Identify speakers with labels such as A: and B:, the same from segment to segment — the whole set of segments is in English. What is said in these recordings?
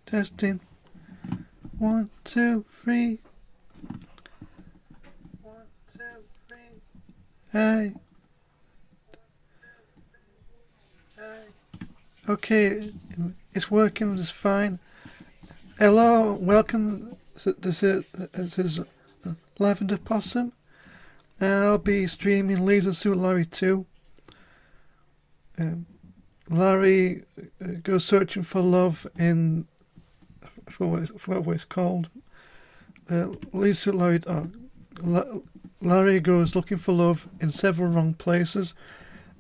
A: Testing. 1, 2, 3. 1, 2, 3. Hey. Okay, it's working just fine. Hello, welcome. This is Lavender Possum, and I'll be streaming Leisure Suit Larry 2. Larry goes searching for love in, I forgot what it's called. Leisure Suit Larry. Larry goes looking for love in several wrong places.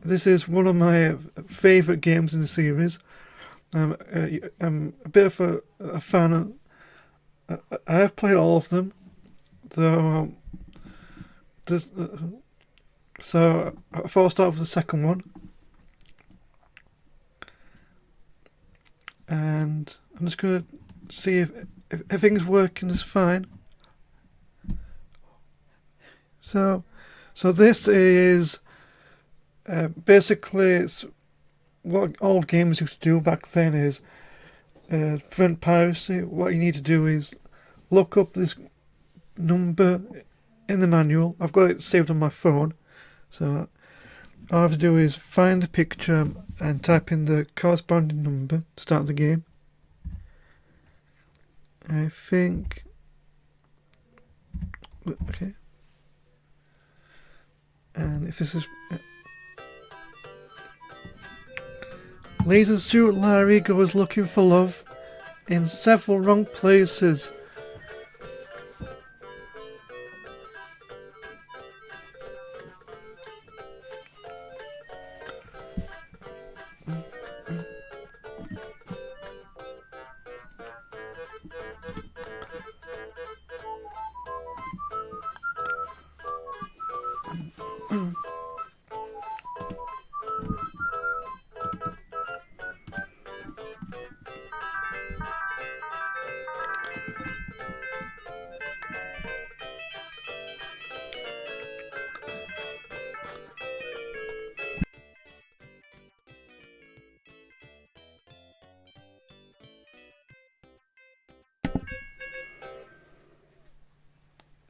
A: This is one of my favourite games in the series. I'm a bit of a fan. I have played all of them, though. So I thought I'll start with the second one, and I'm just going to see if everything's working just fine. So this is basically it's what old games used to do back then is prevent piracy. What you need to do is look up this number in the manual. I've got it saved on my phone, so all I have to do is find the picture and type in the corresponding number to start the game. I think. Okay. And if this is Leisure Suit Larry goes looking for love in several wrong places.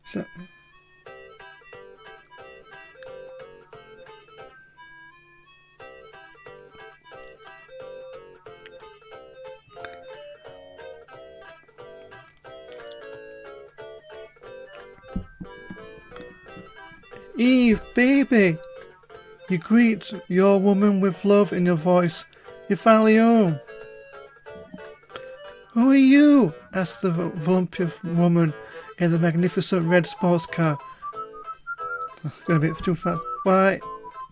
A: So, Eve, baby! You greet your woman with love in your voice. You're finally home. Who are you? Asked the voluptuous woman in the magnificent red sports car. That's going a bit too fast. Why,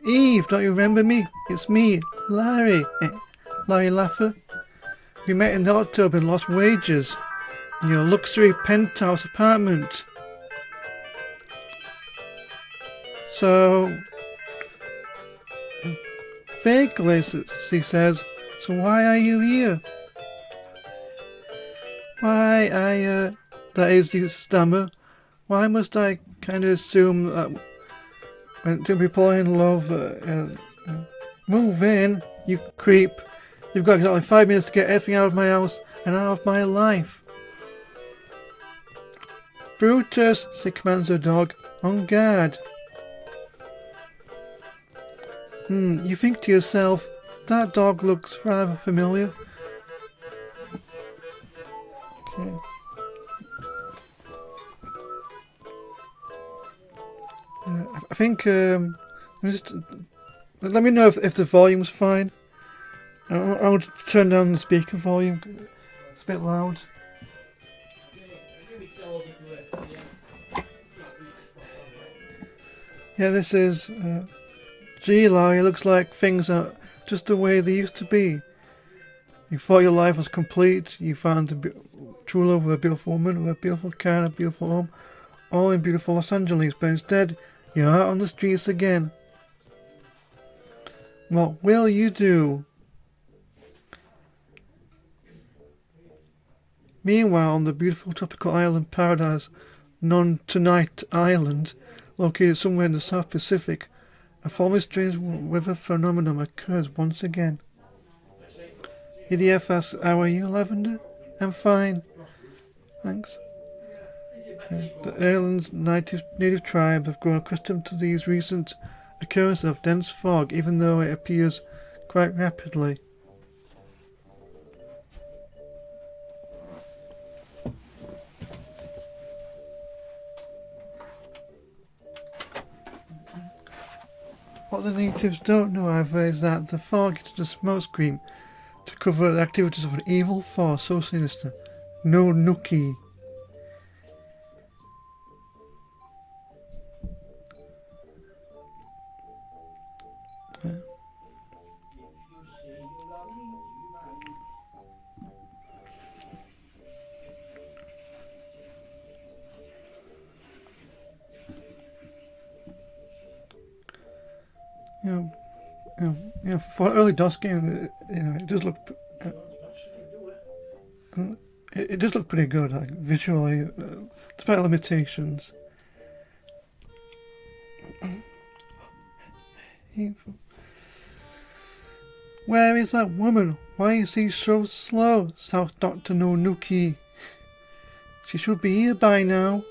A: Eve, don't you remember me? It's me, Larry. Larry Laffer. We met in October and lost wages in your luxury penthouse apartment. So, vaguely, she says, so why are you here? Why, that is, you stammer. Why must I kind of assume that when two people are in love, move in, you creep. You've got exactly 5 minutes to get everything out of my house and out of my life. Brutus, she commands her dog, on guard. You think to yourself, that dog looks rather familiar. Okay. I think, just, let me know if the volume's fine. I'll turn down the speaker volume. It's a bit loud. Yeah, this is... Gee, Larry, it looks like things are just the way they used to be. You thought your life was complete. You found the true love of a beautiful woman, with a beautiful car, a beautiful home, all in beautiful Los Angeles. But instead, you're out on the streets again. What will you do? Meanwhile, on the beautiful tropical island paradise, Non-Tonight Island, located somewhere in the South Pacific, a former strange weather phenomenon occurs once again. EDF asks, how are you, Lavender? I'm fine. Thanks. The island's native tribes have grown accustomed to these recent occurrences of dense fog, even though it appears quite rapidly. What the natives don't know, however, is that the fog is just a smokescreen to cover the activities of an evil force so sinister. No Nookie. For early DOS game, it does look. It does look pretty good, like visually, despite limitations. Where is that woman? Why is he so slow? South Dr. Nonuki. She should be here by now.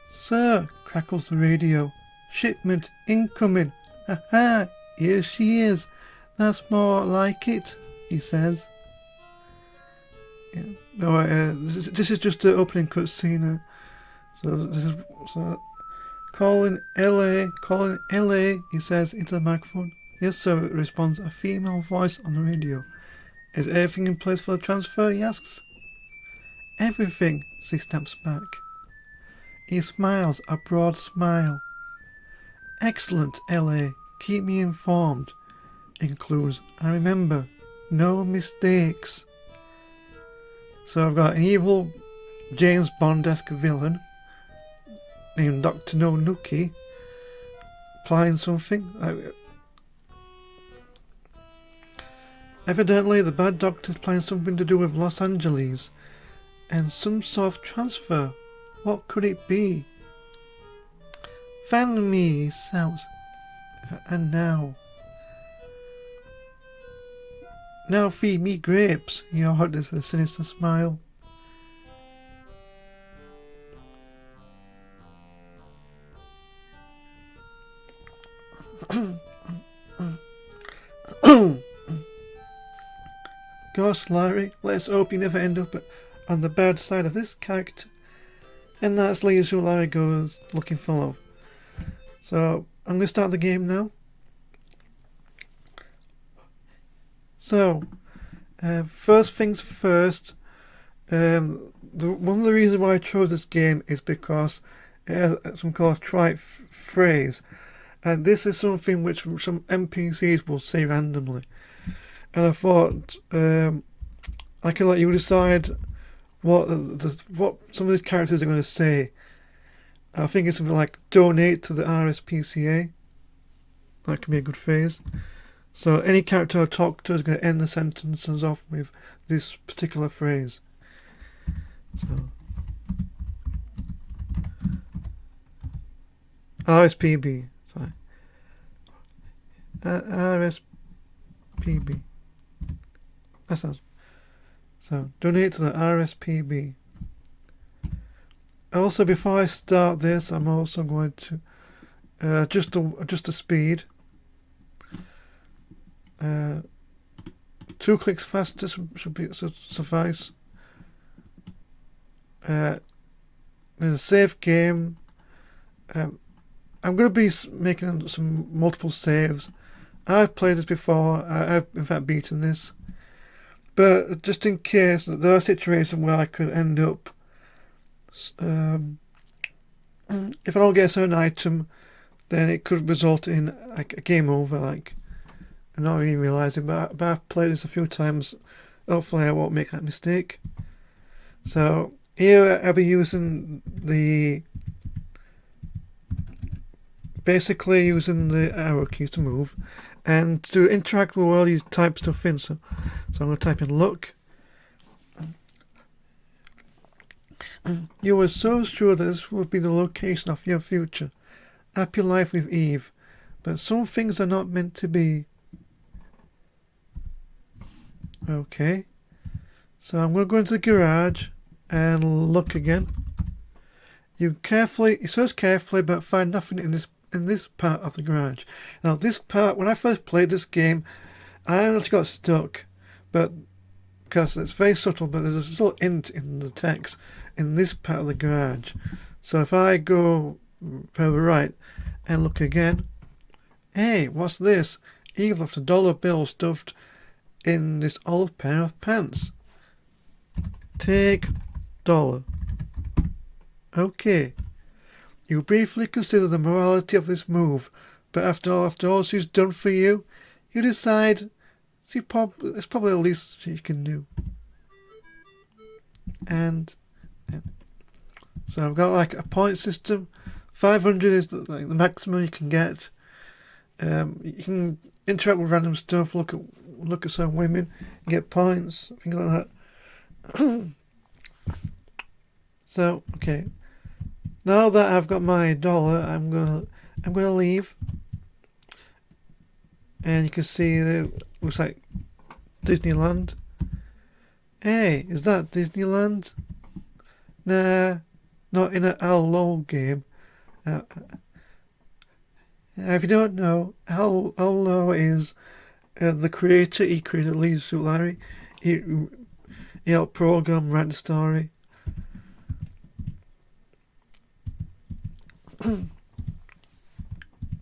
A: Sir, crackles the radio. Shipment incoming. Aha, here she is. That's more like it, he says. Yeah. No, this is just the opening cutscene. So calling LA, he says into the microphone. Yes, sir, responds a female voice on the radio. Is everything in place for the transfer, he asks. Everything, she snaps back. He smiles a broad smile. Excellent, LA. Keep me informed. Includes, and remember, no mistakes. So I've got an evil James Bond-esque villain named Dr. Nonuki planning something. Evidently the bad doctor's planning something to do with Los Angeles and some sort of transfer. What could it be? Fan me, he shouts. And now feed me grapes, he orders with a sinister smile. Gosh, Larry, let's hope you never end up on the bad side of this character. And that's leads who Larry goes looking for love. So, I'm going to start the game now. So, first things first, one of the reasons why I chose this game is because it has something called a trite phrase. And this is something which some NPCs will say randomly. And I thought, I can let you decide what some of these characters are going to say. I think it's something like donate to the RSPCA. That can be a good phrase. So any character I talk to is going to end the sentences off with this particular phrase. So RSPB. Sorry. RSPB. That sounds. So donate to the RSPB. Also, before I start this, I'm also going to adjust the speed. 2 clicks faster should be suffice. There's a safe game. I'm going to be making some multiple saves. I've played this before. I've in fact beaten this. But just in case, there are situations where I could end up, if I don't get a certain item, then it could result in like a game over, like, and not even realising. But I've played this a few times. Hopefully I won't make that mistake. So here I'll be using basically using the arrow keys to move. And to interact with all these type stuff in, so I'm going to type in look. You were so sure that this would be the location of your future. Happy life with Eve. But some things are not meant to be. Okay. So I'm going to go into the garage and look again. You search carefully, but find nothing in this part of the garage. Now, this part, when I first played this game, I actually got stuck, but because it's very subtle, but there's a little hint in the text in this part of the garage. So if I go further right and look again, hey, what's this? Eve left a dollar bill stuffed in this old pair of pants. Take dollar. Okay. You briefly consider the morality of this move, but after all she's done for you, you decide it's probably the least she can do. And yeah. So I've got like a point system. 500 is like the maximum you can get. You can interact with random stuff, look at some women, get points, things like that. So okay. Now that I've got my dollar, I'm gonna leave. And you can see it looks like Disneyland. Hey, is that Disneyland? Nah, not in a Hello game. If you don't know, Hello is the creator. He created Leisure Suit Larry. He helped program, write the story.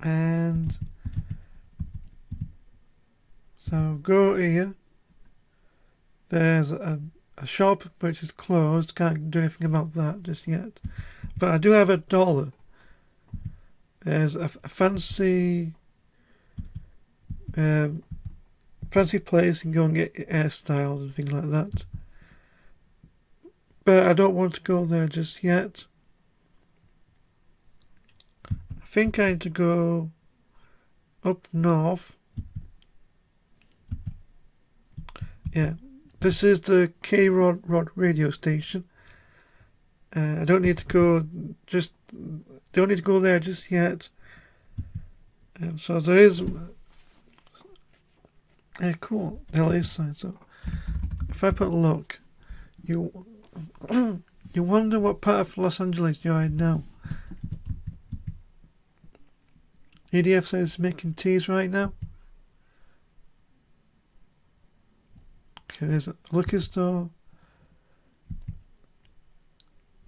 A: And so go here. There's a shop which is closed. Can't do anything about that just yet. But I do have $1. There's a fancy place. You can go and get your hairstyles and things like that. But I don't want to go there just yet. I think I need to go up north. Yeah, this is the K-Rod radio station. I don't need to go there just yet. So there is cool LA sign. So if I put look, you wonder what part of Los Angeles you're in now. EDF says making teas right now. Okay, there's a liquor store.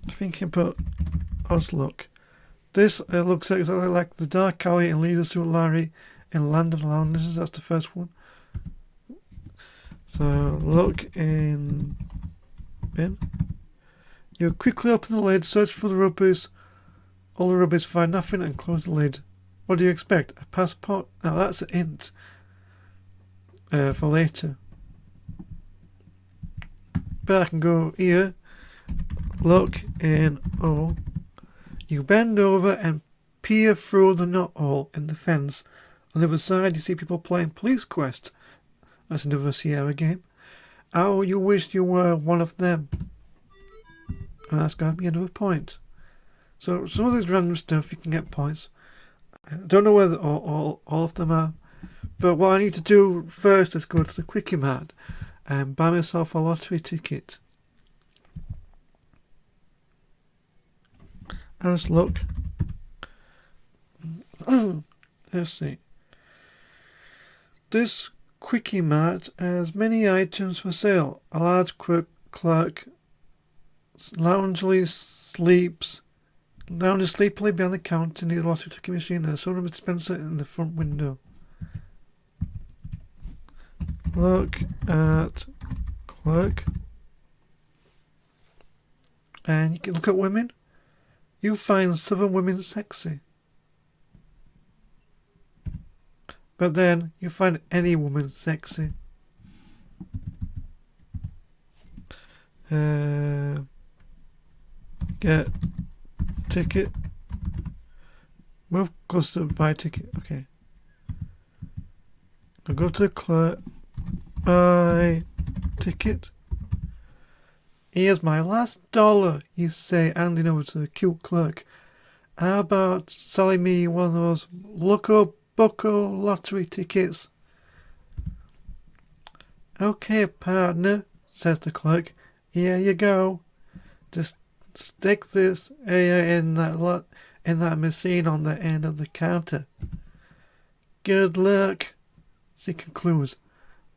A: I think you can put Oslook. This looks exactly like the Dark Alley in Leisure Suit Larry in Land of the Loungers. That's the first one. So look in bin. You quickly open the lid, search for the rubbish. All the rubbish, find nothing, and close the lid. What do you expect? A passport? Now that's a hint for later. But I can go here. Look in O. You bend over and peer through the knothole in the fence. On the other side, you see people playing Police Quest. That's another Sierra game. How you wish you were one of them. And that's going to be another point. So some of this random stuff you can get points. I don't know whether all of them are. But what I need to do first is go to the Quickie Mart and buy myself a lottery ticket. And let's look. Let's see. This Quickie Mart has many items for sale. A large clerk loungily sleepily behind the counter near the lottery ticket machine. There's a dispenser in the front window. Look at clerk. And you can look at women. You find Southern women sexy. But then you find any woman sexy. Get ticket. Move closer to buy ticket. Okay. I'll go to the clerk. Buy ticket. Here's my last dollar, you say, handing over to the cute clerk. How about selling me one of those Loco Boco lottery tickets? Okay, partner, says the clerk. Here you go. Just stick this here in that machine on the end of the counter. Good luck, she concludes.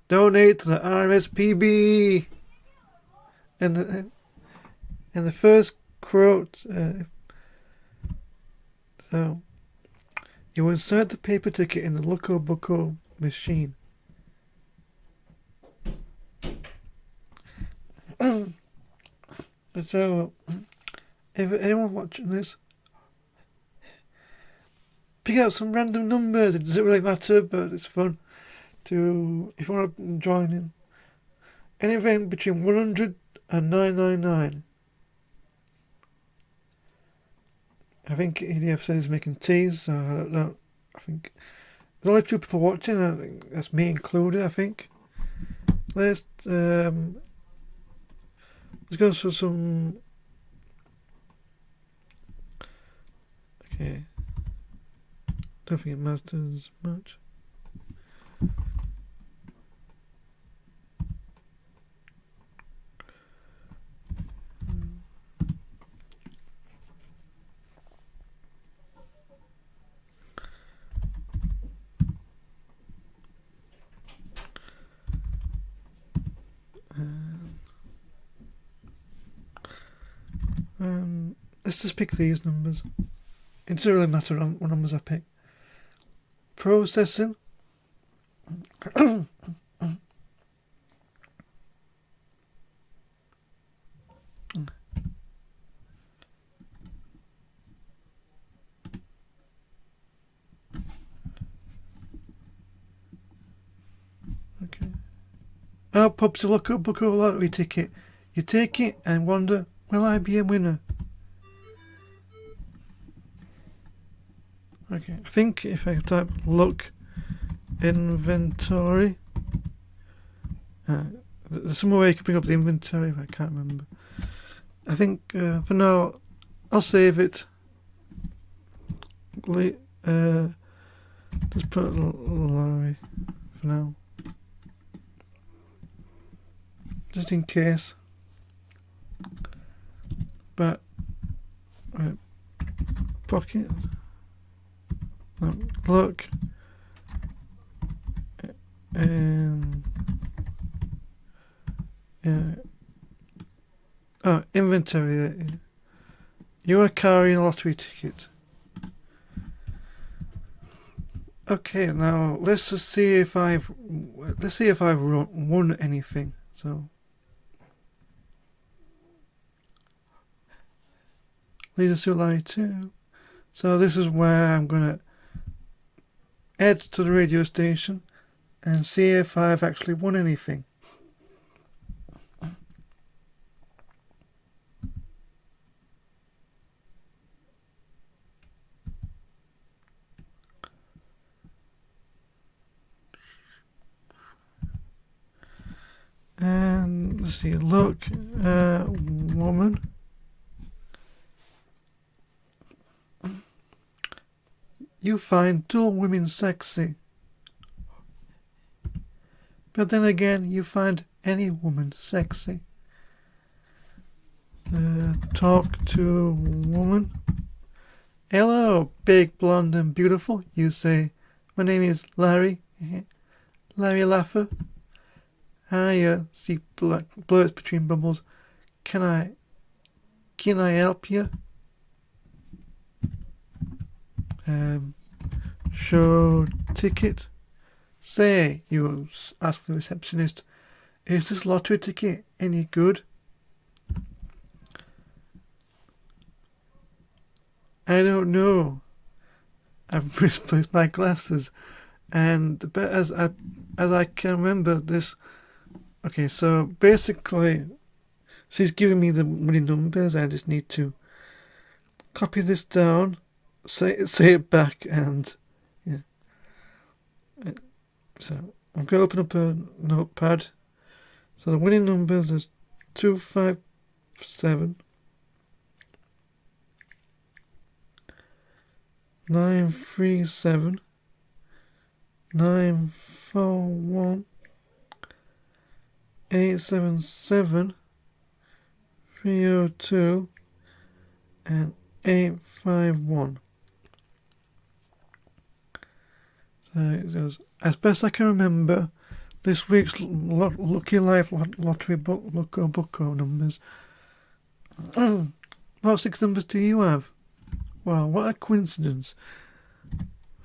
A: Donate to the RSPB. And the first quote. So you insert the paper ticket in the Loco Boco machine. So, if anyone watching this, pick out some random numbers. It doesn't really matter, but it's fun to, if you want to join in. Anything between 100 and 999. I think EDF says he's making teas, so I don't know. I think there's only 2 people watching. I think that's me included. I think. Let's go for some. Okay. Don't think it matters much. Let's just pick these numbers. It doesn't really matter what numbers I pick. Processing. Okay. Oh, pops a Loco Boco lottery ticket. You take it and wonder, will I be a winner? Okay, I think if I type look inventory, there's some way you can bring up the inventory, but I can't remember. I think for now, I'll save it. Just put Larry for now, just in case. But pocket. Look, and inventory. You are carrying a lottery ticket. Okay, now let's just see if I've won anything. So Leader Suit Larry 2. So this is where I'm gonna head to the radio station and see if I've actually won anything. And let's see, look, woman. You find dual women sexy. But then again, you find any woman sexy. Talk to woman. Hello, big, blonde and beautiful. You say, my name is Larry. Larry Laffer. Hiya, see blurts between bubbles. Can I help you? Show ticket. Say, you ask the receptionist, is this lottery ticket any good? I don't know. I've misplaced my glasses, but as I can remember this. Okay, so basically, she's giving me the money numbers. I just need to copy this down, say it back, and yeah. So I'm going to open up a notepad. So the winning numbers is 2, 5, 7 937 941 877 302 and 851. So it goes, as best I can remember, this week's Lucky Life Lottery Bucko numbers. What 6 numbers do you have? Wow, what a coincidence.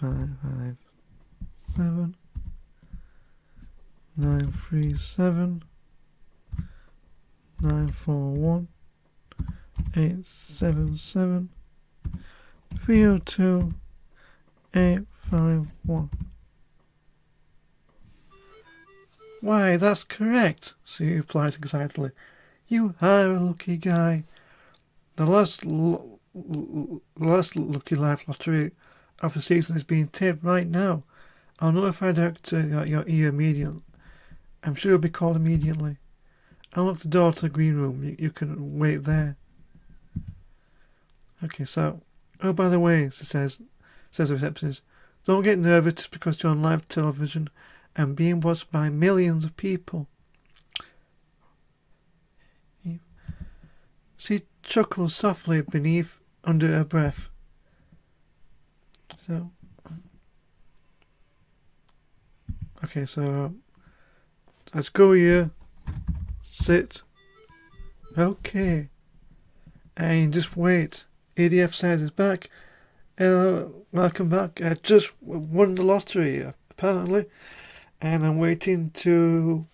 A: 557 937 941 877 302 851. Why, that's correct, she replies excitedly. You are a lucky guy. The last Lucky Life Lottery of the season is being taped right now. I'll notify the director at your ear immediately. I'm sure you'll be called immediately. I'll lock the door to the green room. You can wait there. Okay, so, oh, by the way, says the receptionist, don't get nervous just because you're on live television and being watched by millions of people. She chuckles softly under her breath. So, okay, so let's go here. Sit. Okay. And just wait. ADF says it's back. Hello, welcome back. I just won the lottery, apparently. And I'm waiting to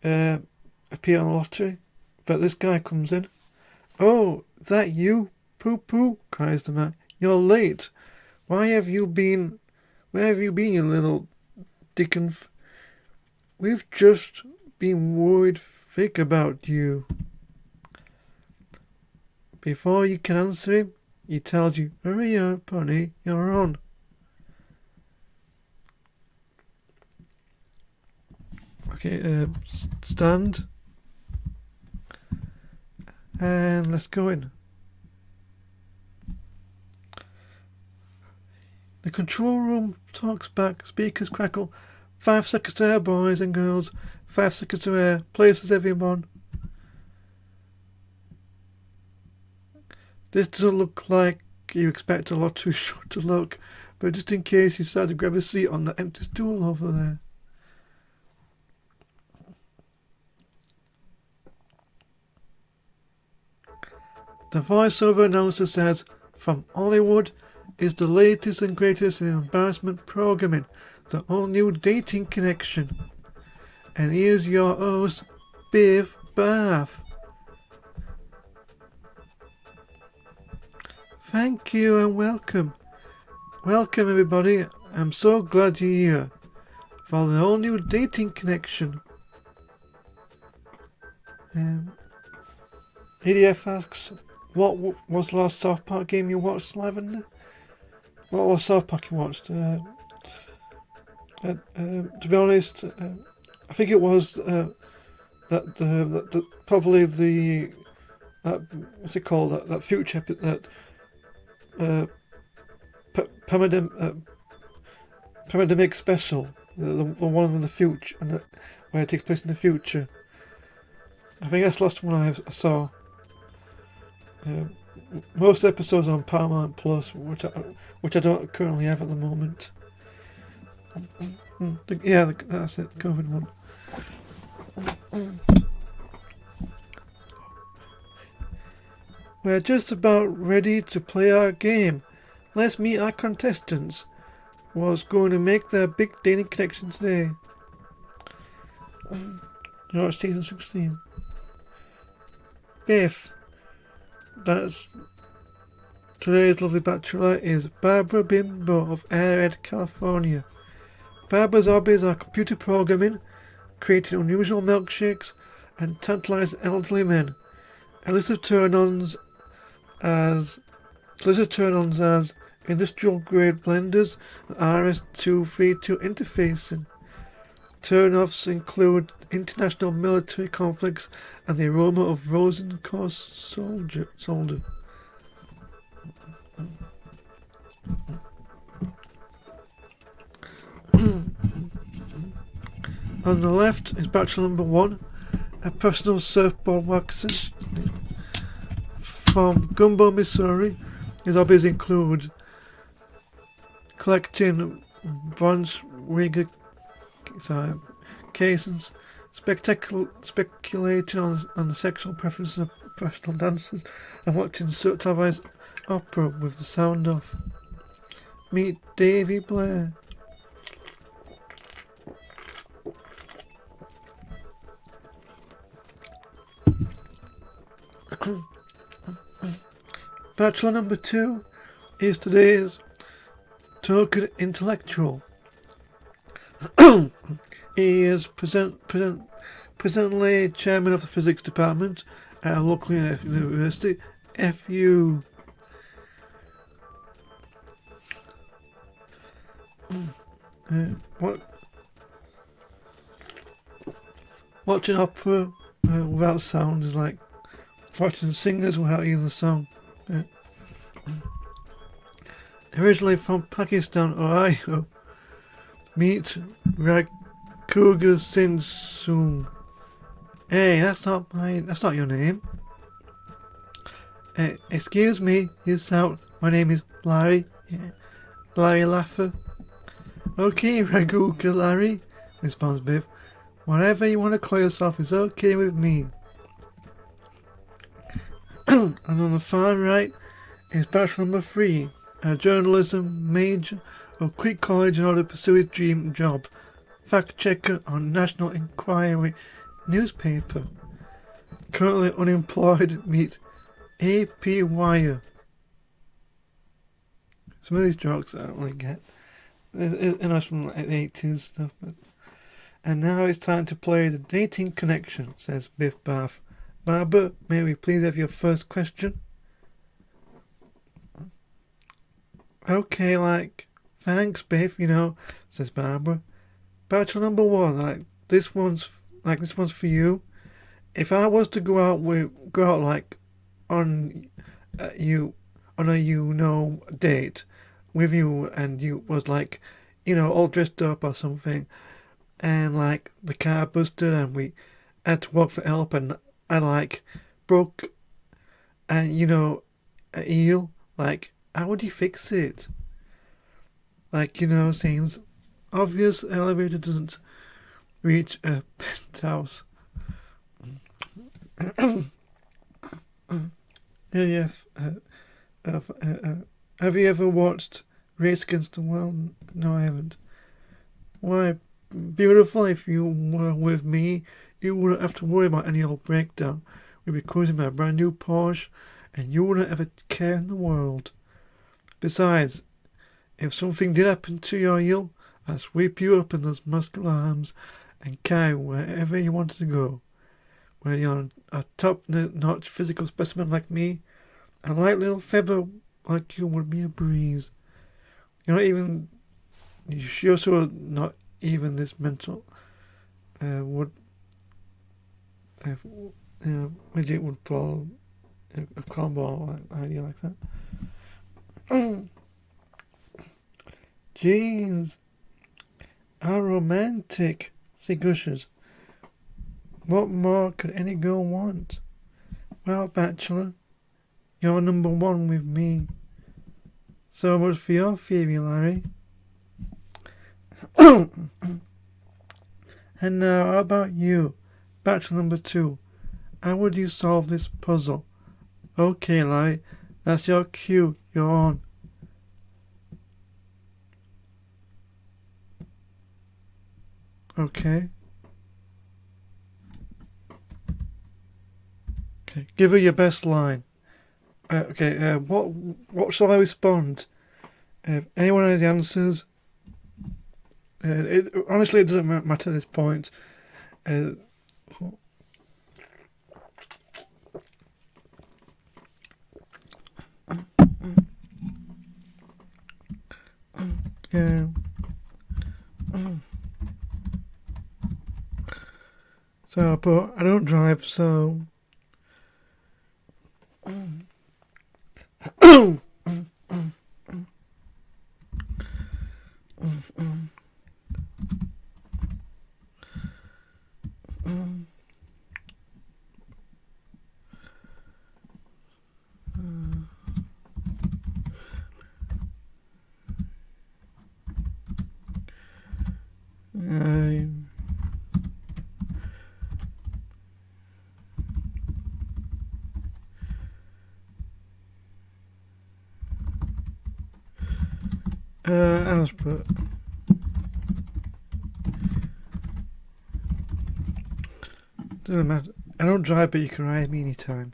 A: appear on the lottery. But this guy comes in. Oh, that you? Poo-poo, cries the man. You're late. Where have you been, you little dickon? We've just been worried thick about you. Before you can answer him, he tells you, hurry up, honey, you're on. Okay, stand. And let's go in. The control room talks back, speakers crackle. 5 seconds to air, boys and girls. 5 seconds to air. Places everyone. This doesn't look like you expect a lottery show to look, but just in case you decide to grab a seat on that empty stool over there. The voiceover announcer says, from Hollywood is the latest and greatest in embarrassment programming, the all-new Dating Connection. And here's your host, Biff Bath. Thank you and welcome. Welcome everybody. I'm so glad you're here for the all-new Dating Connection. EDF asks, what was the last South Park game you watched, Lavender? What was South Park you watched? To be honest, I think it was probably the what's it called? That future pandemic special, the one in the future, and where it takes place in the future. I think that's the last one I saw. Most episodes are on Paramount Plus, which I don't currently have at the moment. Yeah, that's it, COVID one. We're just about ready to play our game. Let's meet our contestants. Was going to make their big dating connection today. You know, it's season 16. Biff. That's today's lovely bachelor is Barbara Bimbo of Airhead, California. Barbara's hobbies are computer programming, creating unusual milkshakes, and tantalizing elderly men. A list of turn-ons as industrial-grade blenders and RS-232 interfacing. Turn-offs include international military conflicts and the aroma of Rosenkor's soldier. On the left is Bachelor number 1, a personal surfboard waxing from Gumbo, Missouri. His hobbies include collecting bronze rigger cases, speculating on the sexual preferences of professional dancers, and watching televised opera with the sound off. Meet Davy Blair. Bachelor number 2 is today's token intellectual. He is presently chairman of the physics department at a local university, FU. Watching opera without sound is like watching singers without either song. Originally from Pakistan, Ohio, meet Rakuga Sinsung. Hey, that's not your name. Excuse me, you sound. My name is Larry. Yeah. Larry Laffer. Okay, Rakuga Larry, responds Biff. Whatever you want to call yourself is okay with me. And on the far right is Bachelor number 3, a journalism major who quit college in order to pursue his dream job, fact checker on National Enquiry newspaper. Currently unemployed, meet AP Wire. Some of these jokes I don't really get. It's from like the 80s stuff. And now it's time to play the dating connection, says Biff Bath. Barbara, may we please have your first question? Okay, thanks, Biff, says Barbara. Bachelor number 1, this one's for you. If I was to go out on a date with you, and you was all dressed up or something, and the car busted and we had to walk for help, and I broke a eel, how would you fix it? Seems obvious. Elevator doesn't reach a penthouse. Have you ever watched Race Against the World? No, I haven't. Why, beautiful, if you were with me, you wouldn't have to worry about any old breakdown. We'd be cruising my brand new Porsche, and you wouldn't have a care in the world. Besides, if something did happen to your eel, I'd sweep you up in those muscular arms and carry you wherever you wanted to go. When you're a top-notch physical specimen like me, a light little feather like you would be a breeze. You're sure not even this mental midget would fall a combo idea like that. Jeez, how romantic, say Gushers. What more could any girl want? Well, Bachelor, you're number 1 with me. So much for your theory, Larry. And now, how about you, Bachelor number 2? How would you solve this puzzle? Okay, Larry, that's your cue. You're on. Okay. Okay, give her your best line. What shall I respond? Anyone has the answers? Honestly, it doesn't matter at this point. So, but I don't drive, so... I just put... Doesn't matter. I don't drive, but you can ride me anytime.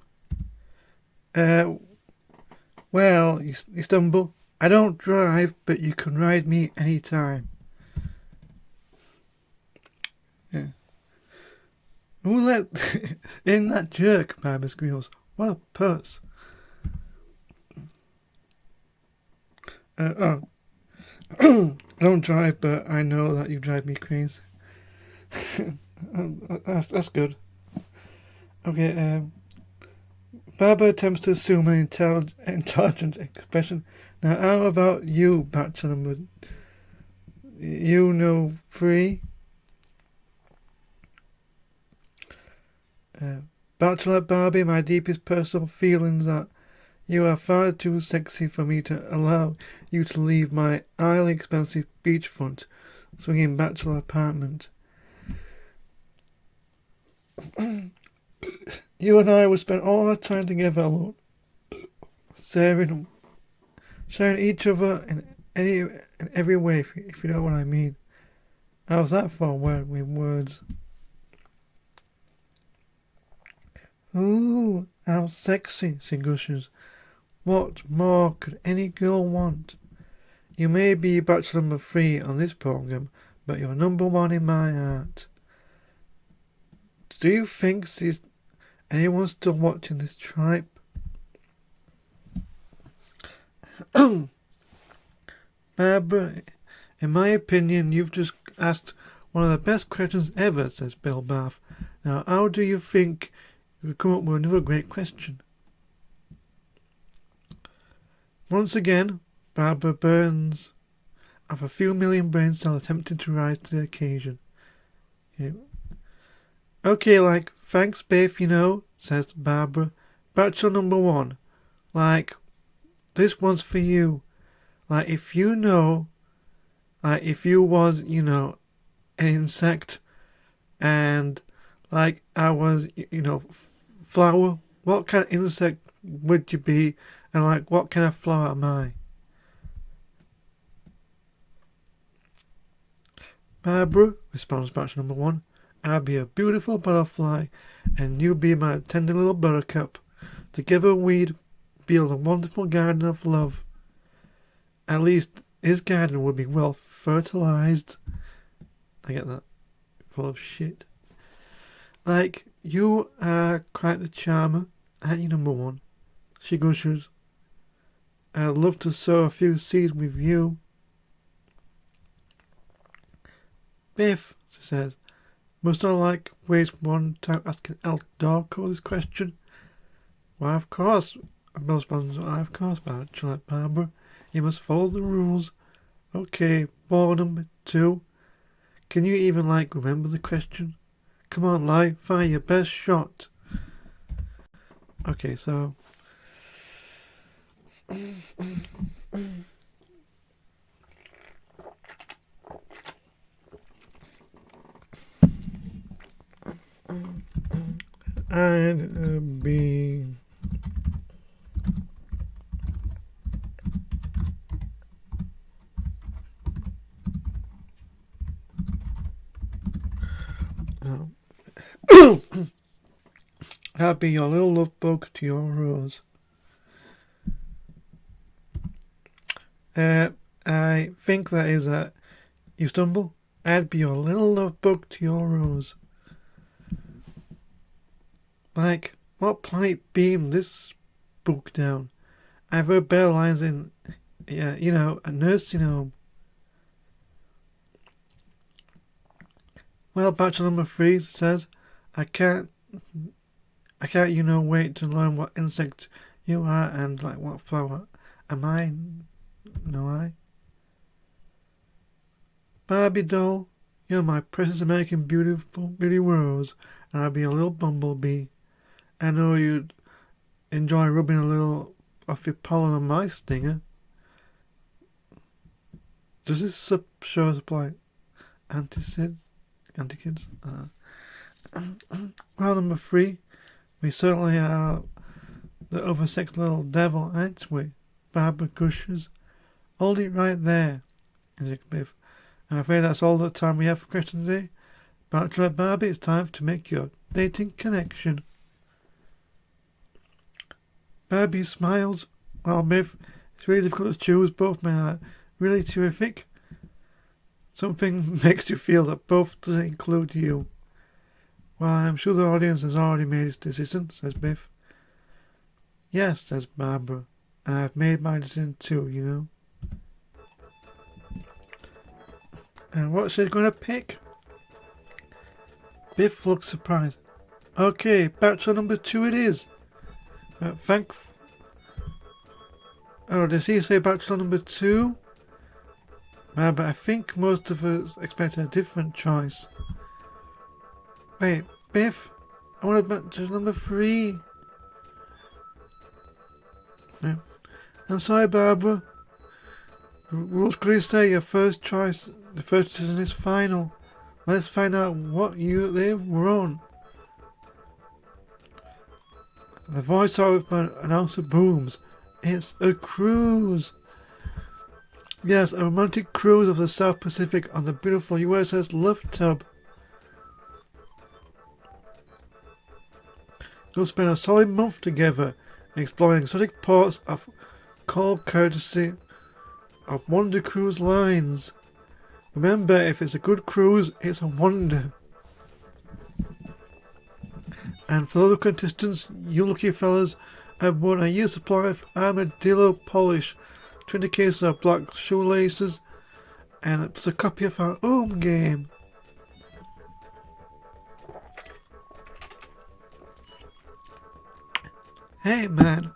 A: Well, you stumble. I don't drive, but you can ride me anytime. Yeah. Who let in that jerk? Barbara squeals. What a puss. I don't drive, but I know that you drive me crazy. That's good. Okay, Barbara attempts to assume an intelligent expression. Now, how about you, bachelor number... You know, 3? Bachelor Barbie, my deepest personal feelings that you are far too sexy for me to allow you to leave my highly expensive beachfront swinging bachelor apartment. You and I will spend all our time together alone, sharing each other in every way, if you know what I mean. How's that for a word with words? Ooh, how sexy, she gushes. What more could any girl want? You may be bachelor number 3 on this program, but you're number 1 in my heart. Do you think anyone's still watching this tripe? Barbara, in my opinion, you've just asked one of the best questions ever, says Bill Bath. Now, how do you think you could come up with another great question? Once again, Barbara burns off a few million brain cells attempting to rise to the occasion. Okay, like, thanks, Biff, says Barbara. Bachelor number 1. Like, this one's for you. Like, if you was, an insect, and, like, I was, flower, what kind of insect would you be, and, like, what kind of flower am I? Barbara, responds bachelor number 1, I'll be a beautiful butterfly, and you be my tender little buttercup. Together we'd build a wonderful garden of love. At least his garden would be well fertilized. I get that. Full of shit. Like, you are quite the charmer, aren't you, number 1? She gushes. I'd love to sow a few seeds with you. Biff, she says, must I waste one time asking El Dorco this question? Why, of course, Barbara. You must follow the rules. Okay, ball number 2. Can you even, remember the question? Come on, Lai, fire your best shot. Okay, so... I'd be... I'd be your little love bug to your rose. I think that is that you stumble. I'd be your little love bug to your rose. Like, what planet beamed this book down? I've heard better lines in, a nursing home. Well, bachelor number 3 says, I can't, wait to learn what insect you are and like what flower. Am I? No, I. Barbie doll, you're my precious American beautiful beauty rose, and I'll be a little bumblebee. I know you'd enjoy rubbing a little of your pollen on my stinger. Does this show us like anti-kids? Well, number 3, we certainly are the oversexed little devil, aren't we? Barbara Gushers. Hold it right there, Biff. I'm afraid that's all the time we have for question today. Bachelor Barbie, it's time to make your dating connection. Barbie smiles. Well, Biff, it's really difficult to choose. Both men are really terrific. Something makes you feel that both doesn't include you. Well, I'm sure the audience has already made its decision, says Biff. Yes, says Barbara, and I've made my decision too, you know. And what's she going to pick? Biff looks surprised. Okay, bachelor number 2 it is. Oh, does he say bachelor number 2? But I think most of us expected a different choice. Wait, Biff, I want bachelor number 3. No. I'm sorry, Barbara. Rules clearly say your first choice, the first decision is final. Let's find out what they've won. The voiceover announcer booms. It's a cruise. Yes, a romantic cruise of the South Pacific on the beautiful USS Love Tub. You'll spend a solid month together exploring exotic ports of call courtesy of Wonder Cruise Lines. Remember, if it's a good cruise, it's a wonder. And for other contestants, you lucky fellas have won a year's supply of armadillo polish, 20 cases of black shoelaces, and it's a copy of our home game. Hey man,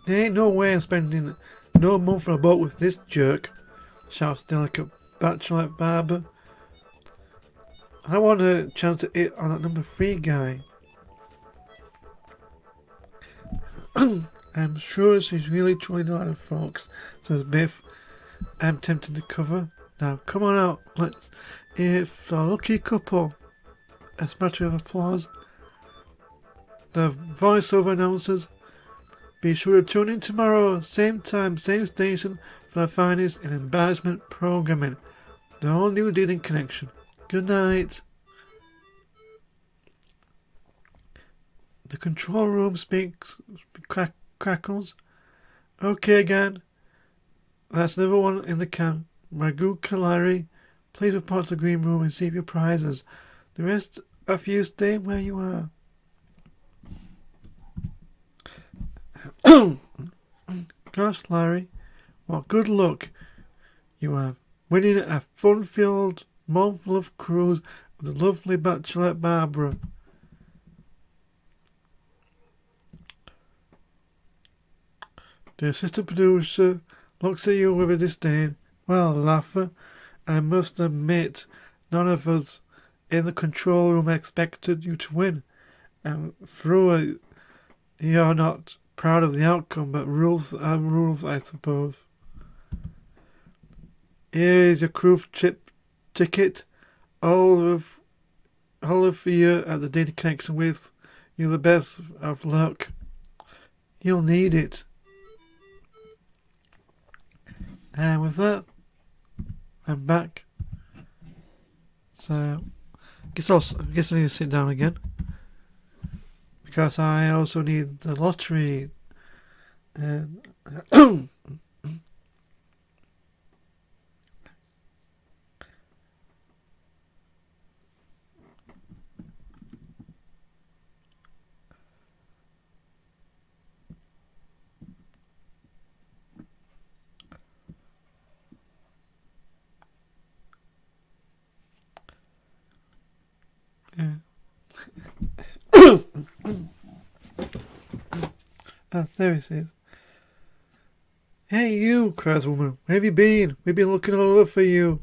A: there ain't no way I'm spending no month on a boat with this jerk, shouts delicate bachelorette Barbara. I want a chance at it on that number 3 guy. I'm sure she's really truly delighted, folks, says Biff. I'm tempted to cover. Now come on out, let's hear for a lucky couple. A smatter of applause. The voiceover announcers, be sure to tune in tomorrow, same time, same station, for the finest in embarrassment programming. The all new dating connection. Good night. The control room crackles. Okay again. That's another one in the can. Magoo Kalari, please report to the green room and receive your prizes. The rest of you stay where you are. Gosh, Larry, what good luck you have winning a fun-filled month-love cruise with the lovely bachelorette Barbara. The assistant producer looks at you with a disdain. Well, laugher, I must admit, none of us in the control room expected you to win. And through it, you're not proud of the outcome, but rules are rules, I suppose. Here is your cruise chip ticket. All of you at the data connection with you the best of luck. You'll need it. And with that, I'm back. So, I guess I need to sit down again. Because I also need the lottery. And yeah. Ah, there he is. Hey you, cries the woman. Where have you been? We've been looking all over for you.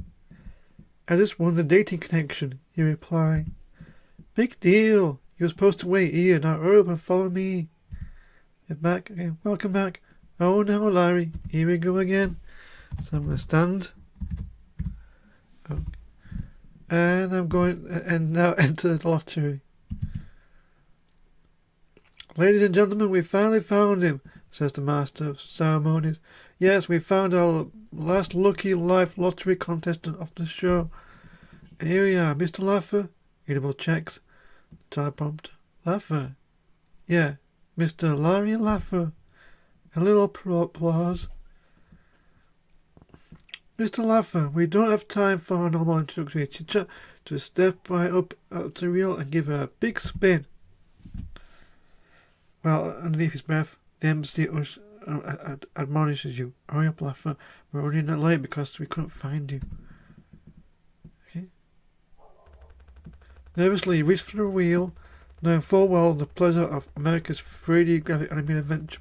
A: I just won the dating connection, you reply. Big deal. You were supposed to wait here. Now hurry up and follow me. You're back again. Welcome back. Oh no, Larry. Here we go again. So I'm going to stand. Okay. And I'm going and now enter the lottery. Ladies and gentlemen, we finally found him, says the master of ceremonies. Yes, we found our last lucky life lottery contestant of the show. And here we are, Mr. Laffer. He double checks. Teleprompter. Laffer. Yeah, Mr. Larry Laffer. A little applause. Mr. Laffer, we don't have time for a normal introductory chit-chat. Just step right up to the wheel and give her a big spin. Well, underneath his breath, the MC admonishes you. Hurry up, Laffer. We're running late because we couldn't find you. Okay. Nervously, you reach for the wheel, knowing full well the pleasure of America's 3D graphic animated adventure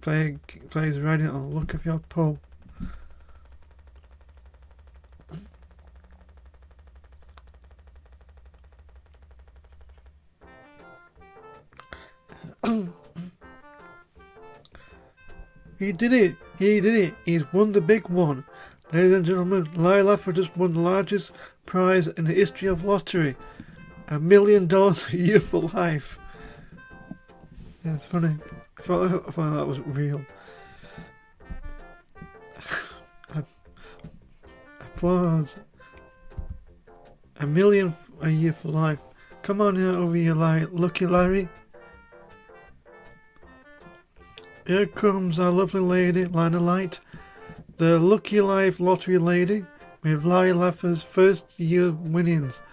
A: plays riding on the look of your pole. He did it! He did it! He's won the big one! Ladies and gentlemen, Larry Laffer just won the largest prize in the history of lottery. $1 million a year for life. Yeah, it's funny. I thought that was real. Applause. $1 million a year for life. Come on here over here, Larry. Lucky Larry. Here comes our lovely lady, Lana Light, the Lucky Life Lottery Lady, with Larry Laffer's first year winnings.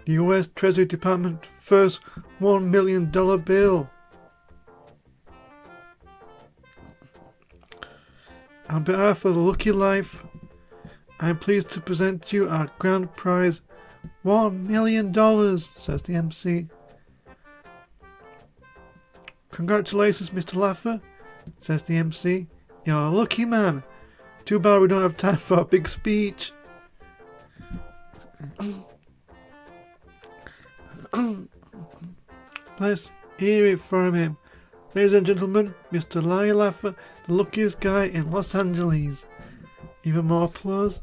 A: The US Treasury Department first $1 million bill. On behalf of the Lucky Life, I am pleased to present to you our grand prize, $1 million, says the MC. Congratulations, Mr. Laffer, says the MC. You're a lucky man. Too bad we don't have time for a big speech. Let's hear it from him. Ladies and gentlemen, Mr. Larry Laffer, the luckiest guy in Los Angeles. Even more applause.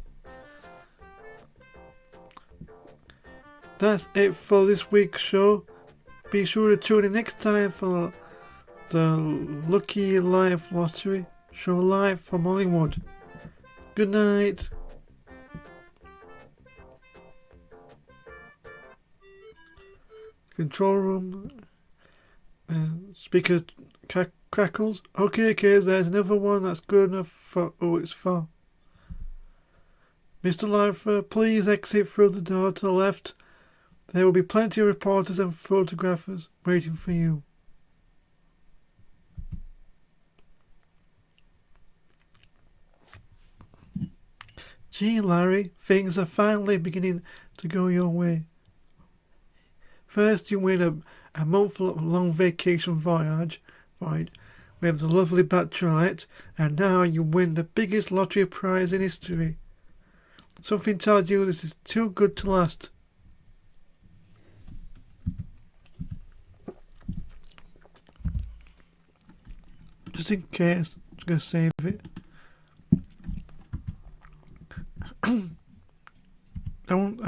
A: That's it for this week's show. Be sure to tune in next time for the Lucky Life Lottery show live from Hollywood. Good night. Control room. Speaker crackles. Okay, kids, there's another one that's good enough for who it's for. Mr. Laffer, please exit through the door to the left. There will be plenty of reporters and photographers waiting for you. Gee, Larry, things are finally beginning to go your way. First, you win a month-long vacation voyage, right, with the lovely bachelorette, and now you win the biggest lottery prize in history. Something tells you this is too good to last. Just in case, I'm just going to save it. I won't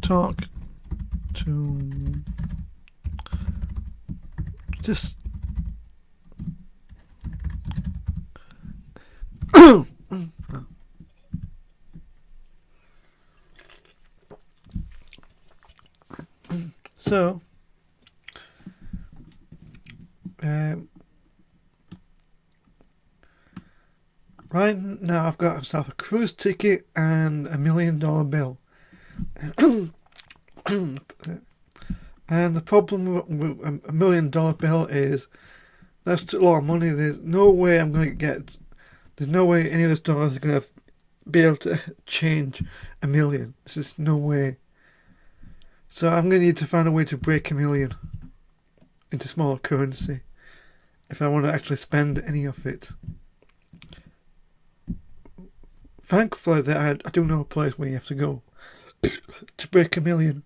A: talk to just so right now I've got myself a cruise ticket and $1 million bill. And the problem with $1 million bill is that's a lot of money. There's no way I'm going to get. There's no way any of the stores are going to be able to change $1 million. There's just no way. So I'm going to need to find a way to break $1 million into smaller currency. if I want to actually spend any of it. Thankfully, that I do know a place where you have to go to break 1 million.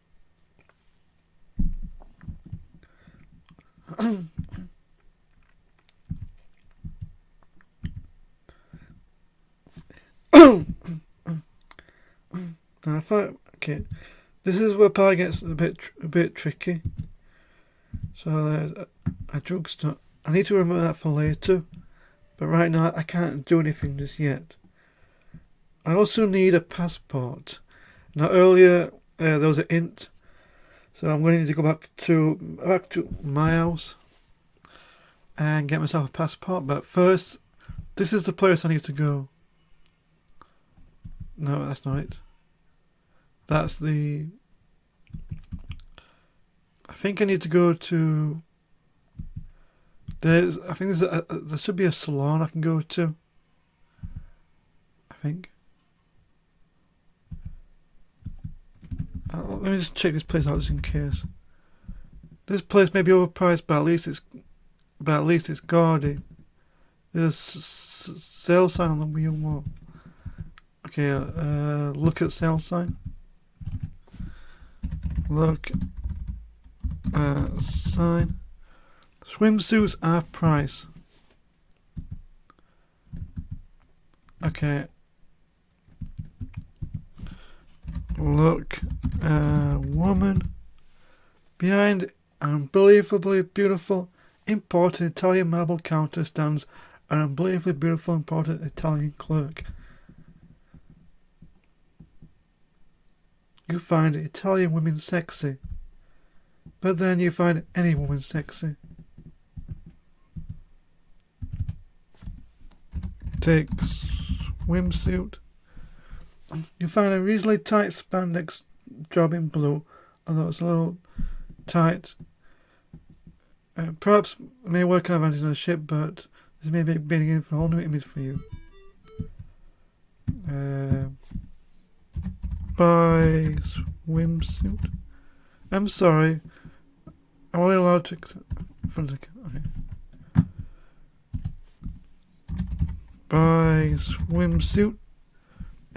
A: Now, okay, this is where part gets a bit tricky. So a drugstore. I need to remember that for later, but right now I can't do anything just yet. I also need a passport. Now earlier there was an int, so I'm going to need to go back to my house and get myself a passport. But first, this is the place I need to go. No, that's not it. That's the. I think I need to go to. I think there should be a salon I can go to. I think. Let me just check this place out just in case. This place may be overpriced, but at least it's gaudy. There's a sale sign on the wheel wall. Okay, look at sale sign. Look at sign. Swimsuits half price. Okay. Look, woman behind an unbelievably beautiful imported Italian marble counter stands an unbelievably beautiful imported Italian clerk. You find Italian women sexy, but then you find any woman sexy. Take swimsuit. You find a reasonably tight spandex job in blue, although it's a little tight. Perhaps it may work out advantage on a ship, but this may be beginning for a whole new image for you. Buy swimsuit. I'm sorry. I'm only allowed to. Okay. Buy swimsuit.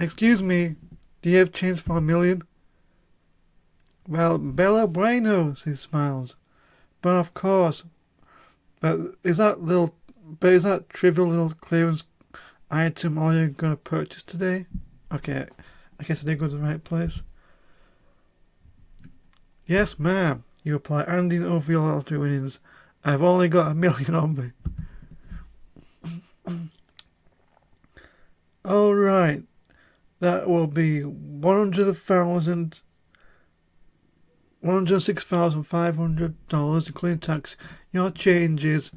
A: Excuse me, do you have change for 1 million? Well, Bella Bueno, he smiles. But of course. But is that trivial little clearance item all you're going to purchase today? Okay, I guess I did go to the right place. Yes, ma'am, you reply, handing over your lottery winnings. I've only got 1 million on me. All right. That will be $106,500, including tax. Your change is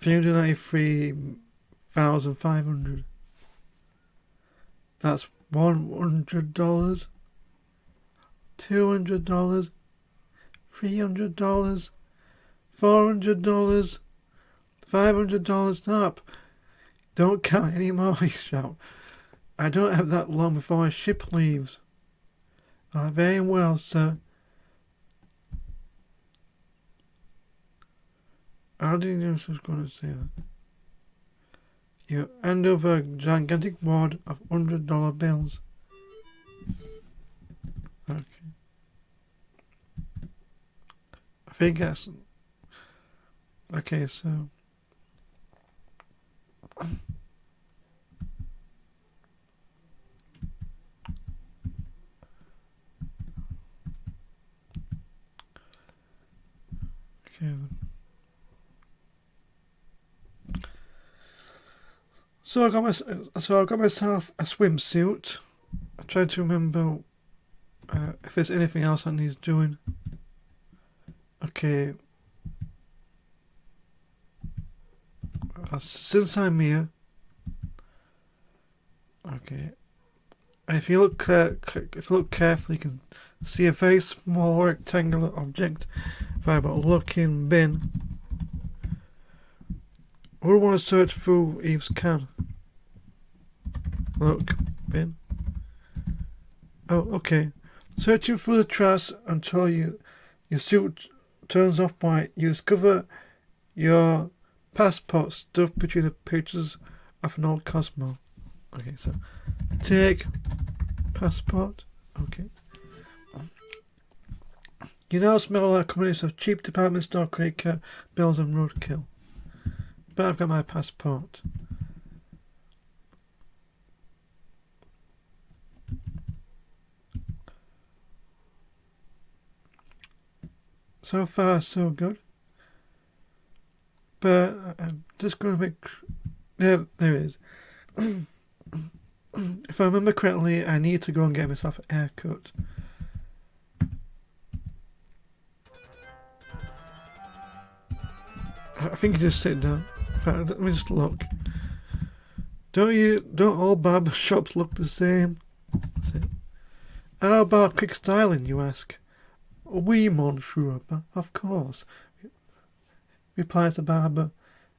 A: $393,500. That's $100, $200, $300, $400, $500. Stop! Don't count anymore, you shout. I don't have that long before my ship leaves. Very well, sir. How did you know she was going to say that? You hand over a gigantic wad of $100 bills. Okay. I think that's... Okay, so... Okay. So I got myself a swimsuit. I tried to remember if there's anything else that needs doing. Okay. Since I'm here. Okay. If you look carefully, you can see a very small rectangular object. Viable looking bin. I would want to search through Eve's can. Look, bin. Oh, okay. Searching through the trash until your suit turns off white. You discover your passport stuffed between the pictures of an old Cosmo. Okay, so take passport. Okay. You now smell like a combination of cheap department store credit card bills and roadkill. But I've got my passport. So far, so good. But I'm just going to make... Yeah, there it is. If I remember correctly, I need to go and get myself a haircut. I think you just sit down. In fact, let me just look. Don't all barber shops look the same? How about quick styling, you ask? Oui, monsieur, of course, replies the barber.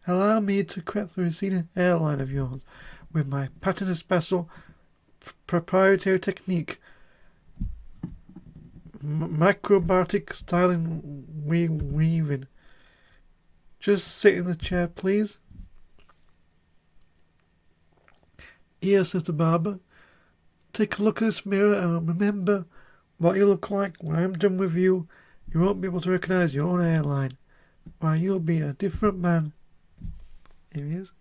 A: Allow me to correct the receding hairline of yours with my patented special proprietary technique. Macrobatic styling weaving. Just sit in the chair, please. Here, says the barber. Take a look at this mirror and remember what you look like when I'm done with you. You won't be able to recognize your own hairline. Why, you'll be a different man. Here he is.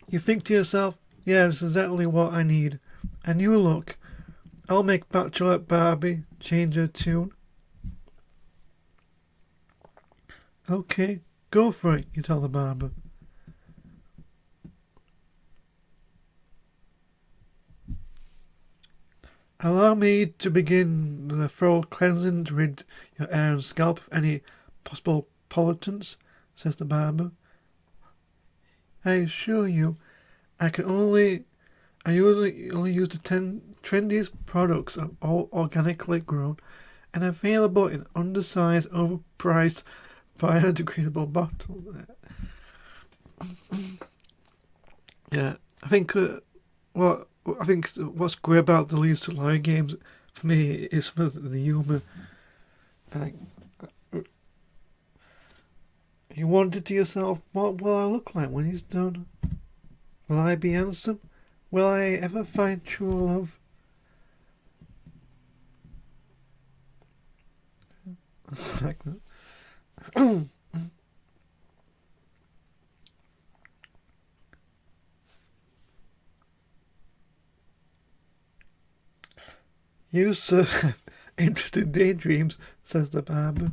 A: You think to yourself, yeah, this is exactly what I need. A new look. I'll make Bachelorette Barbie change her tune. Okay, go for it, you tell the barber. Allow me to begin the thorough cleansing to rid your hair and scalp of any possible pollutants, says the barber. I assure you, I usually only use the 10 trendiest products of all organically grown and available in undersized, overpriced, biodegradable bottles. Yeah, I think what's great about the Leeds to Lie games for me is some of the humour. You wondered to yourself, what will I look like when he's done? Will I be handsome? Will I ever find true love? Like that. You, sir, have interesting daydreams, says the barber.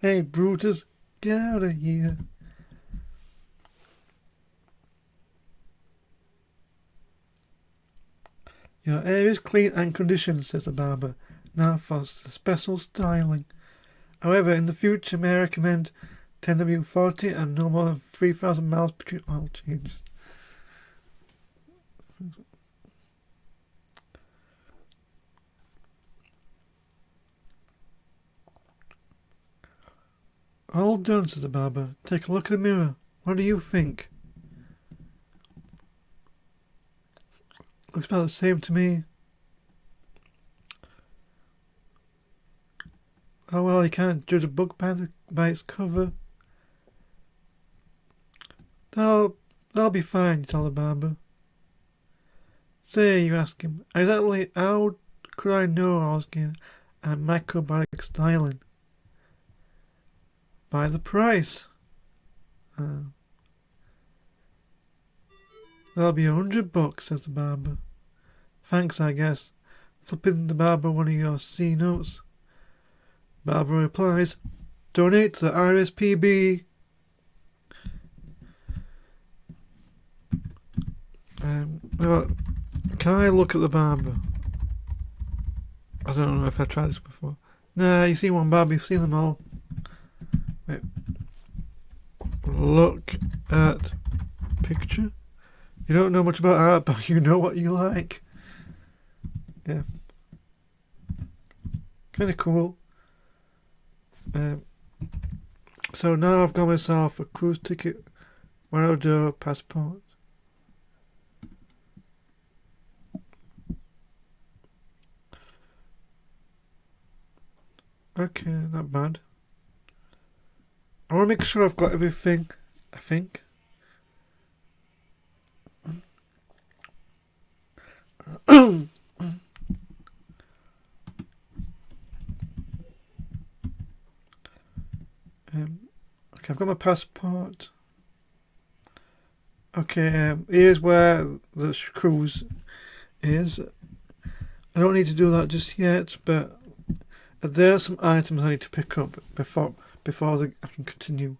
A: Hey, Brutus, get out of here. Your hair is clean and conditioned, says the barber. Now for special styling. However, in the future, may I recommend 10W40 and no more than 3,000 miles between oil changes. All done, says the barber. Take a look in the mirror. What do you think? Looks about the same to me. Oh well, you can't judge a book by its cover. That'll be fine, you tell the barber. Say, you ask him, exactly how could I know I was getting a macrobiotic styling? By the price. That'll be $100, says the barber. Thanks, I guess. Flipping the barber one of your C notes. Barber replies, donate to the RSPB. Well, can I look at the barber? I don't know if I've tried this before. Nah, you've seen one barber, you've seen them all. Wait. Look at picture. You don't know much about art, but you know what you like. Yeah. Kind of cool. So now I've got myself a cruise ticket, one passport. Okay, not bad. I want to make sure I've got everything, I think. Okay, I've got my passport. Okay, here's where the cruise is. I don't need to do that just yet, but there are some items I need to pick up before I can continue.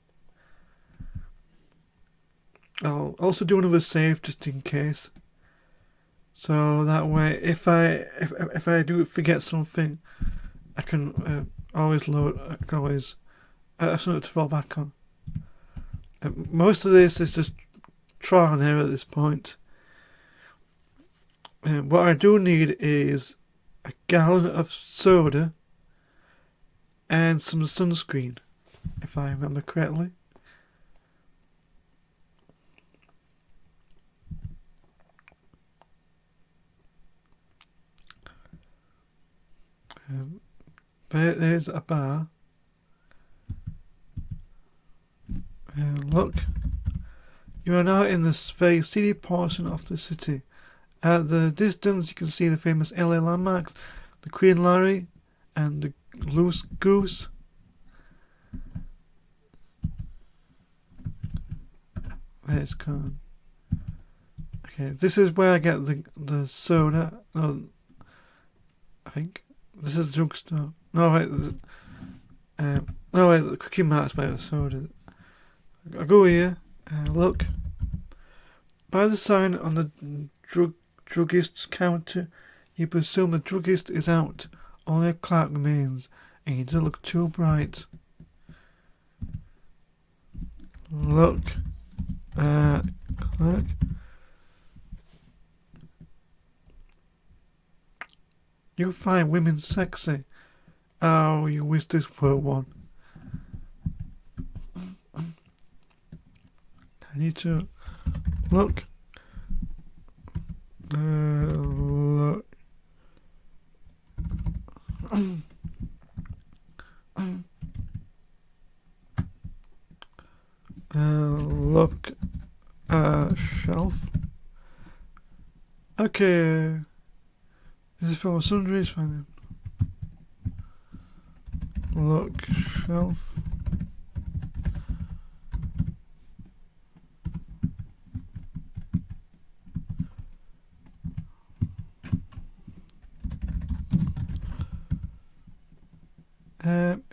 A: I'll also do another save just in case. So that way, if I do forget something, I can always load. I can always have something to fall back on. Most of this is just trial and error at this point. What I do need is a gallon of soda and some sunscreen, if I remember correctly. There's a bar. Look, you are now in this very seedy portion of the city. At the distance, you can see the famous LA landmarks, the Queen Larry, and the Loose Goose. There's gone. Okay, this is where I get the soda. No, I think this is the drugstore. No, wait. The Cookie Mart's by the soda. I go here. Look. By the sign on the druggist's counter, you presume the druggist is out. Only a clerk remains, and he doesn't look too bright. Look. Clerk. You find women sexy. Oh, you wish this were one. I need to look. Look. Look. Shelf. Okay. This is for sundries. Fine. Look. Shelf.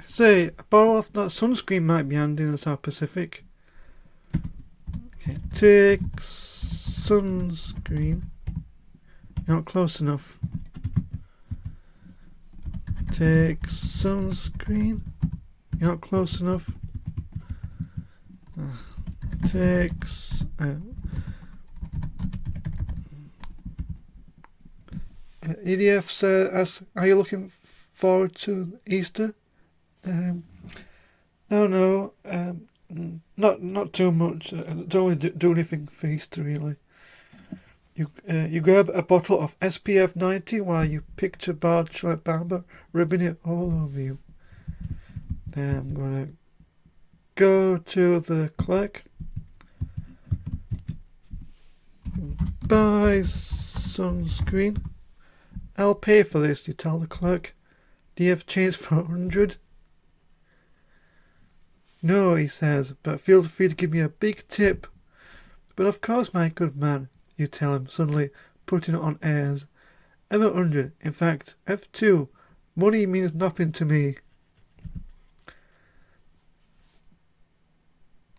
A: Say, a bottle of that sunscreen might be handy in the South Pacific. Okay, take sunscreen. You're not close enough. Take sunscreen. You're not close enough. Takes. EDF says, are you looking forward to Easter? No, not too much. Don't really do anything for Easter really. You grab a bottle of SPF 90 while you picture Charlotte Barber rubbing it all over you. Then I'm gonna go to the clerk. Buy sunscreen. I'll pay for this, you tell the clerk. Do you have change for 100? No, he says, but feel free to give me a big tip. But of course, my good man, you tell him, suddenly putting it on airs. I'm 100. In fact, F2. Money means nothing to me.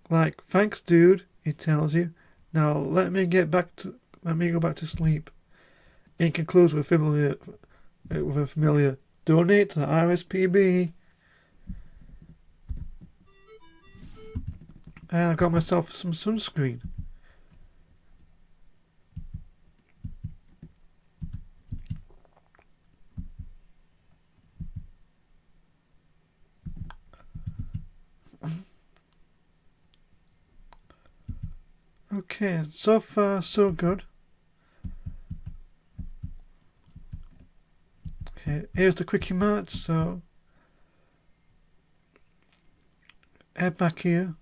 A: Like, thanks, dude, he tells you. Now let me go back to sleep. He concludes with a familiar donate to the RSPB. And I got myself some sunscreen. Okay, so far so good. Okay, here's the quickie match, so head back here.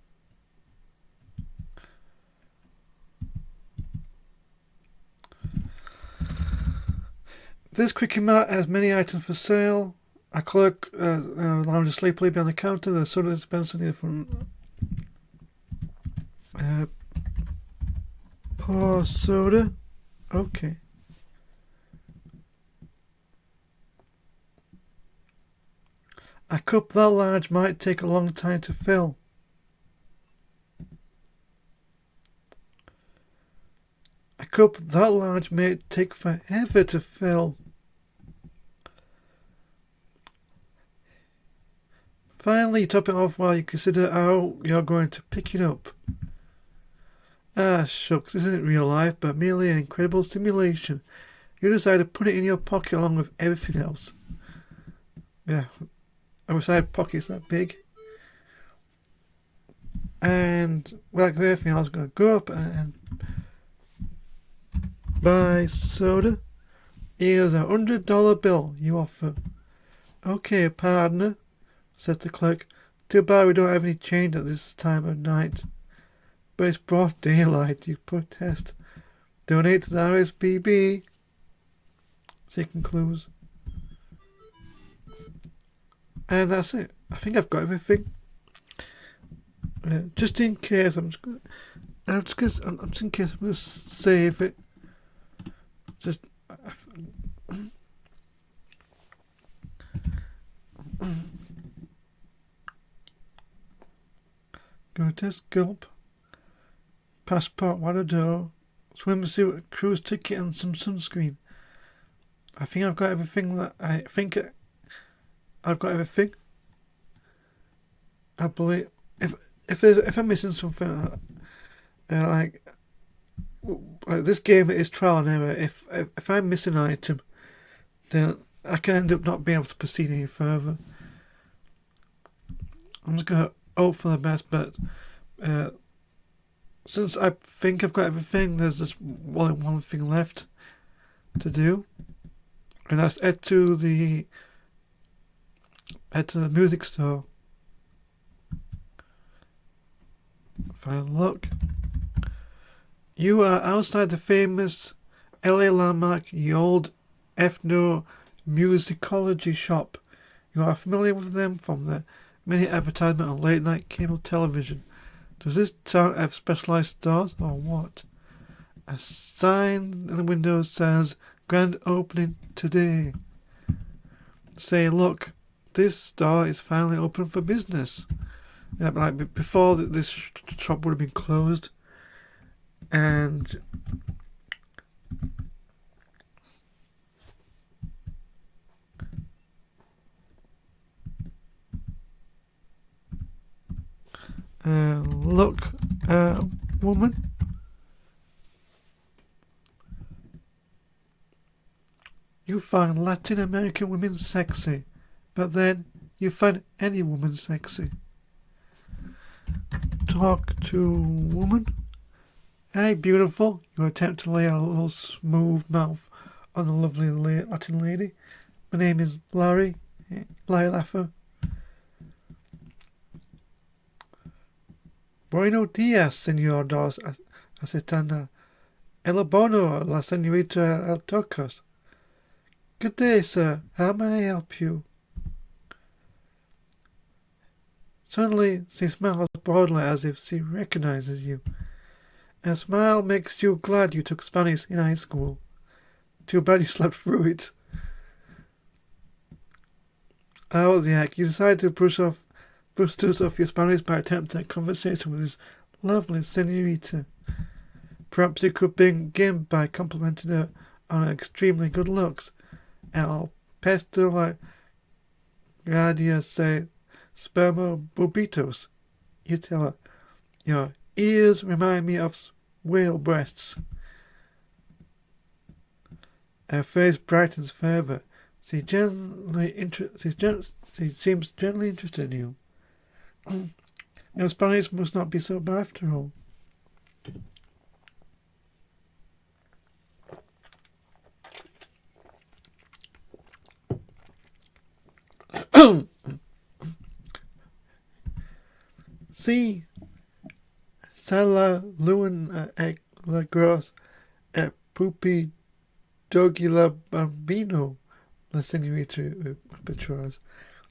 A: This quickie mart has many items for sale. A clerk lounges sleepily behind the counter. There's soda dispenser near the front. Pour soda. Okay. A cup that large might take a long time to fill. A cup that large may take forever to fill. Finally, top it off while you consider how you're going to pick it up. Ah, shucks, this isn't real life, but merely an incredible simulation. You decide to put it in your pocket along with everything else. Yeah, our side pocket's that big. And like everything else, I'm going to go up and buy soda. Here's a $100 bill you offer. Okay, partner, said the clerk. Too bad we don't have any change at this time of night. But it's broad daylight, you protest. Donate to the RSPB. So he concludes. And that's it. I think I've got everything. Just in case, I'm just in case I'm going to save it. Just. Go test gulp. Passport, water door, swimsuit, cruise ticket, and some sunscreen. I think I've got everything that I've got everything. I believe if I'm missing something, like this game is trial and error. If I'm missing an item, then I can end up not being able to proceed any further. I'm just gonna hope for the best, but since I think I've got everything, there's just one thing left to do, and that's head to the music store. If I look, you are outside the famous LA landmark, the old ethno musicology shop. You are familiar with them from the many advertisement on late night cable television. Does this town have specialized stores or what? A sign in the window says grand opening today. Say, look, this store is finally open for business. Yeah, but like before, this shop would have been closed. And look, woman. You find Latin American women sexy, but then you find any woman sexy. Talk to woman. Hey, beautiful. You attempt to lay a little smooth mouth on the lovely Latin lady. My name is Larry Laffer. Buenos dias, Senor Dos Acetana. El bono, la señorita El Tocos. Good day, sir. How may I help you? Suddenly, she smiles broadly as if she recognizes you. A smile makes you glad you took Spanish in high school. Too bad you slept through it. Oh, what the heck. You decide to brush dust off your Spanish by attempting a conversation with this lovely senorita. Perhaps you could begin by complimenting her on her extremely good looks. El pesto like gradia se spermo bubitos. You tell her, your ears remind me of whale breasts. Her face brightens further. She seems gently interested in you. Your Spanish must not be so bad after all. see. Sala Luan la Gross et Pupi Doggy la Bambino, la Senorita Petras.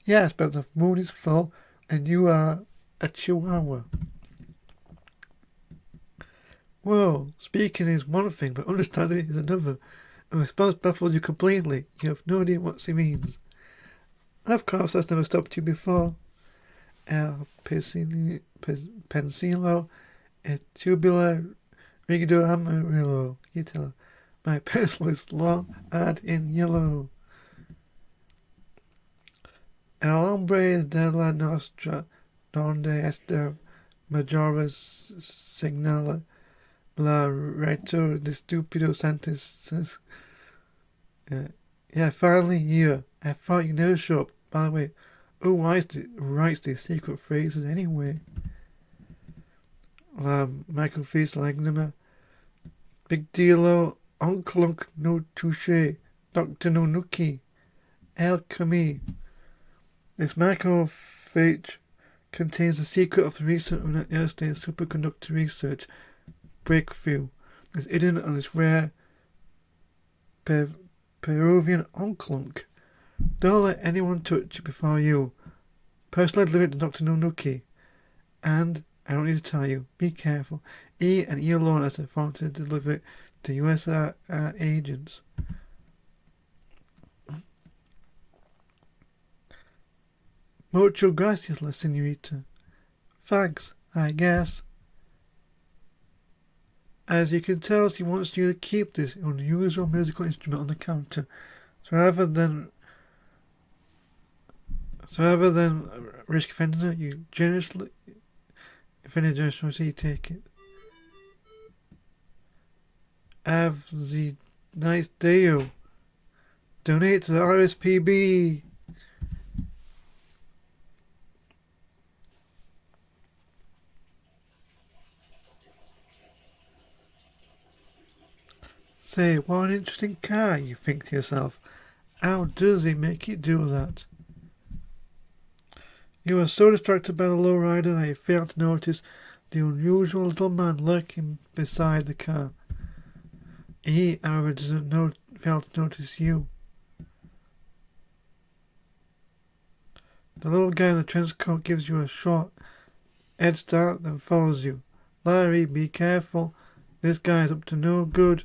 A: Yes, but the moon is full and you are a chihuahua. Well, speaking is one thing, but understanding is another. And response baffles you completely. You have no idea what she means. And of course, that's never stopped you before. El Pensilo et Tubular Rigido Amarillo. You tell her. My pencil is long and in yellow. El hombre de la nostra, donde está mayores señala la reto de stupido sentences. Yeah, finally here. I thought you never show up. By the way, who writes these secret phrases anyway? Michael Feast Lagnima. Big Dealo, Onklunk no touche, Dr. No Nuki, El Kami. This microphage contains the secret of the recent United States superconductor research breakthrough. It's hidden on this rare Peruvian onklunk. Don't let anyone touch it before you. Personally deliver it to Dr. Nonuki. And, I don't need to tell you, be careful. He and he alone has the authority to deliver it to US agents. Mucho gracias, la señorita. Thanks, I guess. As you can tell, she wants you to keep this unusual musical instrument on the counter. So rather than risk offending her, you generously take it. Have the nice day. Donate to the RSPB. Say, what an interesting car, you think to yourself. How does he make it do that? You are so distracted by the lowrider that you fail to notice the unusual little man lurking beside the car. He, however, doesn't fail to notice you. The little guy in the trench coat gives you a short head start, then follows you. Larry, be careful. This guy is up to no good.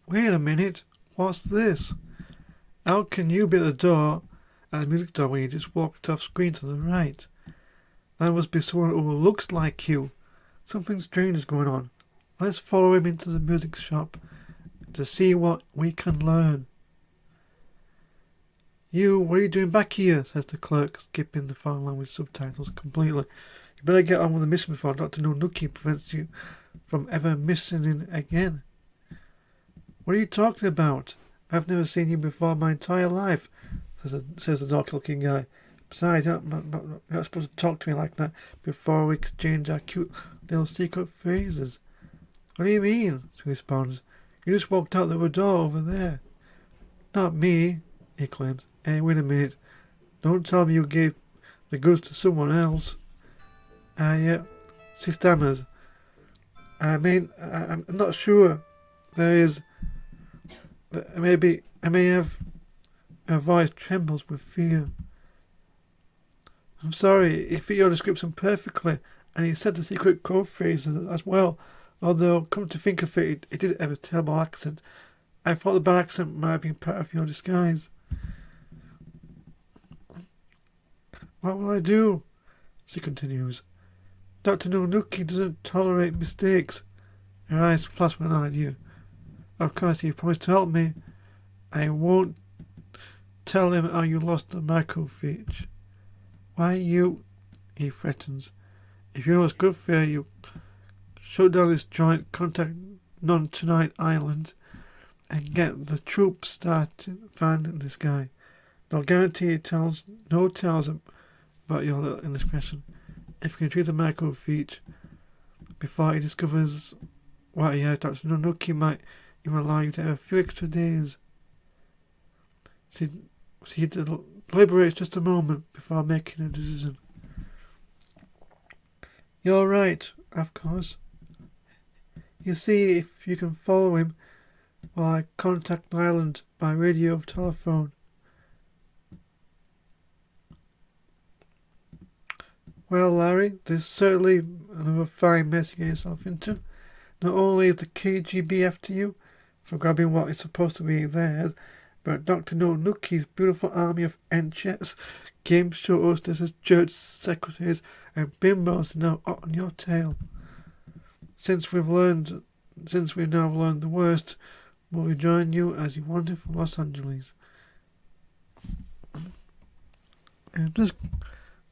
A: Wait a minute, what's this? How can you be at the door, at the music door, when you just walked off screen to the right? That must be someone who looks like you. Something strange is going on. Let's follow him into the music shop to see what we can learn. You, what are you doing back here? Says the clerk, skipping the foreign language subtitles completely. You better get on with the mission before Dr. Nonuki prevents you from ever missing in again. What are you talking about? I've never seen you before in my entire life, says the dark-looking guy. Besides, you're not supposed to talk to me like that before we exchange our cute little secret phrases. What do you mean? She responds. You just walked out the door over there. Not me, he claims. Hey, wait a minute. Don't tell me you gave the goods to someone else. She stammers. I'm not sure. There is... Maybe I may have. Her voice trembles with fear. I'm sorry, you fit your description perfectly, and you said the secret code phrase as well. Although, come to think of it, it did have a terrible accent. I thought the bad accent might have been part of your disguise. What will I do? She continues. Dr. Nonuki doesn't tolerate mistakes. Her eyes flash with an idea. Of course, you promised to help me. I won't tell him how you lost the microphage. Why you... he threatens. If you know what's good for you, shut down this joint, contact Non-Tonight Island, and get the troops started finding this guy. No guarantee he tells about your little indiscretion. If you can retrieve the microphage before he discovers what he heard. Dr. Nookie might even allow you to have a few extra days. She deliberates just a moment before making a decision. You're right, of course. You see, if you can follow him while I contact the island by radio or telephone. Well, Larry, there's certainly another fine mess you get yourself into. Not only is the KGB after you for grabbing what is supposed to be theirs, but Dr. Nokie's beautiful army of enchets, game show hostesses, church secretaries, and bimbos are now hot on your tail. Since we've now learned the worst, we'll rejoin you as you wanted from Los Angeles.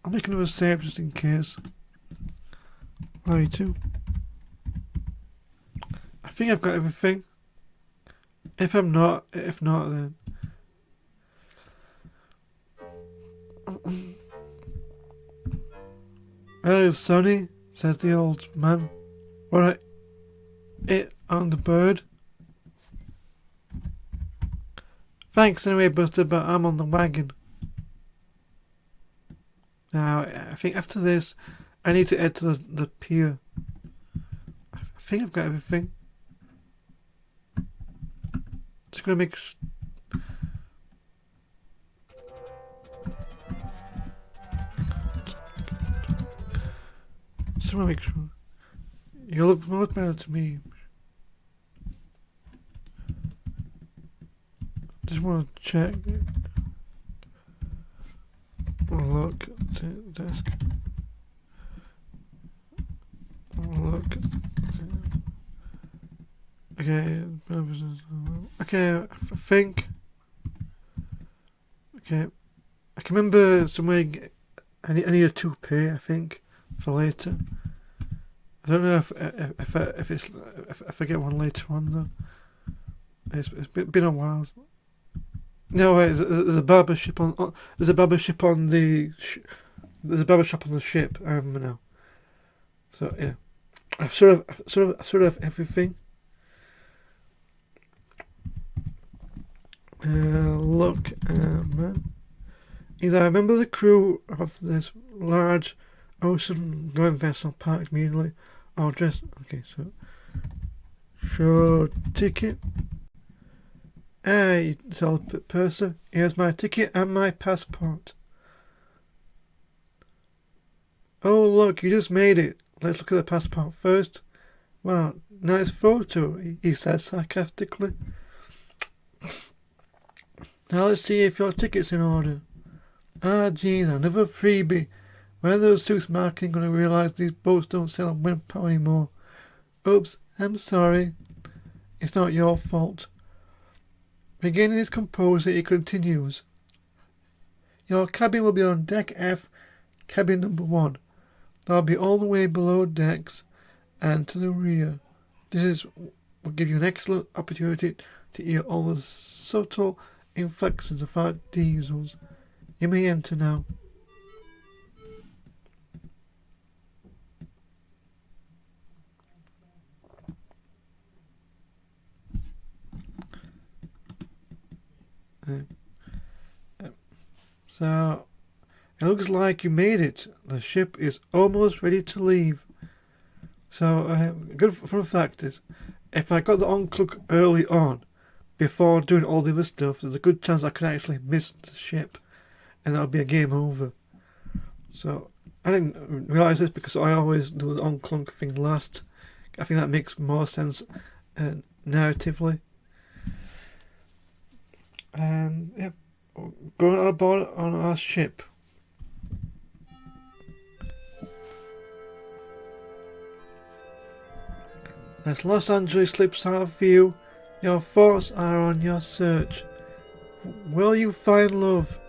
A: I'll make another save just in case. Larry too. I think I've got everything. If not then. Hello, Sonny, says the old man. What it on the bird? Thanks anyway, Buster, but I'm on the wagon. Now, I think after this, I need to head to the pier. I think I've got everything. Just gonna make just wanna make sure. You look much better to me. Just wanna check. Look, desk. Look. Okay, I think. Okay, I can remember somewhere. I need a toupee. I think for later. I don't know if I get one later on though. It's been a while. No, wait, there's a barber shop on. There's a barber shop on the. There's a barber shop on the ship. I remember now. So yeah, I sort of everything. Look, either I remember the crew of this large ocean-going vessel parked immediately, or just so. Show ticket. Hey, tell the purser, here's my ticket and my passport. Oh, look, you just made it. Let's look at the passport first. Wow, nice photo, he says sarcastically. Now let's see if your ticket's in order. Ah, geez, another freebie. When are those two marketing going to realise these boats don't sail on wind power anymore? Oops, I'm sorry. It's not your fault. Regaining his composure, he continues. Your cabin will be on deck F, cabin number 1. That'll be all the way below decks and to the rear. This will give you an excellent opportunity to hear all the subtle inflections of our diesels. You may enter now. So, it looks like you made it. The ship is almost ready to leave. So, good fun fact is, if I got the on-clock early on, before doing all the other stuff, there's a good chance I could actually miss the ship, and that would be a game over. So, I didn't realise this because I always do the on-clock thing last. I think that makes more sense narratively. And, yeah. Going on board on our ship. As Los Angeles slips out of view, your thoughts are on your search. Will you find love,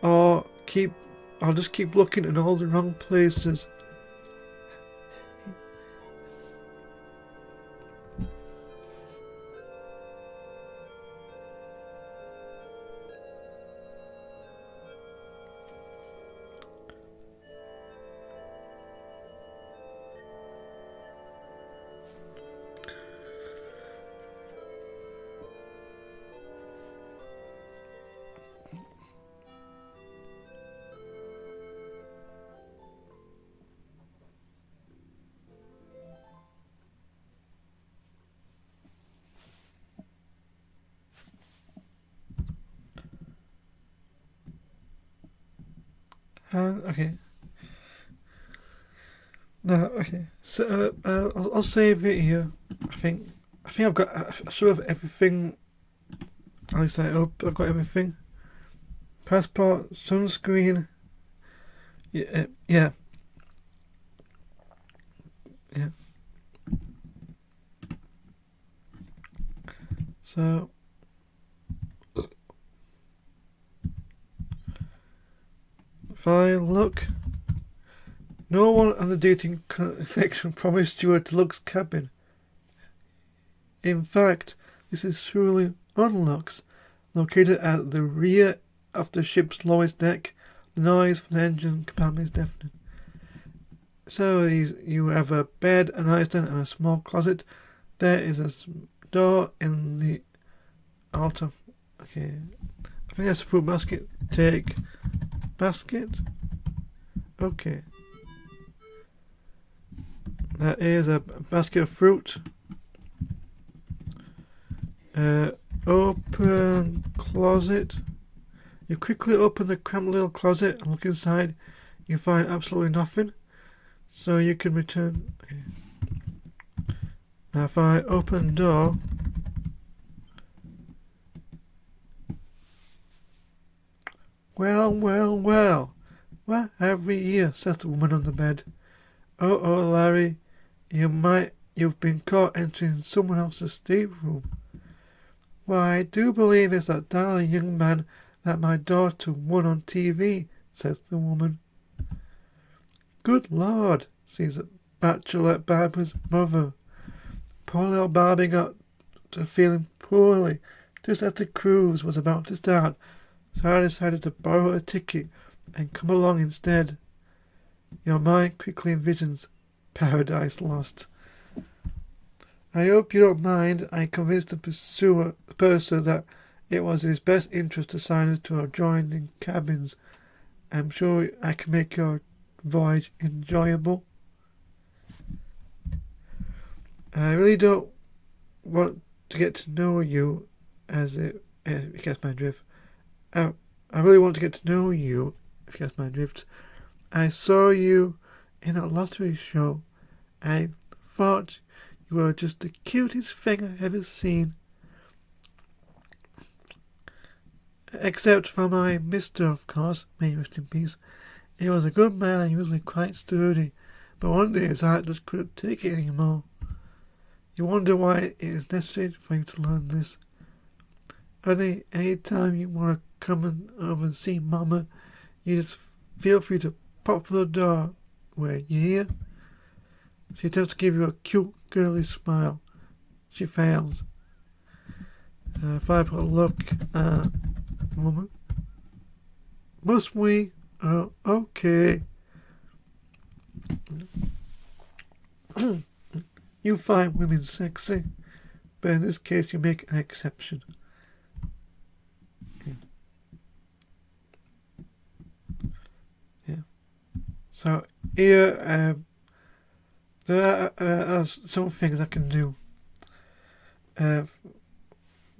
A: or just keep looking in all the wrong places? fine. Okay. No, okay. So I'll save it here. I think I've got sort of everything. At least I hope I've got everything. Passport, sunscreen. Yeah, yeah. So if I look, no one on the dating connection promised you a deluxe cabin. In fact, this is surely unlocks, located at the rear of the ship's lowest deck. The noise from the engine compartment is deafening. So you have a bed, a nightstand, and a small closet. There is a door in the altar. Okay, I think that's a fruit basket. Take basket. Okay. That is a basket of fruit. Open closet. You quickly open the cramped little closet and look inside. You find absolutely nothing. So you can return. Okay. Now if I open the door. Well. What every year, says the woman on the bed. Oh, Larry, you've been caught entering someone else's stateroom. Why, I do believe it's that darling young man that my daughter won on TV, says the woman. Good Lord, says Bachelorette Barbara's mother. Poor little Barbie got to feeling poorly just as the cruise was about to start, so I decided to borrow a ticket and come along instead. Your mind quickly envisions Paradise Lost. I hope you don't mind. I convinced the purser that it was his best interest to sign us to adjoining cabins. I'm sure I can make your voyage enjoyable. I really don't want to get to know you as it gets my drift. I really want to get to know you, if you gets my drift. I saw you in a lottery show. I thought you were just the cutest thing I've ever seen. Except for my mister, of course, may he rest in peace. He was a good man and usually quite sturdy, but one day his heart just couldn't take it anymore. You wonder why it is necessary for you to learn this. Any time you want to come over and see Mama, you just feel free to pop through the door. Where you hear? She attempts to give you a cute, girly smile. She fails. If I put a look at Mama, must we? Oh, okay. You find women sexy, but in this case you make an exception. Yeah. So here, there are some things I can do.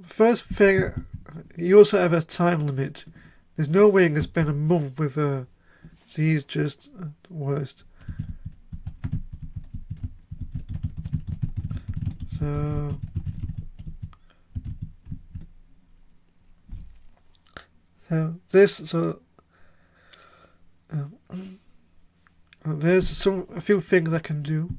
A: First thing, you also have a time limit. There's no way you can spend a month with her. She's just the worst. So there's a few things I can do.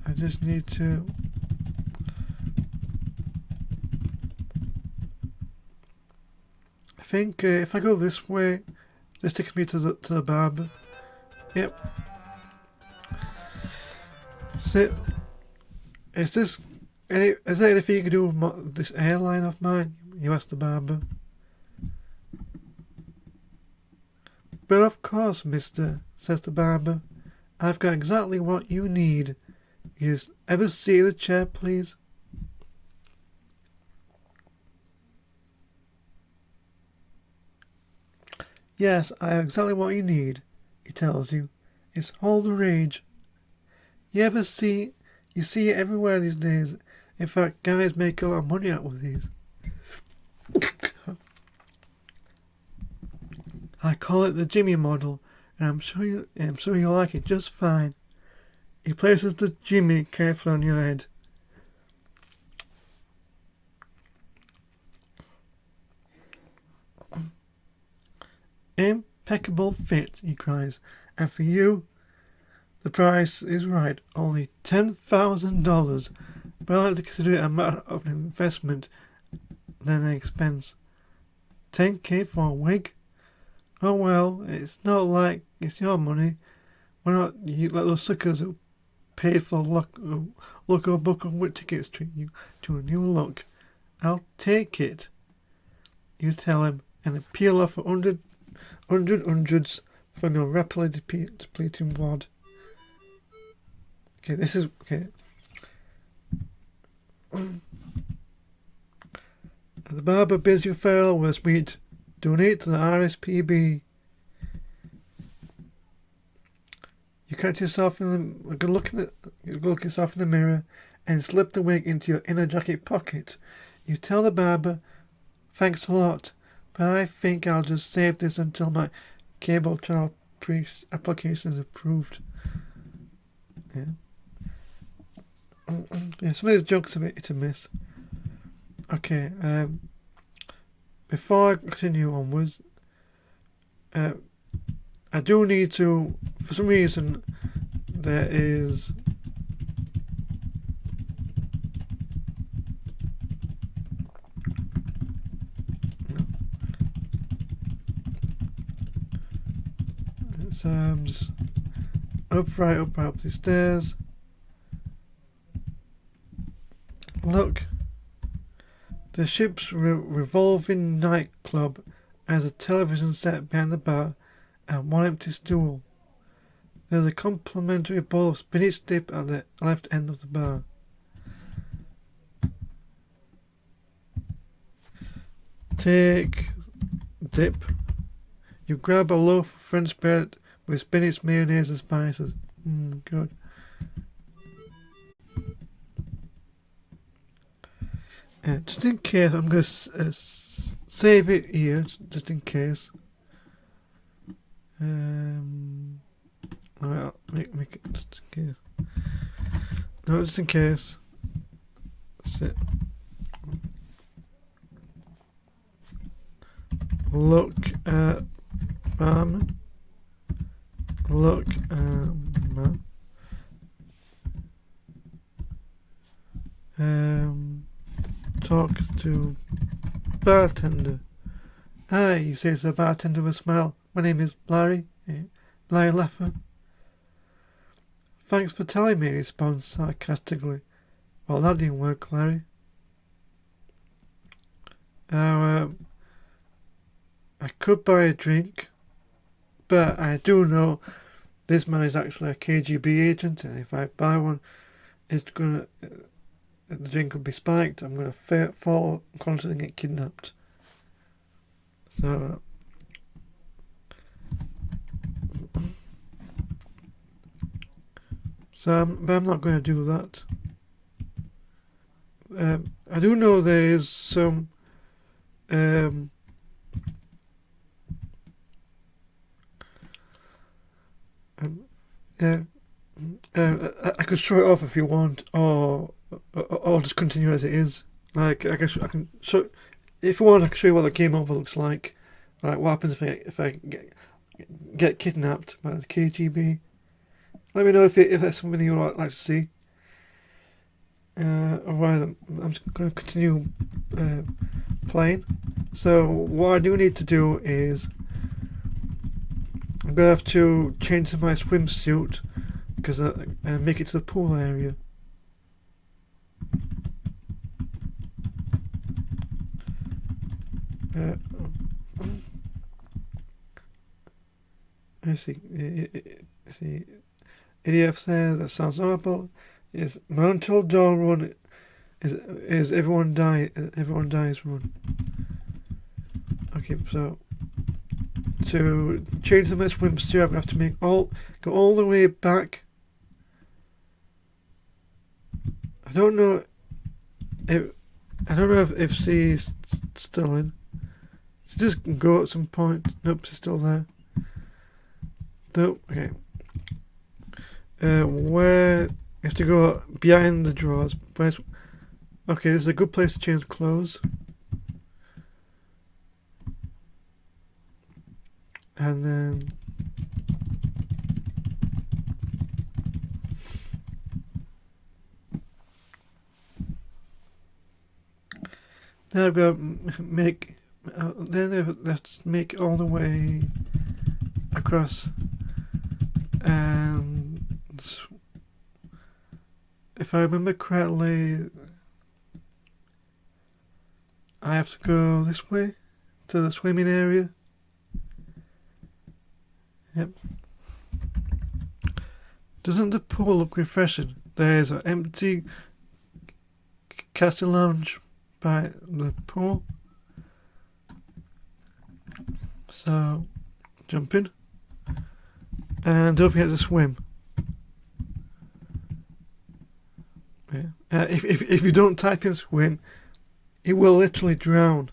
A: I just need to. I think if I go this way, this takes me to the barber. Yep. So, is there anything you can do with this hairline of mine? You asked the barber. But of course, mister, says the barber. I've got exactly what you need. You just ever see the chair, please? Yes, I have exactly what you need, he tells you. It's all the rage. You see it everywhere these days. In fact, guys make a lot of money out with these. I call it the Jimmy model, and I'm sure you'll like it just fine. He places the Jimmy carefully on your head. Impeccable fit, he cries. And for you, the price is right, only $10,000. But I like to consider it a matter of an investment than an expense. $10K for a wig? Oh well, it's not like it's your money. Why not you let those suckers who paid for local book and wit tickets treat you to a new look? I'll take it. You tell him, and then peel off hundreds from your rapidly depleting wad. Okay, this is okay. The barber bids you farewell with a sweet donate to the RSPB. You catch yourself look yourself in the mirror and slip the wig into your inner jacket pocket. You tell the barber, thanks a lot, but I think I'll just save this until my cable channel application is approved. Yeah. Yeah, some of these jokes are a bit hit and miss. Okay, before I continue onwards, I do need to, for some reason, there is up the stairs. Look, the ship's revolving nightclub has a television set behind the bar and one empty stool. There's a complimentary bowl of spinach dip at the left end of the bar. Take dip. You grab a loaf of French bread with spinach, mayonnaise and spices. Good. Just in case, I'm going to save it here, just in case. I'll make it just in case. No, just in case. That's it. Look at barman. Look at man. Talk to bartender. Hi, he says the bartender with a smile. My name is Larry. Larry Laffer. Thanks for telling me, he responds sarcastically. Well, that didn't work, Larry. Now, I could buy a drink, but I do know this man is actually a KGB agent, and if I buy one, the drink will be spiked. I'm going to fall unconscious and get kidnapped. So, but I'm not going to do that. I do know there is some I could show it off if you want, or just continue as it is. Like I can show, if you want, I can show you what the game over looks like. Like what happens if I get kidnapped by the KGB. Let me know if that's something you would like to see. Otherwise, I'm just going to continue playing. So what I do need to do is I'm going to have to change my swimsuit and make it to the pool area. I see. EDF says that sounds horrible. Yes, my until dawn run is everyone dies run. Okay, so to change the swimsuit, I have to go all the way back. I don't know if she's still in. Just go at some point. Nope, she's still there. Nope, okay. Where... You have to go behind the drawers. Okay, this is a good place to change clothes. And then... Now I've got to make... then let's make it all the way across. And... if I remember correctly... I have to go this way to the swimming area. Yep. Doesn't the pool look refreshing? There's an empty castle lounge by the pool. So, jump in. And don't forget to swim. Yeah. If you don't type in swim, it will literally drown.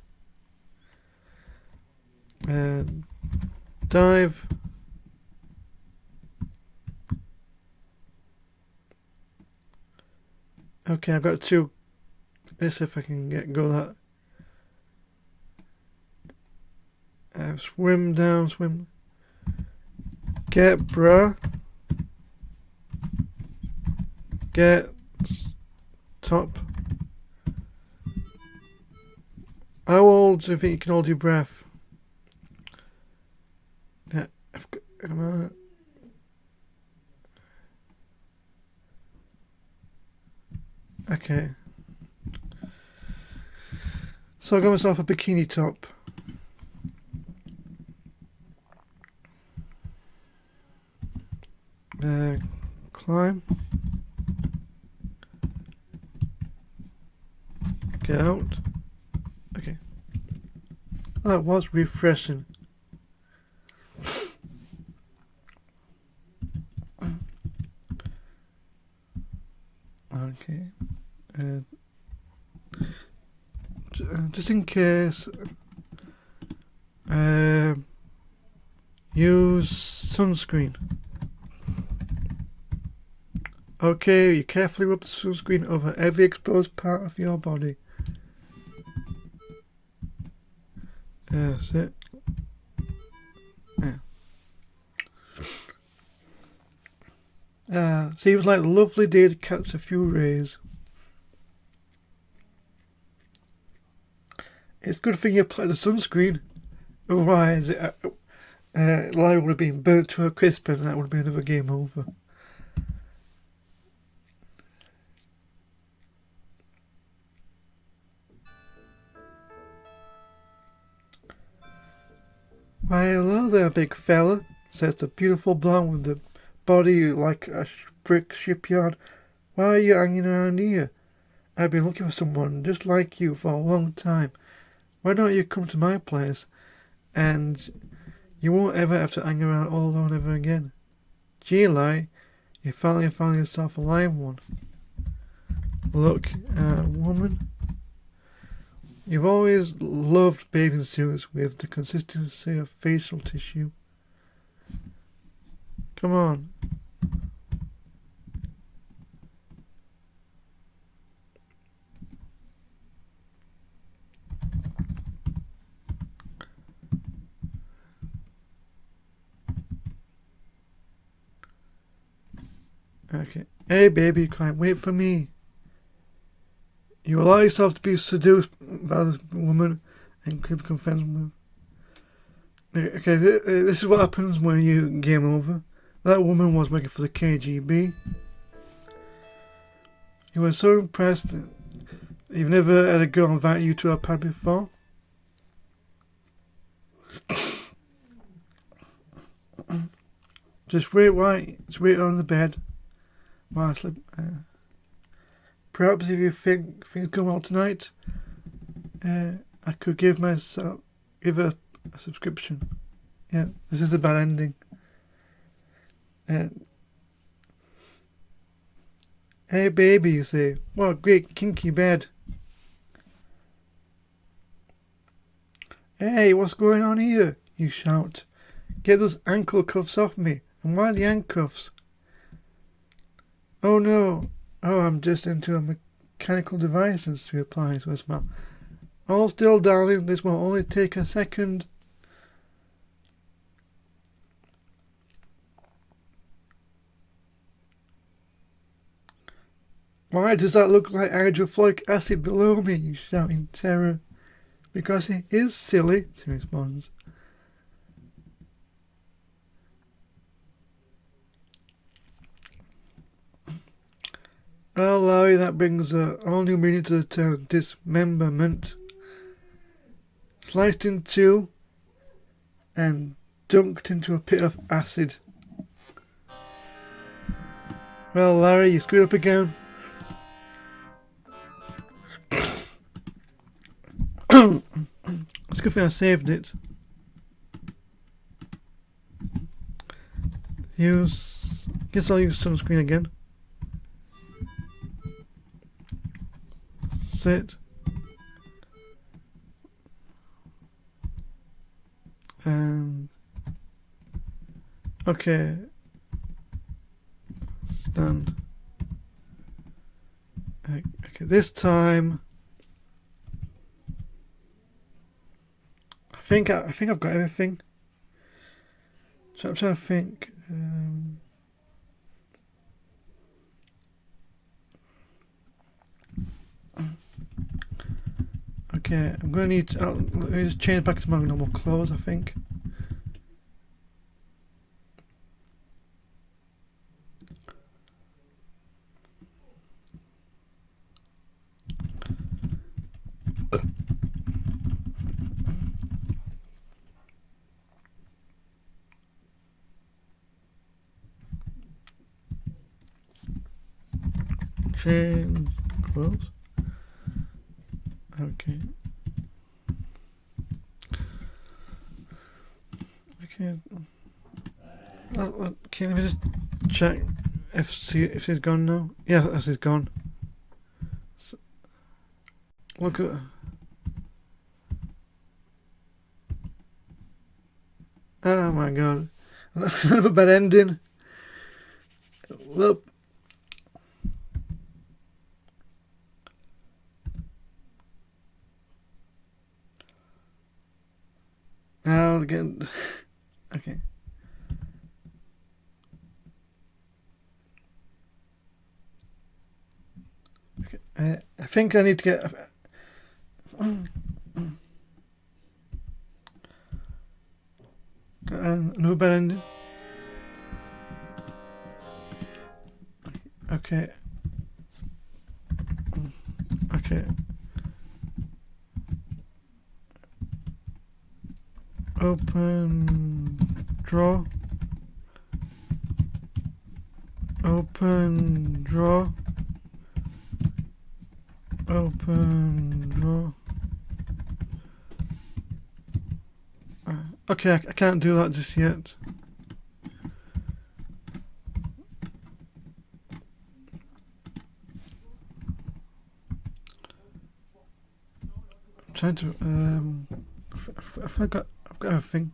A: Dive. Okay, I've got two. Let's see if I can go that. Swim down, swim. Get bruh. Get top. How old do you think you can hold your breath? Yeah, come on. Okay. So I got myself a bikini top. Climb. Get out. Okay. That was refreshing. Okay. Just in case, use sunscreen. Okay, you carefully rub the sunscreen over every exposed part of your body. That's it. Yeah. Seems like a lovely day to catch a few rays. It's good thing you applied the sunscreen. Otherwise, Larry would have been burnt to a crisp and that would have been another game over. Why, hello there, big fella, says the beautiful blonde with the body like a brick shipyard. Why are you hanging around here? I've been looking for someone just like you for a long time. Why don't you come to my place, and you won't ever have to hang around all alone ever again. Gee, Larry, you finally found yourself a live one. Look, woman. You've always loved bathing suits with the consistency of facial tissue. Come on. Okay. Hey, baby, can't wait for me. You allow yourself to be seduced by this woman and become friends with. Okay, this is what happens when you game over. That woman was working for the KGB. You were so impressed that you've never had a girl invite you to her pad before. Just wait on the bed while I sleep. Perhaps if you think things go well tonight, I could give her a subscription. Yeah, this is a bad ending. Hey baby, you say, what a great kinky bed. Hey, what's going on here? You shout. Get those ankle cuffs off me. And why the handcuffs? Oh no. Oh, I'm just into a mechanical devices, she replies with a smile. Hold still, darling. This will only take a second. Why does that look like hydrofluoric acid below me? You shout in terror. Because it is silly, she responds. Well, Larry, that brings a all new meaning to the term dismemberment. Sliced in two and dunked into a pit of acid. Well, Larry, you screwed up again. It's a good thing I saved it. Guess I'll use sunscreen again. Sit. And okay. Stand. Okay, this time I think I've got everything. So I'm trying to think. Okay, I'm going to need to let me just change back to my normal clothes, I think. Change clothes. Okay. Okay. Okay, let me just check if she's gone now. Yeah, she's gone. So, look at. Oh my god. Another bad ending. Well. Now again. Okay. Okay. I think I need to get. Another bad ending. Okay. Okay. Open draw. Open draw. Open draw. Okay, I can't do that just yet. I'm trying to I've got everything.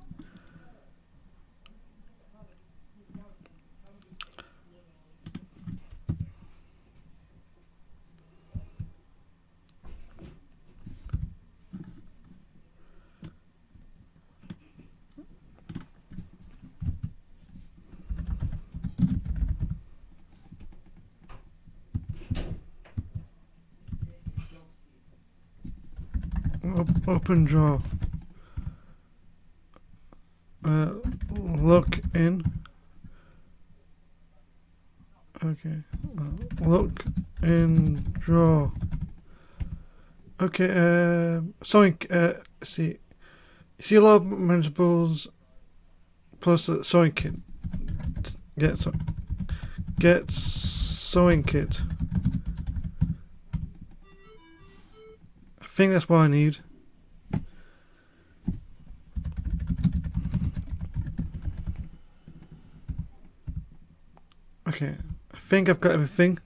A: Open draw. Look in. Okay. Look in draw. Okay. Sewing. See a lot of multiples plus a sewing kit. Get sewing kit. I think that's what I need. Okay, I think I've got everything.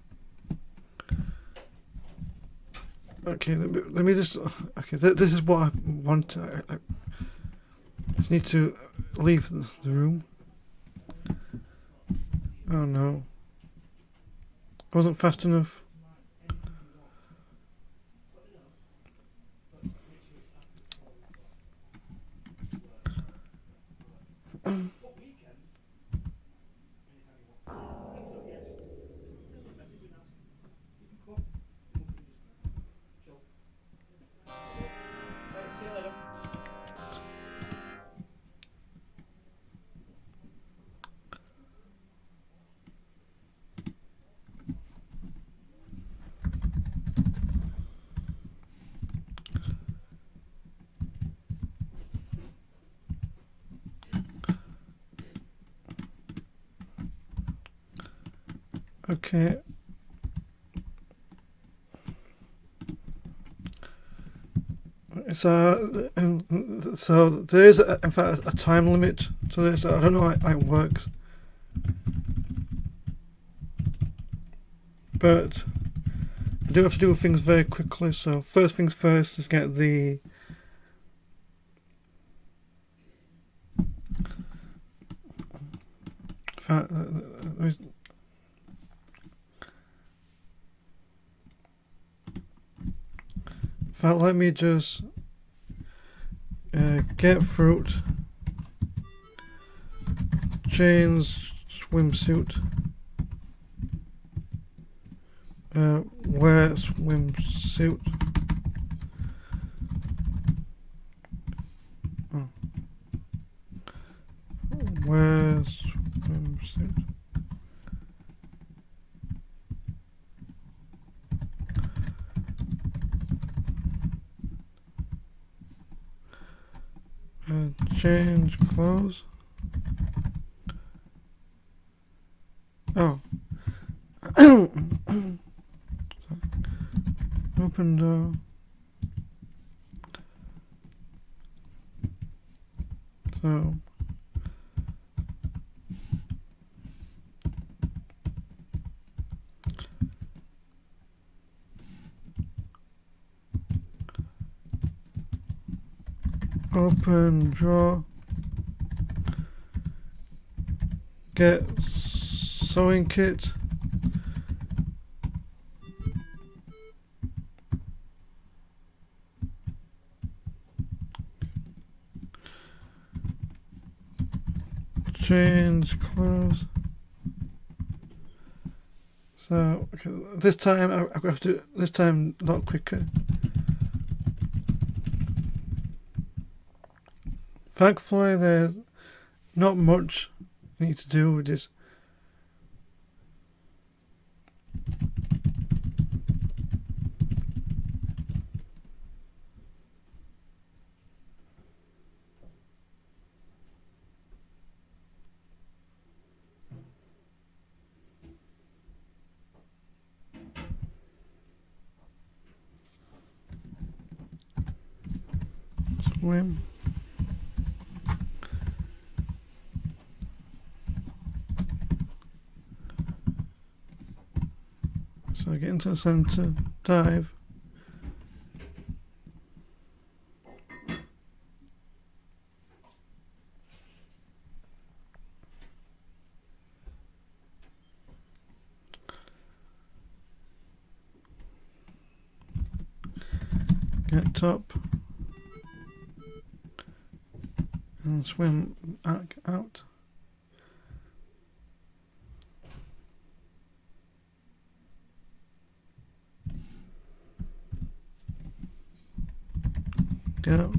A: Okay, let me just. Okay, this is what I want. just need to leave the room. Oh no. I wasn't fast enough. Okay. So there is, in fact, a time limit to this. I don't know how it works, but I do have to do things very quickly. So first things first is get the let me just get fruit, change swimsuit, wear swimsuit, wear swimsuit. Change clothes. Oh. Open door. So. Open drawer. Get sewing kit. Change clothes. So okay, this time I have to. This time not quicker. Thankfully, there's not much I need to do with this. Swim. So I get into the center, dive. Get top. And swim back out. Get out.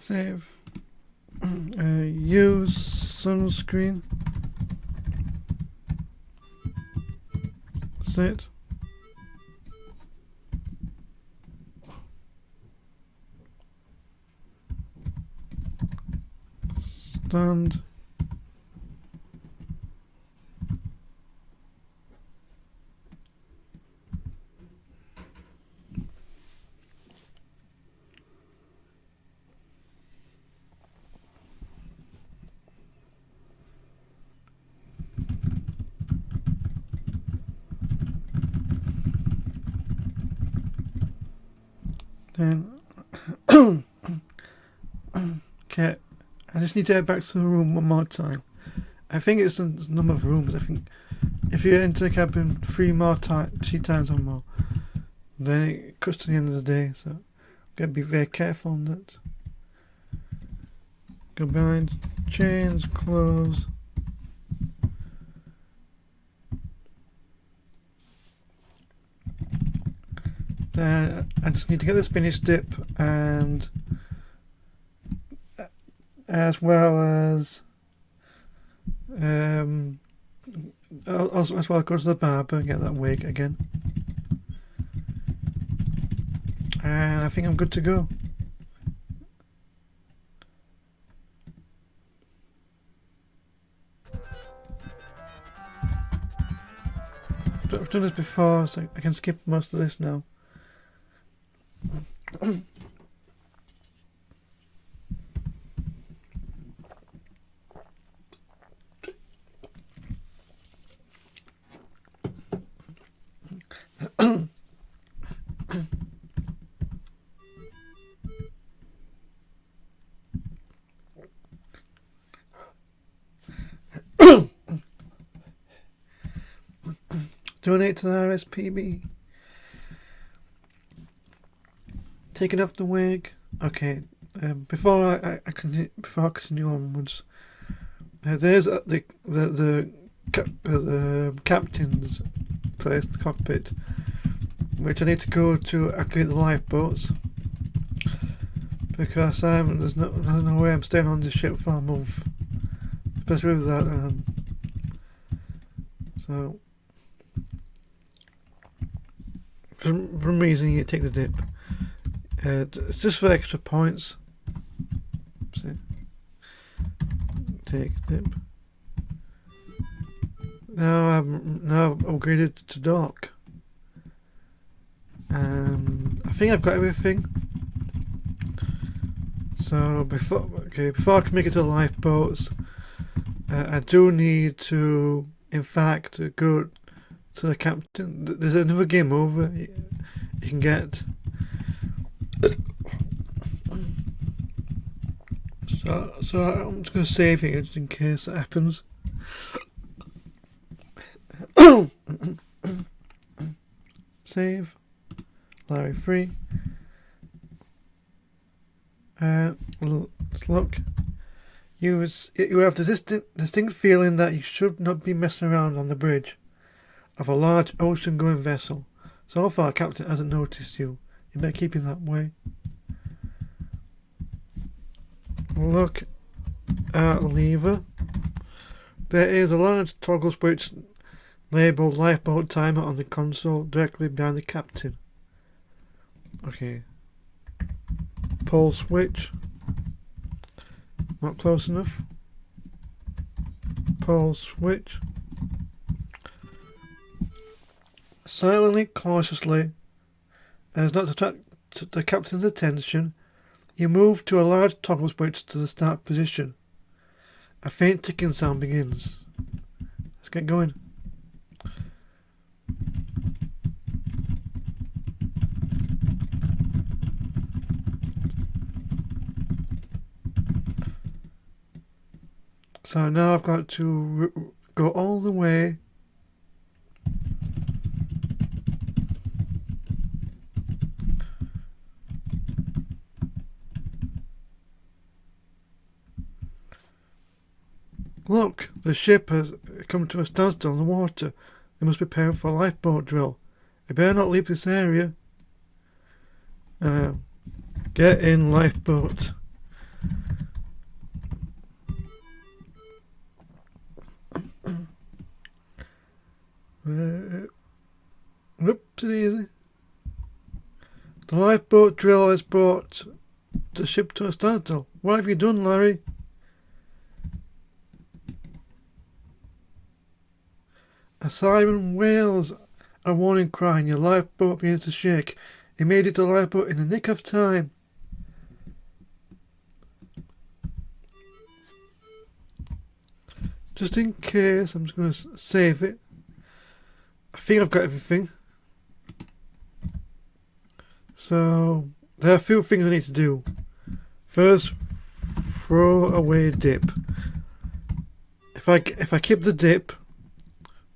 A: Save. Use sunscreen. Sit. Stand. captain. Okay, I just need to head back to the room one more time. I think it's the number of rooms. I think if you enter the cabin 3 times or more, then it cuts to the end of the day. So, gotta be very careful on that. Go behind, change, close. Then I just need to get the spinach dip, and as well as as well go to the barber and get that wig again. And I think I'm good to go. I've done this before, so I can skip most of this now. Donate to the RSPB. Taking off the wig. Okay. Before I continue onwards, there's the captain's place, the cockpit, which I need to go to activate the lifeboats, because there's no way I'm staying on this ship for a month, especially with that. So. For some reason you take the dip. It's just for extra points. See? Take dip. Now I've upgraded to dock. And I think I've got everything. So before I can make it to the lifeboats, I do need to, in fact, go to the captain. There's another game over you can get. So I'm just going to save it just in case that happens. Save. Larry free. Look. You have the distinct feeling that you should not be messing around on the bridge of a large ocean-going vessel. So far, Captain hasn't noticed you. You better keep it that way. Look at the lever. There is a large toggle switch labelled lifeboat timer on the console directly behind the captain. Okay. Pull switch. Not close enough. Pull switch. Silently, cautiously, as not to attract the captain's attention, you move to a large toggle switch to the start position. A faint ticking sound begins. Let's get going. So now I've got to go all the way . Look, the ship has come to a standstill in the water. They must be preparing for a lifeboat drill. They better not leave this area. Get in lifeboat. Whoopsie-daisy. The lifeboat drill has brought the ship to a standstill. What have you done, Larry? A siren wails a warning cry and your lifeboat begins to shake. You made it to the lifeboat in the nick of time. Just in case, I'm just going to save it. I think I've got everything. So, there are a few things I need to do. First, throw away dip. If I keep the dip,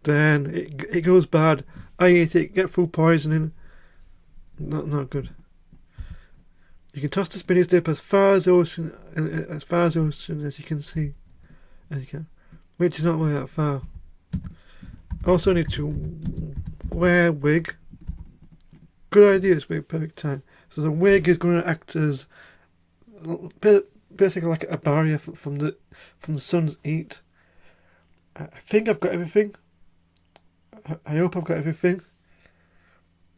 A: then it goes bad. I eat it, get food poisoning. Not good. You can toss the spinach dip as far as the ocean as you can see, which is not really that far. Also need to wear a wig. Good idea, it's perfect time. So the wig is going to act as basically like a barrier from the sun's heat. I think I've got everything. I hope I've got everything.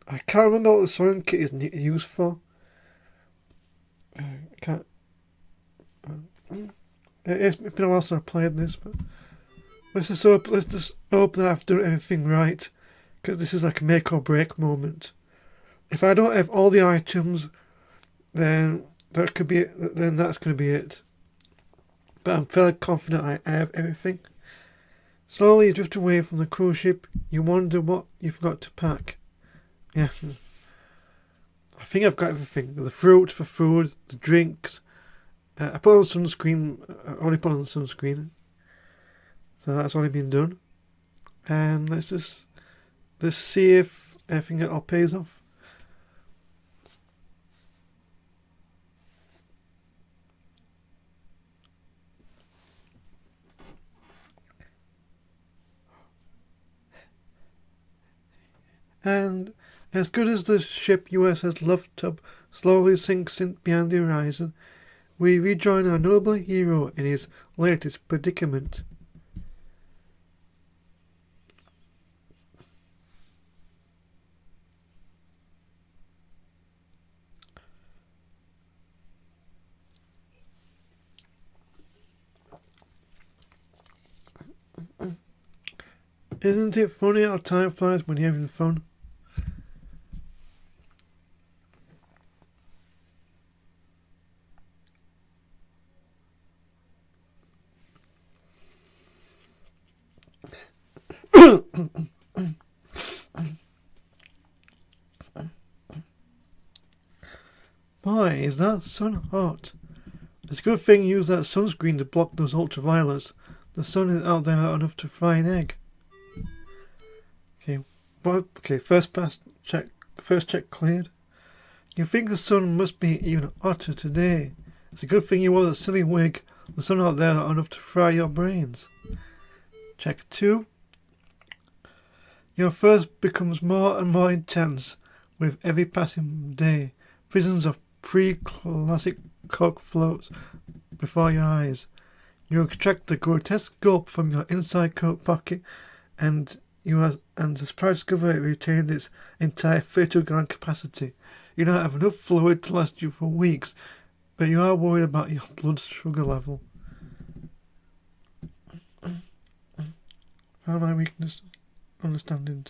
A: I can't remember what the sewing kit is used for. I can't. It's been a while since I played this, but let's just hope that I've done everything right, because this is like a make or break moment. If I don't have all the items, then that's going to be it. But I'm fairly confident I have everything. Slowly you drift away from the cruise ship. You wonder what you forgot to pack. Yeah. I think I've got everything. The fruit for food, the drinks. I put on sunscreen. I already put on sunscreen. So that's already been done. And let's see if everything all pays off. And as good as the ship USS Love Tub slowly sinks in behind the horizon, we rejoin our noble hero in his latest predicament. Isn't it funny how time flies when you're having fun? Boy, is that sun hot. It's a good thing you use that sunscreen to block those ultraviolets. The sun is out there enough to fry an egg. Okay, first check cleared. You think the sun must be even hotter today. It's a good thing you wore that silly wig. The sun out there enough to fry your brains. Check 2. Your thirst becomes more and more intense with every passing day. Visions of pre-classic Coke floats before your eyes. You extract the grotesque gulp from your inside coat pocket and the surprise discover it retained its entire 32-gallon capacity. You now have enough fluid to last you for weeks, but you are worried about your blood sugar level. Found my weakness, understanding.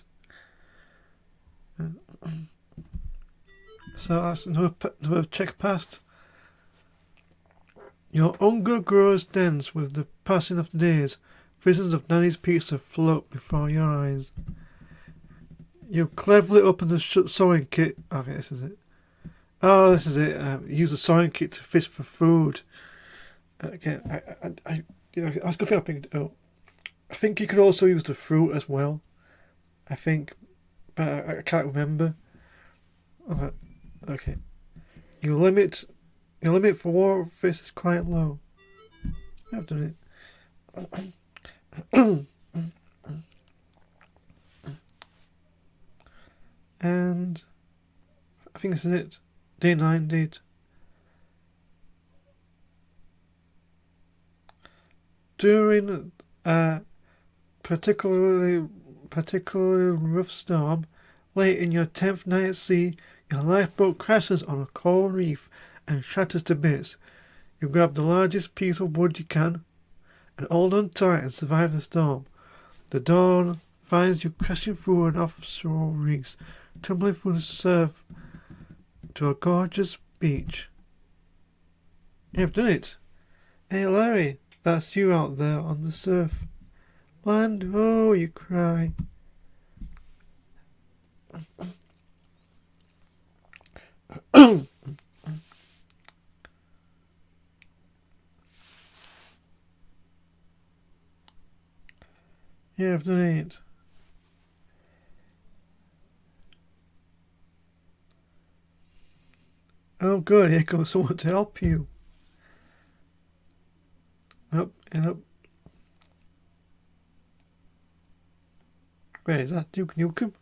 A: So that's another check passed. Your hunger grows dense with the passing of the days. Visions of Nanny's pizza float before your eyes. You cleverly open the sewing kit. Okay, this is it. Oh, this is it. Use the sewing kit to fish for food. Okay, I was going to pick it up. I think you could also use the fruit as well. I think, but I can't remember. Okay. Your limit for war fish is quite low. I've done it. And I think this is it. Day 9 date. During a particularly rough storm, late in your 10th night at sea, your lifeboat crashes on a coral reef and shatters to bits. You grab the largest piece of wood you can and hold on tight and survive the storm. The dawn finds you crashing through an offshore reef, tumbling through the surf to a gorgeous beach. You've done it. Hey Larry, that's you out there on the surf. Land ho, you cry. Yeah, I've done it. Oh good, here comes someone to help you. Up and up. Where is that? Duke Nukem?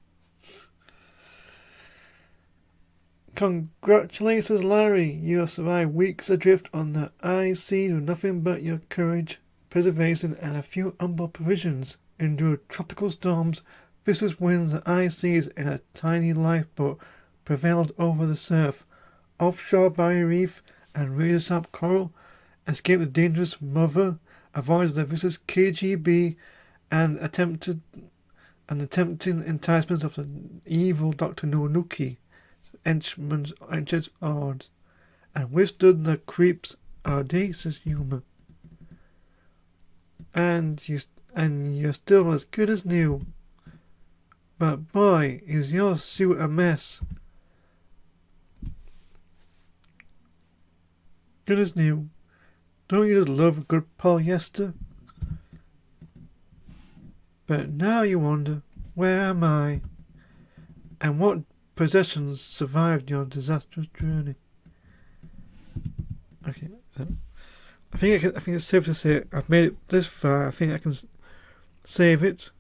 A: Congratulations, Larry. You have survived weeks adrift on the high seas with nothing but your courage, preservation, and a few humble provisions. Endured tropical storms, vicious winds, and high seas in a tiny lifeboat prevailed over the surf. Offshore barrier reef and razor sharp coral, escaped the dangerous mother, avoided the vicious KGB, and the tempting enticements of the evil Dr. Nonuki. Henchman's odds, and withstood the creep's audacious humour. And you're still as good as new. But boy, is your suit a mess. Good as new. Don't you just love good polyester? But now you wonder, where am I? And what possessions survived your disastrous journey? Okay, so I think it's safe to say I've made it this far. I think I can save it.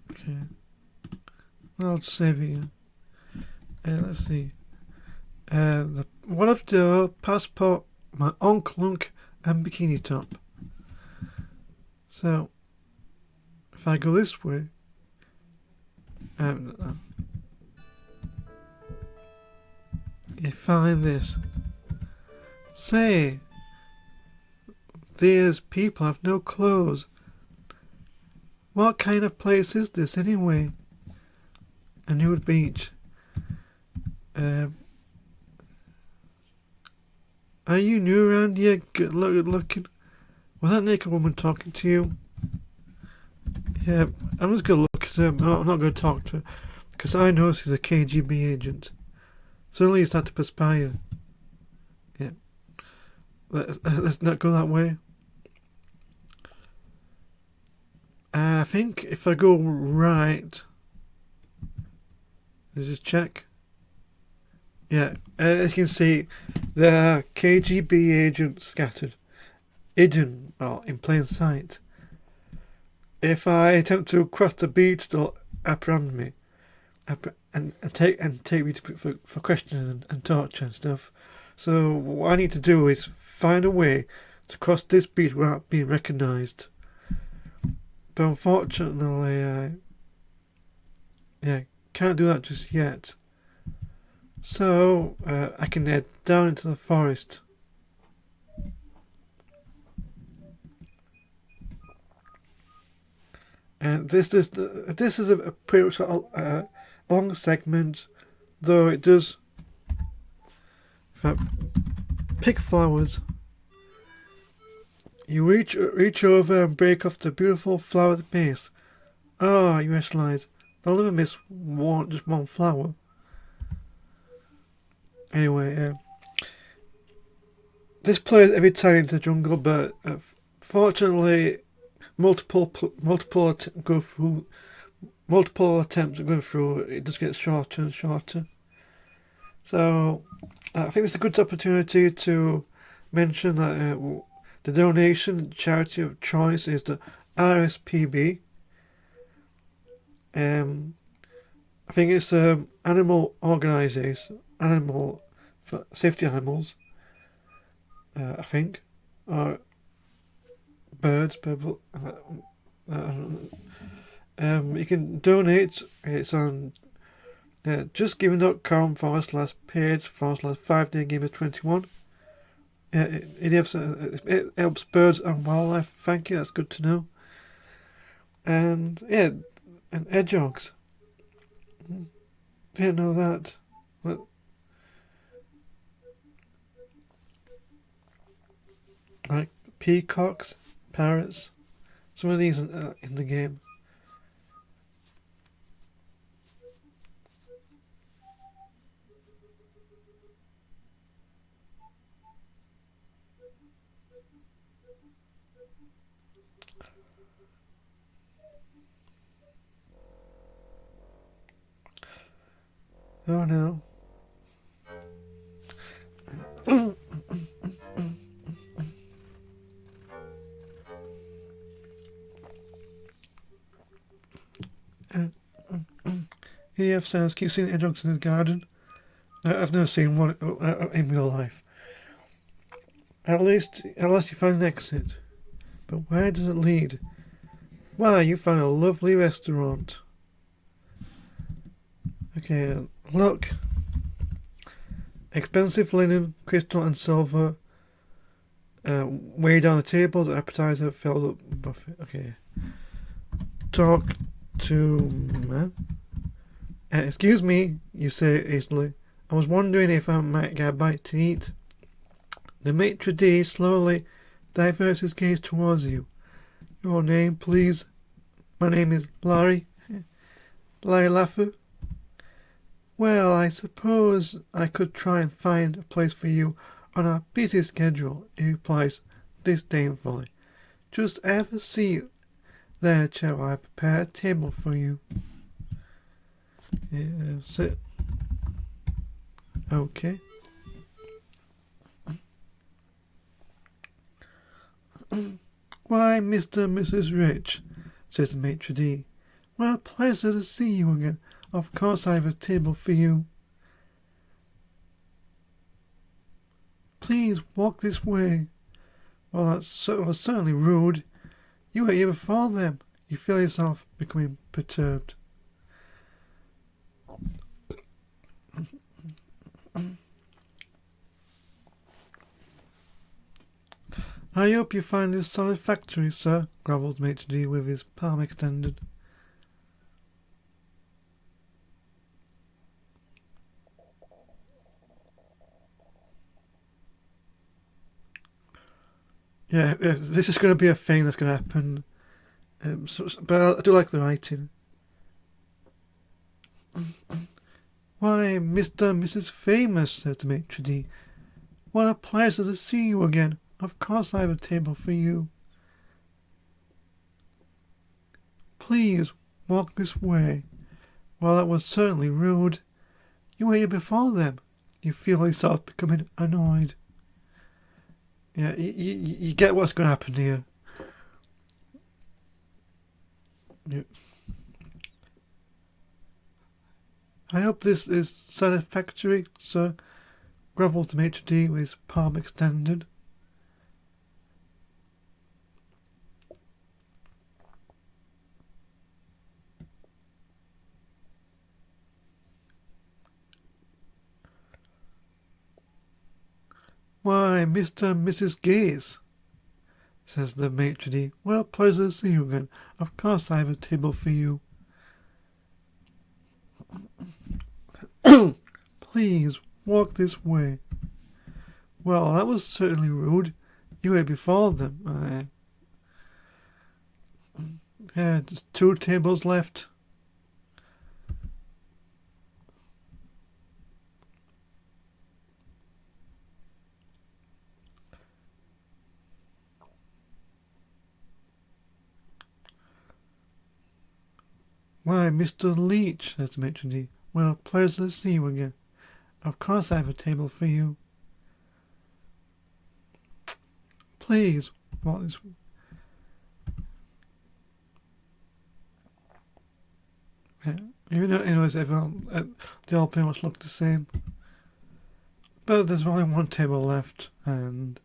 A: Okay, I'll save it. Let's see. What I've done: passport, my uncle, and bikini top. So if I go this way, you find this. Say, these people have no clothes. What kind of place is this anyway? A nude beach. Are you new around here? Good looking. Was that naked woman talking to you? Yeah, I'm just going to look at her. I'm not going to talk to her, because I know she's a KGB agent. Suddenly you start to perspire. Yeah. Let's not go that way. I think if I go right... Let's just check. Yeah, as you can see, there are KGB agents scattered. Hidden, or in plain sight. If I attempt to cross the beach, they'll apprehend me. And take me for questioning and torture and stuff. So what I need to do is find a way to cross this beach without being recognised. But unfortunately, can't do that just yet. So I can head down into the forest. And this is a pretty much a long segment, though it does pick flowers. You reach over and break off the beautiful flower at the base. Ah, you rationalise. I'll never miss just one flower. Anyway, this plays every time into the jungle, but fortunately, multiple attempts at going through, it just gets shorter and shorter. So I think it's a good opportunity to mention that the donation charity of choice is the RSPB. I think it's animal organisation, animal for safety animals. I think, or birds. You can donate. It's on justgiving.com/page/5Daygamers21. It helps birds and wildlife. Thank you. That's good to know. And and hedgehogs. Didn't know that. Like peacocks, parrots. Some of these in the game. Oh no. EF says, keep seeing hedgehogs in his garden. I've never seen one in real life. At least you find an exit. But where does it lead? Why, you found a lovely restaurant. Okay, look. Expensive linen, crystal and silver. Way down the table, the appetizer filled up buffet. Okay. Talk to man. Excuse me, you say hastily. I was wondering if I might get a bite to eat. The maitre d' slowly diverts his gaze towards you. Your name, please? My name is Larry. Larry Laffer. Well, I suppose I could try and find a place for you on our busy schedule, he replies disdainfully. Just have a seat there, shall I prepare a table for you? Yeah, sit. Okay. Why, Mr. and Mrs. Rich, says the maitre d'. What a pleasure to see you again. Of course I have a table for you. Please walk this way. Well, that's certainly rude. You were here before them. You feel yourself becoming perturbed. I hope you find this satisfactory, sir, grovelled maitre d' with his palm extended. Yeah, this is going to be a thing that's going to happen. But I do like the writing. Why, Mr. and Mrs. Famous, said the maitre d'. What a pleasure to see you again. Of course I have a table for you. Please, walk this way. Well, that was certainly rude. You were here before them. You feel yourself becoming annoyed. Yeah, you get what's going to happen here. Yeah. I hope this is satisfactory, sir, grovelled the maitre d' with his palm extended. Why, Mr. and Mrs. Gaze, says the maitre d'. What a pleasure to see you again. Of course I have a table for you. Please, walk this way. Well, that was certainly rude. You were before them. Yeah, just 2 tables left. Why, Mr. Leach, says the maitre d'. Well, pleasure to see you again. Of course I have a table for you. Please, walk this way. Yeah, even though everyone, they all pretty much look the same. But there's only 1 table left, and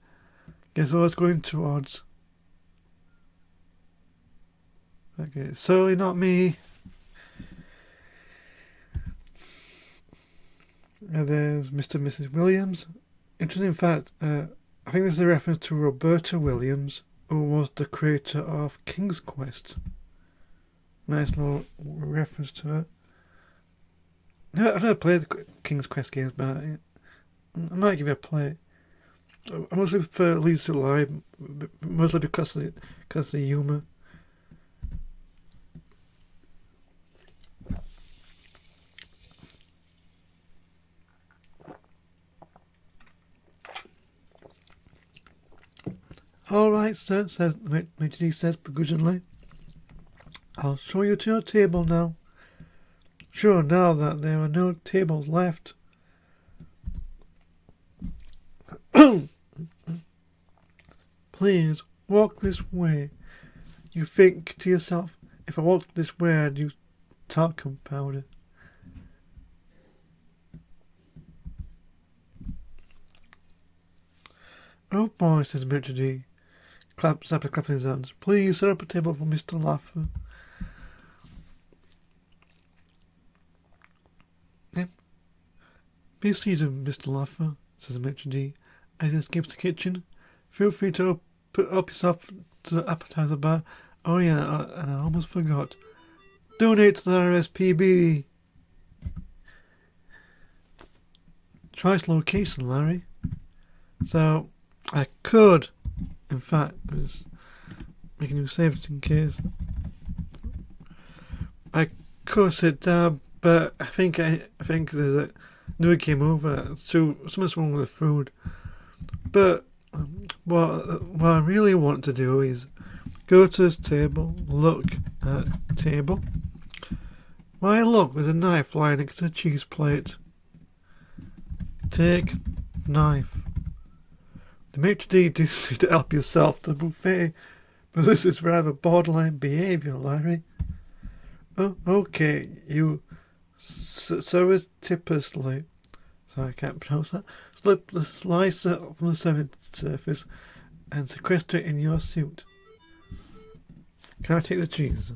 A: guess who it's going towards? Okay, certainly not me. And there's Mr. and Mrs. Williams. Interesting fact, I think this is a reference to Roberta Williams, who was the creator of King's Quest. Nice little reference to her. No, I've never played the King's Quest games, but I might give it a play. I mostly prefer Leads to Live, mostly because of the humour. All right, sir, says the maitre d' says begrudgingly. I'll show you to your table now. Sure, now that there are no tables left. Please, walk this way. You think to yourself, if I walked this way I'd use talcum powder. Oh boy, says Maitre d', clapping his hands. Please set up a table for Mr. Lavender. Yep. Be seated, Mr. Lavender, says the maitre d', as he escapes the kitchen. Feel free to put up yourself to the appetizer bar. Oh yeah, and I almost forgot. Donate to the RSPB. Choice location, Larry. So, I could, in fact, was making you save it in case. I could sit down, but I think there's a new game over. Something's wrong with the food. But what I really want to do is go to this table, look at the table. Why look, there's a knife lying next to the cheese plate. Take knife. The maitre d' did to help yourself to the buffet, but this is rather borderline behaviour, Larry. Oh, okay, you surreptitiously, sorry I can't pronounce that, slip the slicer from the serving surface and sequester it in your suit. Can I take the cheese?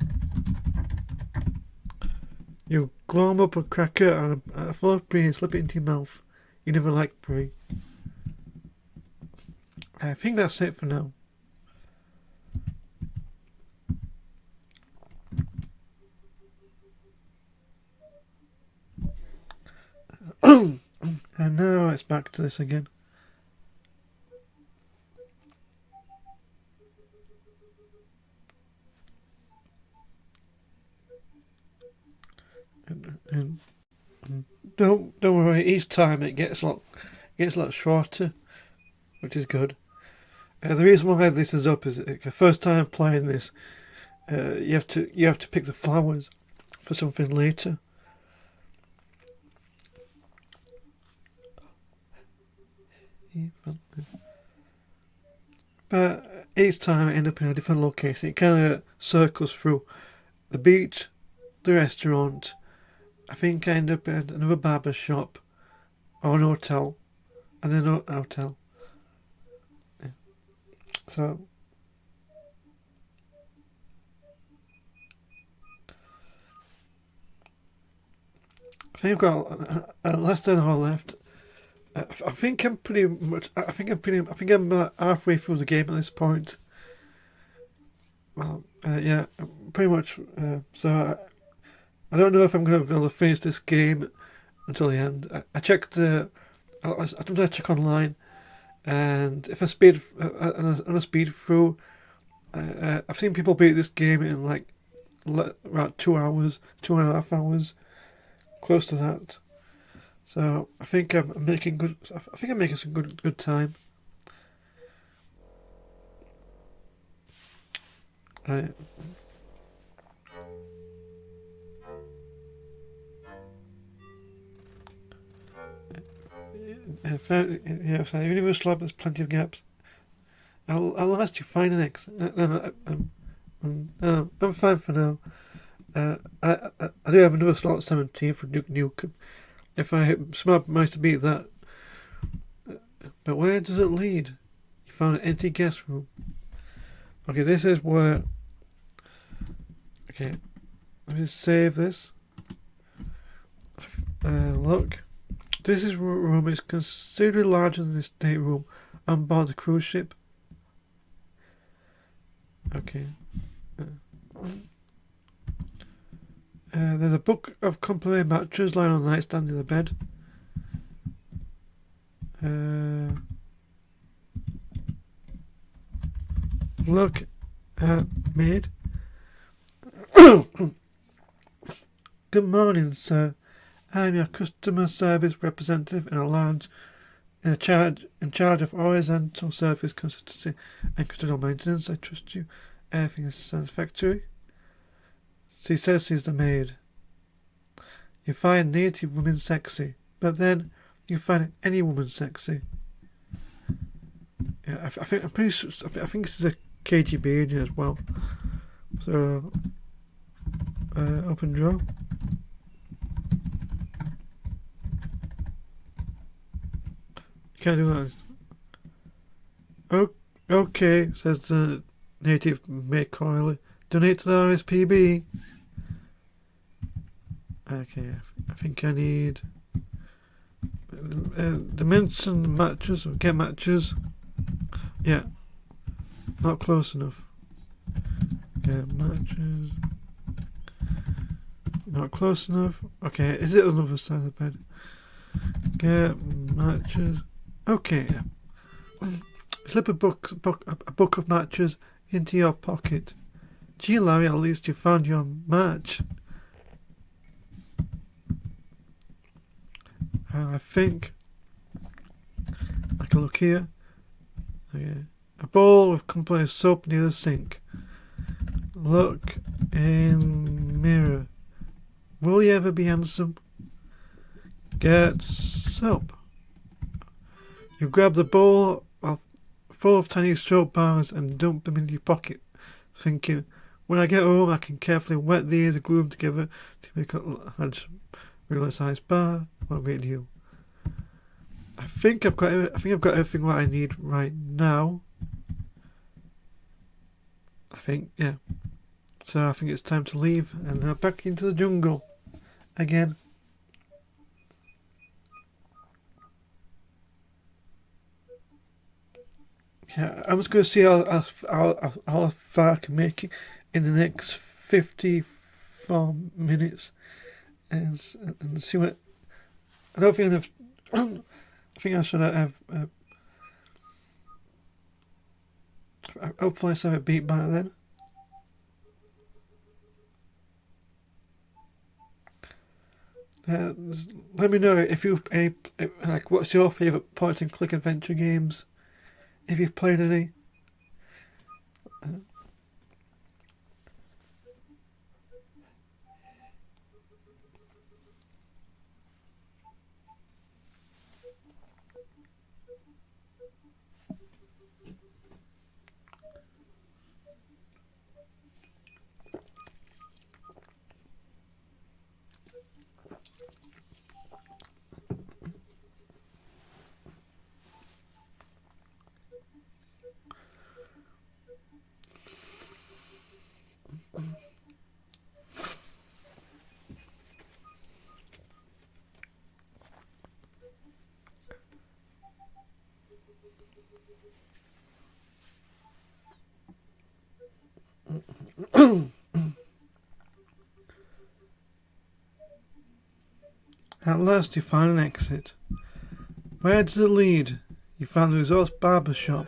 A: You glom up a cracker and a full of brie and slip it into your mouth. You never liked brie. I think that's it for now. And now it's back to this again. And don't worry. Each time it gets a lot shorter, which is good. The reason why this is up is the first time playing this, you have to pick the flowers for something later. But each time I end up in a different location. It kind of circles through the beach, the restaurant. I think I end up in another barber shop or an hotel, and then a hotel. Yeah. So I think I've got less than an hour left. I think I'm pretty much. I think I'm halfway through the game at this point. Well, yeah, pretty much. So I don't know if I'm going to be able to finish this game until the end. I checked. I check online, and if I speed on a speed through, I've seen people beat this game in like about 2 hours, 2.5 hours, close to that. So I think I'm making good. I think I'm making some good time. Right. Yeah, so even if it's slow, there's plenty of gaps. I'll ask you find an X. I'm fine for now. I do have another slot at 17 for Duke Nukem. If I somehow manage to beat that. But where does it lead? You found an empty guest room. Okay, this is where... Okay, let me save this. Look. This room is considerably larger than the stateroom on board the cruise ship. Okay. There's a book of complete matches lying on the nightstand in the bed. Look at maid. Good morning, sir. I'm your customer service representative in a large in charge of horizontal surface consistency and custodial maintenance. I trust you. Everything is satisfactory. She says she's the maid. You find native women sexy, but then you find any woman sexy. Yeah, I think I'm pretty sure. I think this is a KGB agent as well. So, open drawer. Can't do that. Oh, okay, says the native maid coyly. Donate to the RSPB. Okay, I think I need dimension matches, or get matches. Yeah, not close enough. Get matches. Not close enough. Okay, is it on the other side of the bed? Get matches. Okay. Slip a book of matches into your pocket. Gee, Larry, at least you found your match. I think I can look here. Okay. A bowl of compressed soap near the sink. Look in mirror. Will you ever be handsome? Get soap. You grab the bowl full of tiny soap bars and dump them into your pocket, thinking, when I get home I can carefully wet these and glue them together to make a large regular sized bar. What a great deal. I think I've got everything what I need right now. I think, yeah. So I think it's time to leave and back into the jungle again. Yeah, I was going to see how far I can make it in the next 54 minutes and see what. I don't think enough. I think I should have. Hopefully, I should have a beat by then. Let me know if you've any like. What's your favourite point and click adventure games? If you've played any. At last you find an exit. Where does it lead? You found the resource barber shop.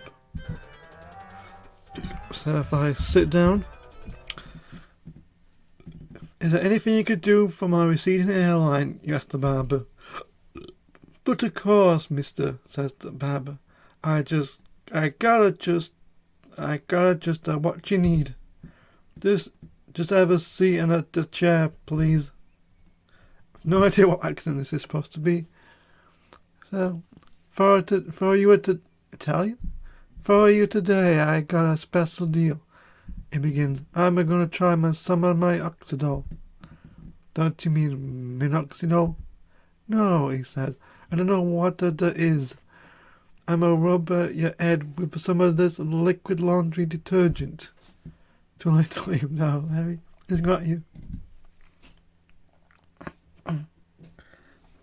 A: So if I sit down. Is there anything you could do for my receding hairline? You asked the barber. But of course, mister, says the barber. I gotta just what you need. Just have a seat and a chair, please. No idea what accent this is supposed to be. So, for you Italian? For you today, I got a special deal. It begins. I'm gonna try some of my oxidol. Don't you mean minoxidil? No, he said. I don't know what that is. I'm gonna rub your head with some of this liquid laundry detergent. Too late to leave now, Harry. He's got you.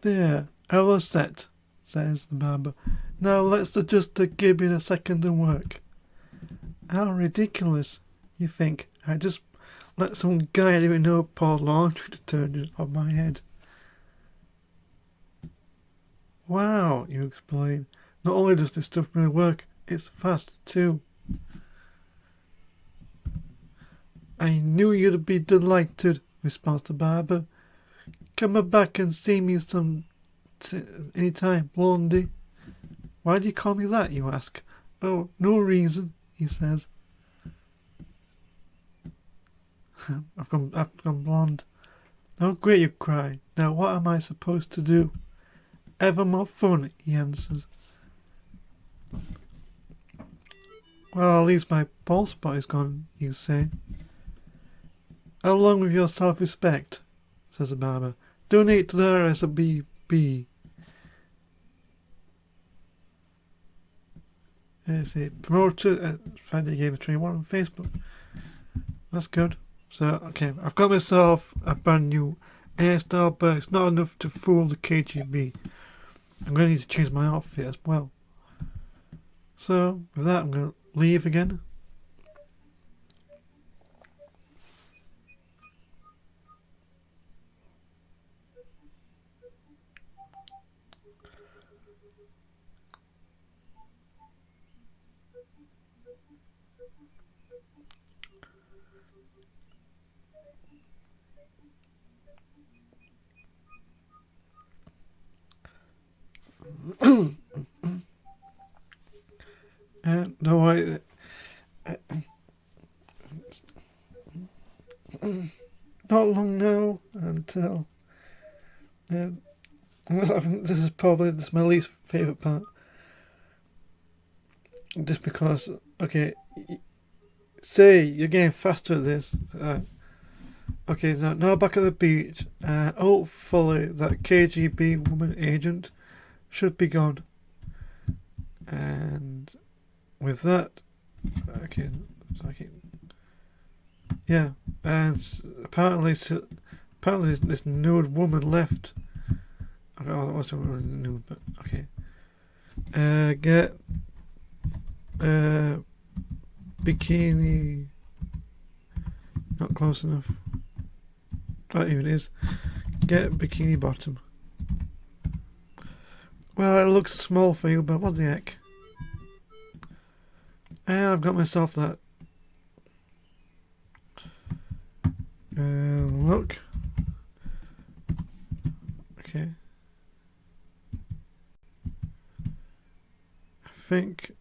A: There, all set, says the barber. Now let's just give it a second to work. How ridiculous, you think. I just let some guy I didn't know pour laundry detergent on my head. Wow, you explain. Not only does this stuff really work, it's fast too. I knew you'd be delighted, responds the barber. Come back and see me any time, Blondie. Why do you call me that, you ask? Oh, no reason, he says. I've gone blonde. Oh, great, you cry. Now what am I supposed to do? Ever more fun, he answers. Well, at least my bald spot is gone, you say. Along with your self-respect, says the barber. Donate to the RSBB. There's a promoter at 5Daygamers21 on Facebook. That's good. So, okay, I've got myself a brand new hairstyle, but it's not enough to fool the KGB. I'm going to need to change my outfit as well. So, with that, I'm going to leave again. No, not long now until. I think this is my least favourite part. Just because, okay, say you're getting faster at this. Okay, now back at the beach. Hopefully that KGB woman agent should be gone. And with that, okay, yeah, and apparently this nude woman left. Okay, I wasn't really nude, but okay. Get bikini. Not close enough. Oh, here it is. Get bikini bottom. Well, it looks small for you, but what the heck? And I've got myself that. Look. Okay. I think.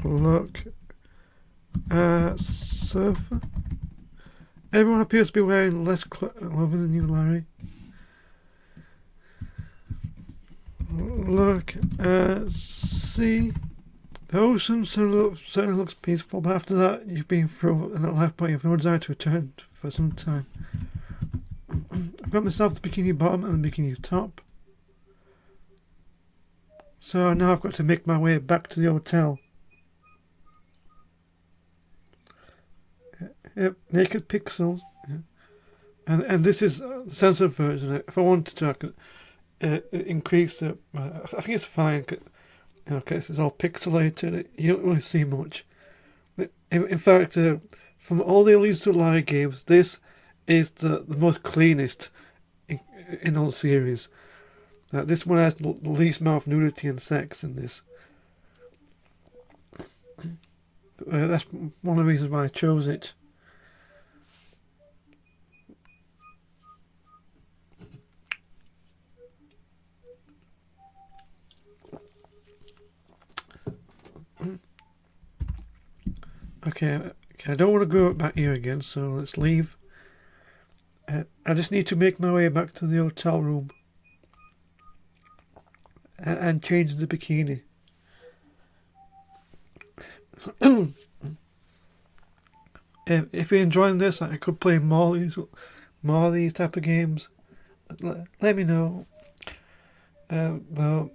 A: Look. Surfer. Everyone appears to be wearing less clothing than you, Larry. Look, see, the ocean certainly looks peaceful, but after that, you've been through a life point. You have no desire to return for some time. I've got myself the bikini bottom and the bikini top. So now I've got to make my way back to the hotel. Yep, naked pixels. Yeah. And this is the censored version. If I wanted to, I could increase the. I think it's fine. Because it's all pixelated. You don't really see much. In fact, from all the Elisa Lie games, this is the most cleanest in all the series. This one has the least amount of nudity and sex in this. That's one of the reasons why I chose it. Okay, I don't want to go back here again, so let's leave. I just need to make my way back to the hotel room and change the bikini. If you're enjoying this, I could play more of these type of games. Let me know. Though,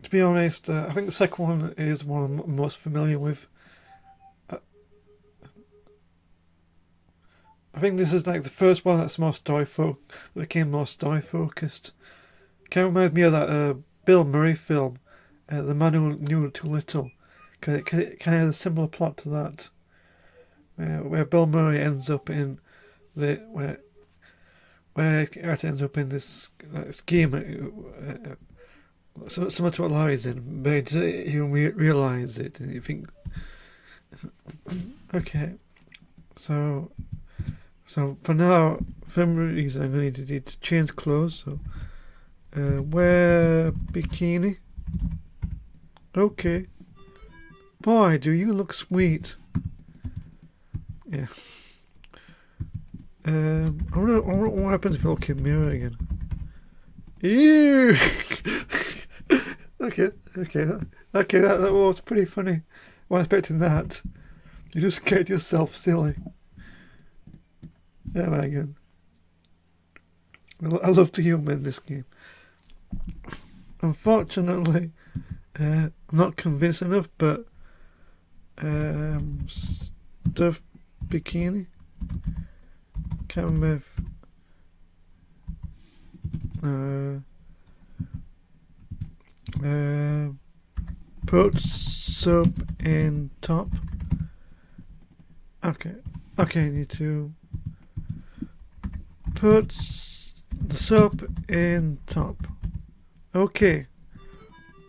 A: to be honest, I think the second one is one I'm most familiar with. I think this is like the first one that's more became more story focused. Kind of reminds me of that Bill Murray film, The Man Who Knew Too Little. It kind of has a similar plot to that, where Bill Murray ends up in where it ends up in this scheme. Similar to what Larry's in, but you realise it and you think, okay, so So for now, for some reason, I'm going to need to change clothes. So wear bikini. Okay. Boy, do you look sweet. Yeah. I wonder what happens if I look in the mirror again. Ew! okay, that was pretty funny. Wasn't expecting that. You just scared yourself silly. Yeah, my God. I love to humour in this game. Unfortunately, I'm not convinced enough, but stuff bikini. Can't remember if, put soap in top. Okay, I need to put the soap in top. Okay.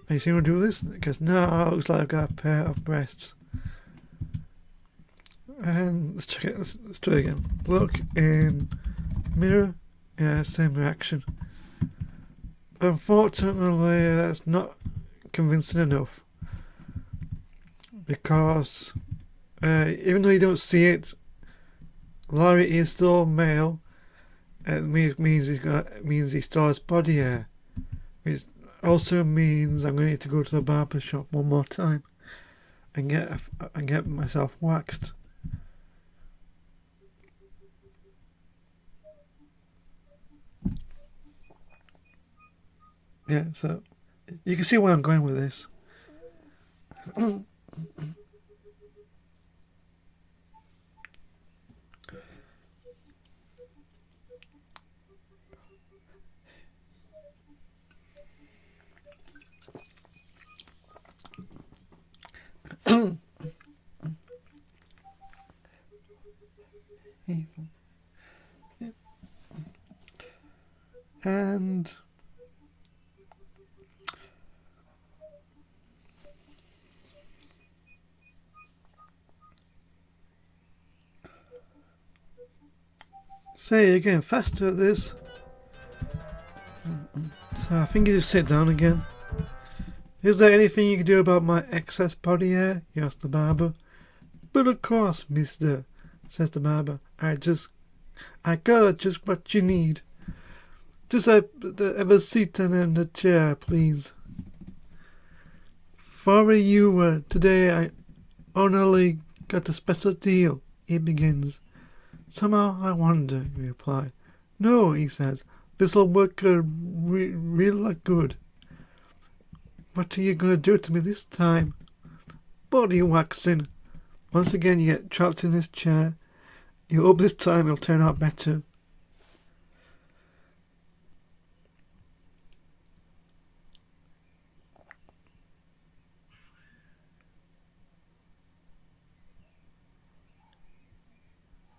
A: Are you seeing me do this? Because now it looks like I've got a pair of breasts. And let's check it. Let's do it again. Look in mirror. Yeah, same reaction. Unfortunately, that's not convincing enough. Because even though you don't see it, Larry is still male. It means he still has body hair. Which also means I'm going to need to go to the barber shop one more time and get myself waxed. Yeah, so you can see where I'm going with this. And say again, faster at this. So I think you just sit down again. Is there anything you can do about my excess body hair? He asked the barber. But of course, mister, says the barber. I got just what you need. Just have a seat in the chair, please. For you, today I only got a special deal. He begins. Somehow I wonder, he replied. No, he says. This'll work real good. What are you going to do to me this time? Body waxing. Once again you get trapped in this chair. You hope this time it'll turn out better.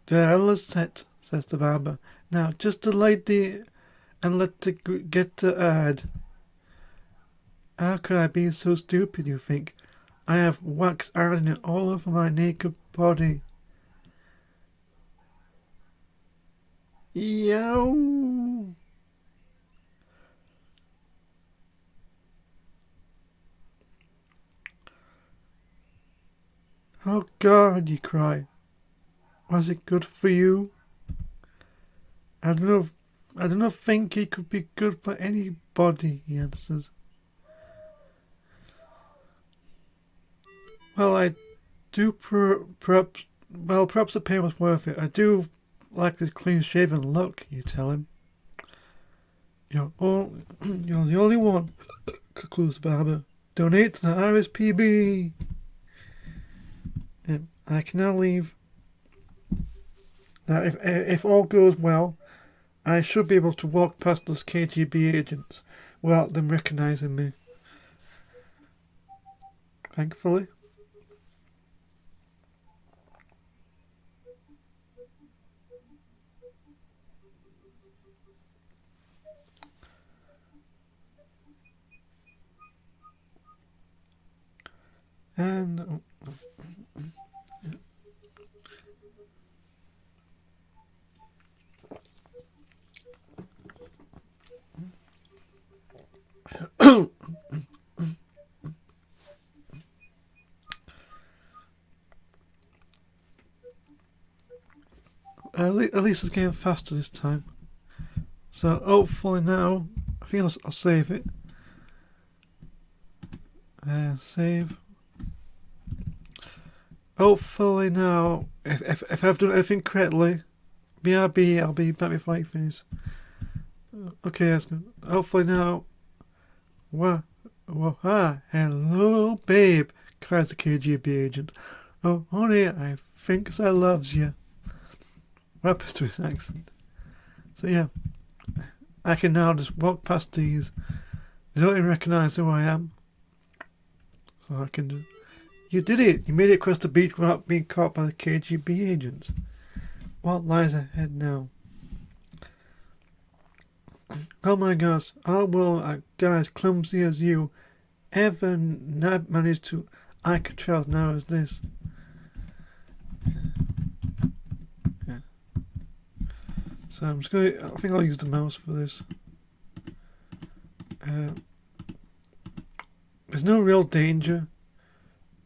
A: The hell is set, says the barber. Now just a lady and let it get to ad. How could I be so stupid, you think? I have wax ironing all over my naked body. Yow! Oh God, you cry. Was it good for you? I don't think it could be good for anybody, he answers. Well, I do perhaps the pain was worth it. I do like this clean-shaven look, you tell him. You're the only one, concludes the barber. Donate to the RSPB. I can now leave. Now, if all goes well, I should be able to walk past those KGB agents without them recognising me. Thankfully. And At least it's getting faster this time. So hopefully now, I think I'll save it. Save. Hopefully now, if I've done everything correctly, BRB, I'll be back before you finish. Okay, that's good. Hopefully now. What? Hello, babe, cries the KGB agent. Oh, honey, I think I loves you. What happens to his accent? So yeah, I can now just walk past these. They don't even recognise who I am. So I can do. You did it! You made it across the beach without being caught by the KGB agents. What lies ahead now? Oh my gosh, how will a guy as clumsy as you ever manage to Alcatraz now as this? Yeah. So I'm just gonna. I think I'll use the mouse for this. There's no real danger.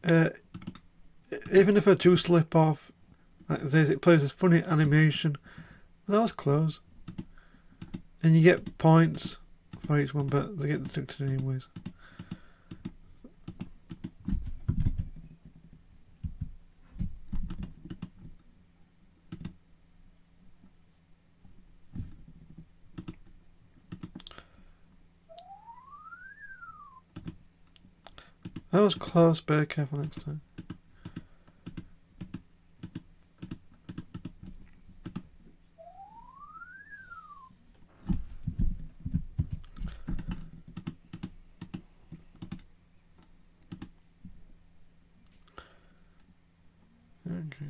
A: Even if I do slip off, like this, it plays this funny animation. That was close. And you get points for each one, but they get deducted anyways. That was close, but be careful next time. Okay.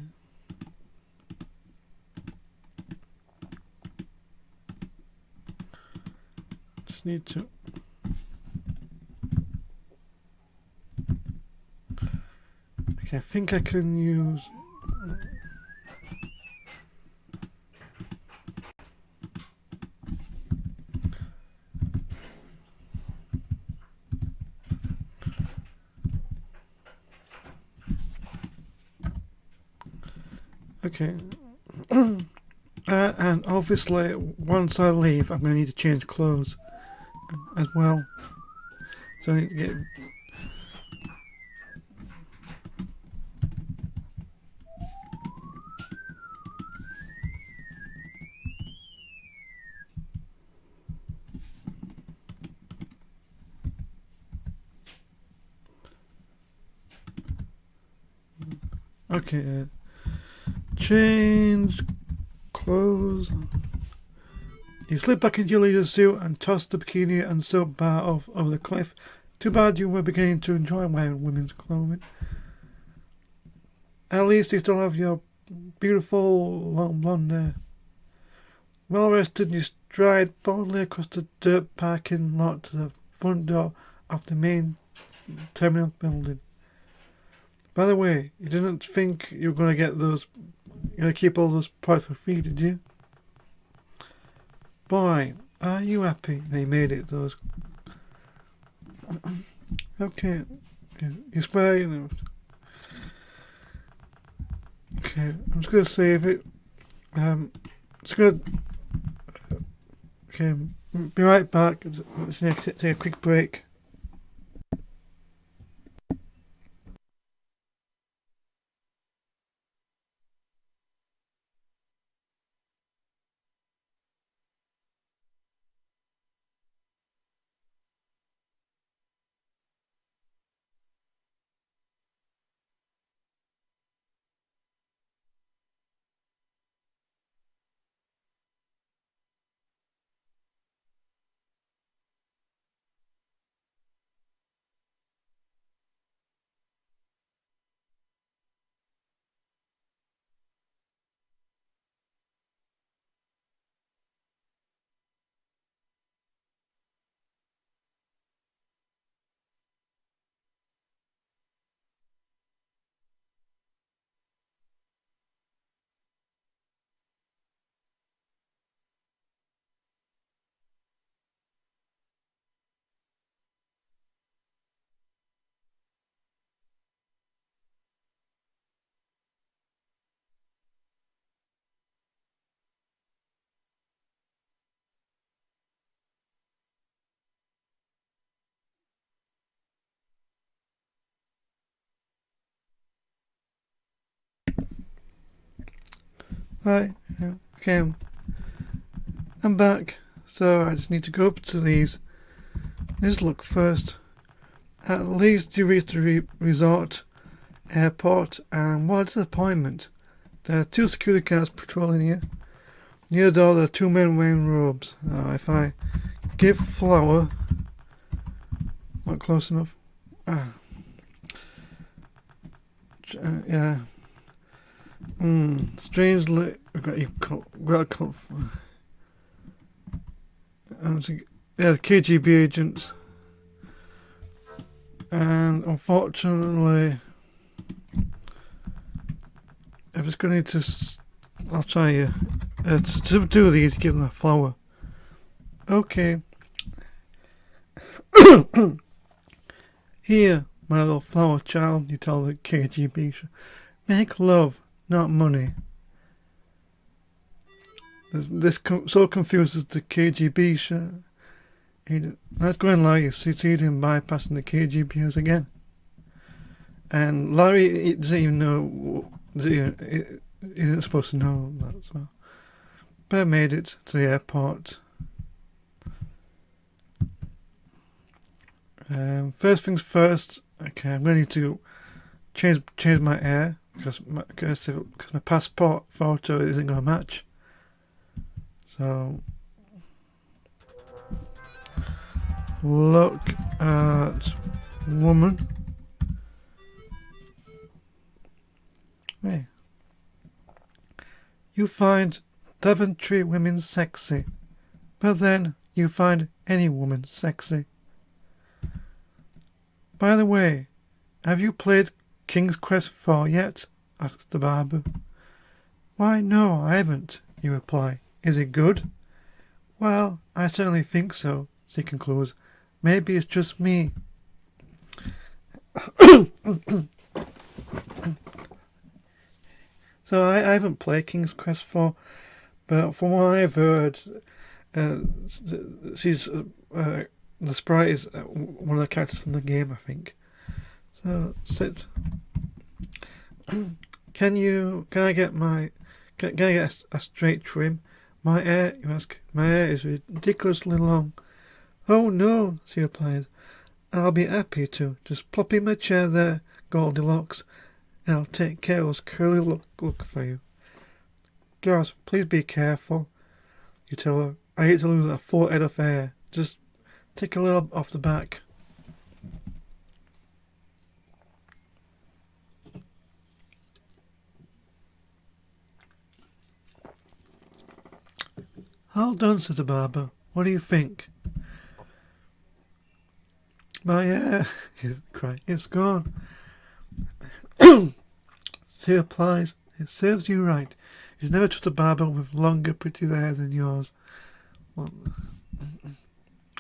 A: Just need to. Okay, I think I can use. Okay. And obviously, once I leave, I'm going to need to change clothes as well. So I need to get. Okay, change clothes. You slip back into your leisure suit and toss the bikini and soap bar off over the cliff. Too bad you were beginning to enjoy wearing women's clothing. At least you still have your beautiful long blonde hair. Well rested, you stride boldly across the dirt parking lot to the front door of the main terminal building. By the way, you didn't think you were going to get those, you're going to keep all those points for free, did you? Boy, are you happy they made it those? Okay, you swear, you know. Okay, I'm just going to save it. Just going to. Okay, be right back. Let's take a quick break. Right, yeah, okay. I'm back. So I just need to go up to these. Let's look first. At least you reached the resort airport, and what a disappointment. There are 2 security guards patrolling here. Near the door there are 2 men wearing robes. If I give flower... Not close enough. Yeah. Strangely, we've got the KGB agents. And unfortunately, I'm just going to need to... I'll try you. To do these, give them a flower. Okay. Here, my little flower child, you tell the KGB. Make love, not money. This so confuses the KGB. Let's go and lie, you succeed in bypassing the KGBers again. And Larry doesn't even know... He isn't supposed to know that as well. But I made it to the airport. First things first. Okay, I'm going to need to change my hair because my passport photo isn't going to match. So look at woman. Hey. You find Lavender women sexy, but then you find any woman sexy. By the way, have you played King's Quest 4 yet? Asked the barber. Why, no, I haven't, you reply. Is it good? Well, I certainly think so, she concludes. Maybe it's just me. So I haven't played King's Quest 4, but from what I've heard, she's the sprite is one of the characters from the game, I think. So sit. Can I get a straight trim? My hair, you ask. My hair is ridiculously long. Oh no, she replies. I'll be happy to. Just plop in my chair there, Goldilocks, and I'll take care of those curly look for you. Girls, please be careful. You tell her. I hate to lose a full head of hair. Just take a little off the back. All done, said the barber. What do you think? My hair, he cried, it's gone. She replies, it serves you right. You never trust a barber with longer, prettier hair than yours. Well,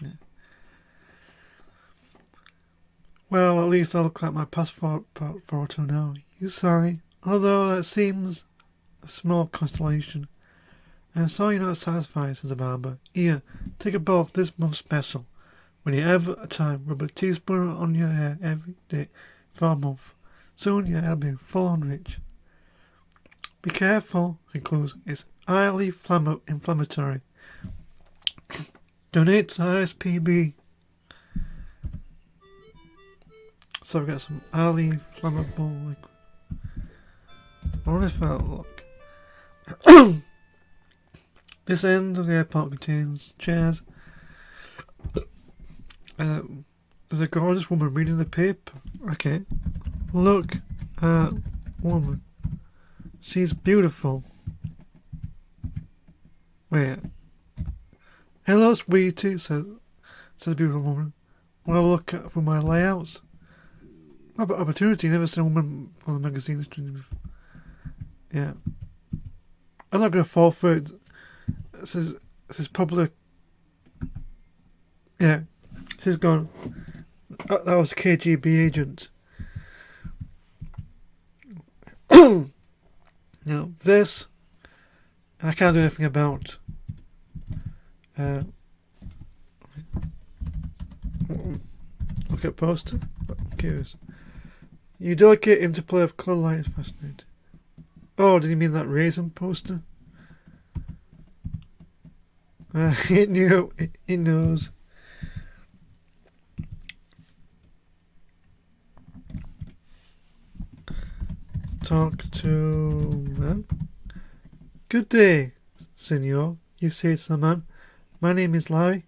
A: yeah. Well, at least I'll look like my passport photo now. You sorry? Although that seems a small constellation. And so you're not satisfied, says the barber. Here, take a bowl of this month's special. When you have a time, rub a teaspoon on your hair every day for a month. Soon your hair will be full and rich. Be careful, he concludes. It's highly inflammatory. Donate to RSPB. So I've got some highly flammable liquid. I wonder if that'll look. This end of the airport contains chairs. There's a gorgeous woman reading the paper. Okay. Look at woman. She's beautiful. Wait. Hello, sweetie, said the beautiful woman. Want to look at for my layouts? Opportunity, never seen a woman from the magazine. Yeah. I'm not going to fall for it. This is public. Yeah. This is gone. That was the KGB agent. Now, this I can't do anything about. Look at poster. I'm curious. You delicate interplay of colour light is fascinating. Oh, did you mean that raisin poster? It knew. It knows. Talk to man. Good day, senor. You say to the man. My name is Larry.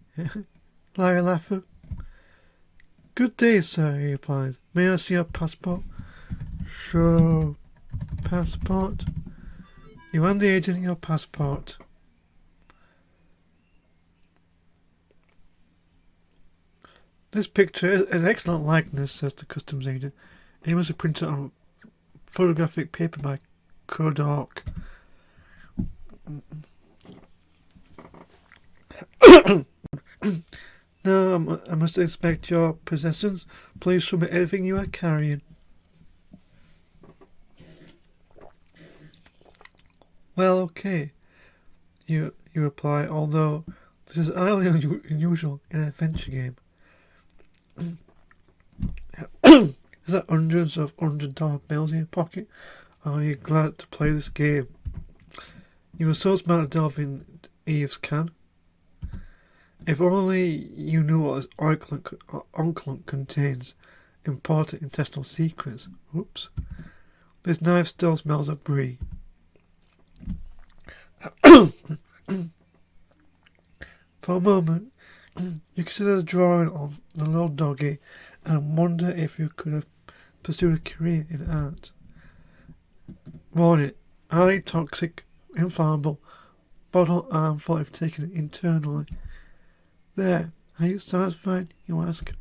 A: Larry Laffer. Good day, sir, he replies. May I see your passport? Sure. Passport? You hand the agent your passport. This picture is an excellent likeness, says the customs agent. It must have printed on photographic paper by Kodak. Now I must inspect your possessions. Please show me everything you are carrying. Well, okay, you reply, although this is highly unusual in an adventure game. Is that hundreds of $100 bills in your pocket? Are you glad to play this game? You were so smart to delve in Eve's can. If only you knew what this ointment contains. Important intestinal secrets. Oops. This knife still smells of brie. For a moment, you consider the drawing of the little doggy and wonder if you could have pursued a career in art. Warning, highly toxic, inflammable, bottle harmful if taken internally. There, are you satisfied, you ask?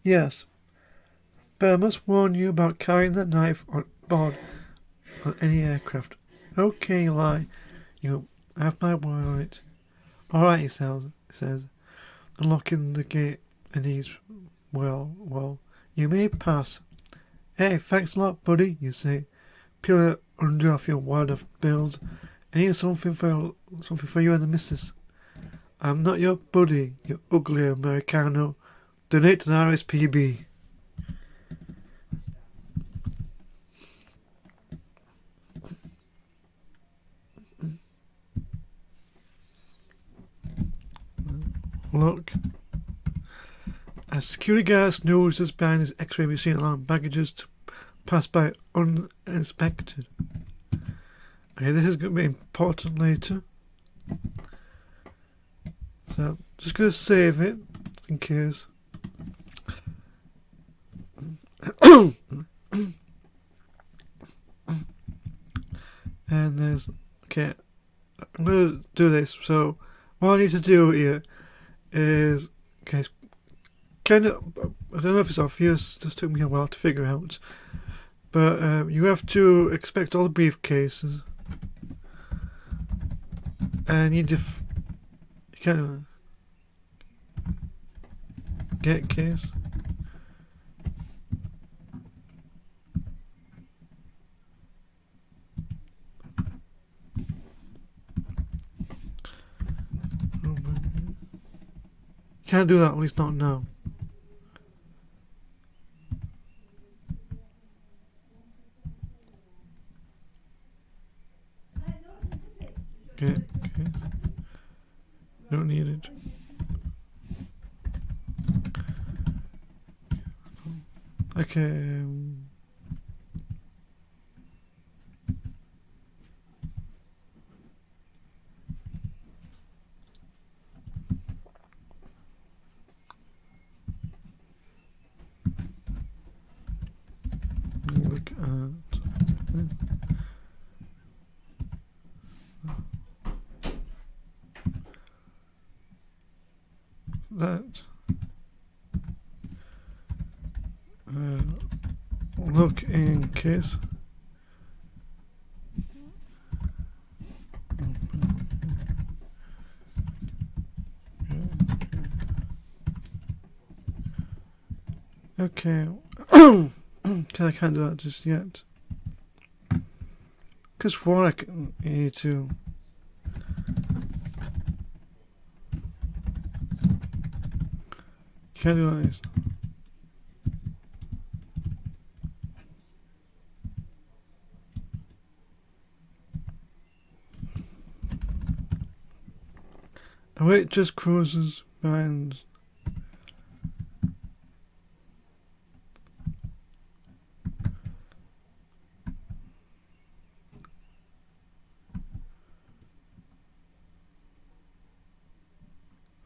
A: Yes, but I must warn you about carrying that knife on board on any aircraft. Okay, lie. You have my word on it. Alright, he says, unlocking the gate, and he's, well, you may pass. Hey, thanks a lot, buddy, you say, peeling under off your wad of bills. I need something for you and the missus. I'm not your buddy, you ugly Americano. Donate to the RSPB. Look. A security guard snoozes behind his X-ray machine, allowing baggages to pass by uninspected. Okay, this is going to be important later. So, just going to save it in case. And there's, okay, I'm going to do this. So what I need to do here is, okay, it's kind of, I don't know if it's obvious, this took me a while to figure out, but you have to expect all the briefcases, and you kind of get case. Can't do that, at least not now. Okay. Don't need it. Okay. Look at that. Look in case. Okay. Because I can't do that just yet. Because for I need to. can't do like this. A waitress cruises behind.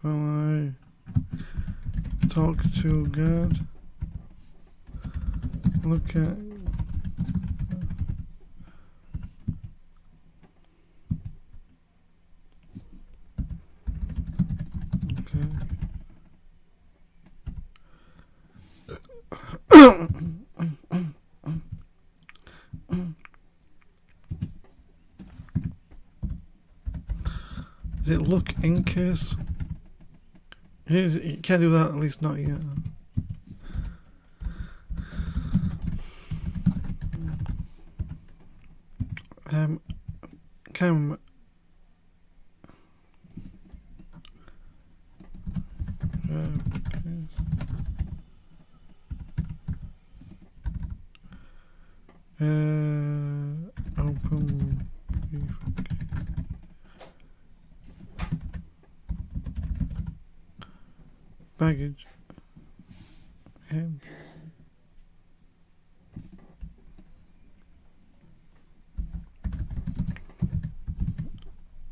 A: I talk to God. Look at. Did it look in case? You can't do that, at least not yet. Cam. Open. Baggage.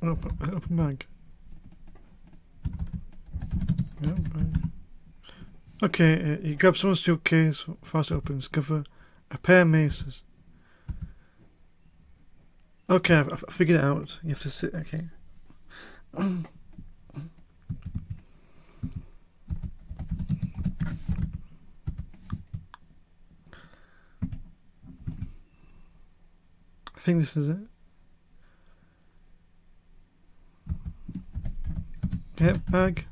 A: Open bag. Yep, bag. Okay, you grab someone's suitcase, fast open, discover a pair of maces. Okay, I figured it out. You have to sit. Okay. I think this is it. Get bag.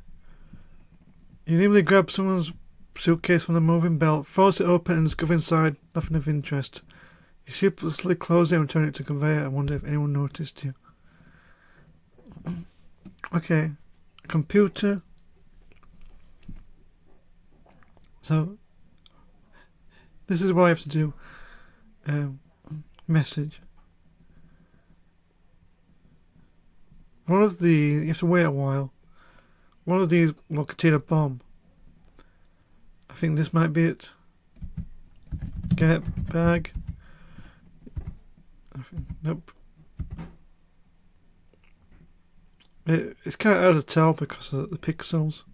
A: You immediately grab someone's suitcase from the moving belt, force it open and discover inside nothing of interest. You sheepishly close it and return it to conveyor and wonder if anyone noticed you. Okay. Computer. So, this is what I have to do. Message. You have to wait a while. One of these will contain a bomb. I think this might be it. Get bag. Nope. It's kind of hard to tell because of the pixels.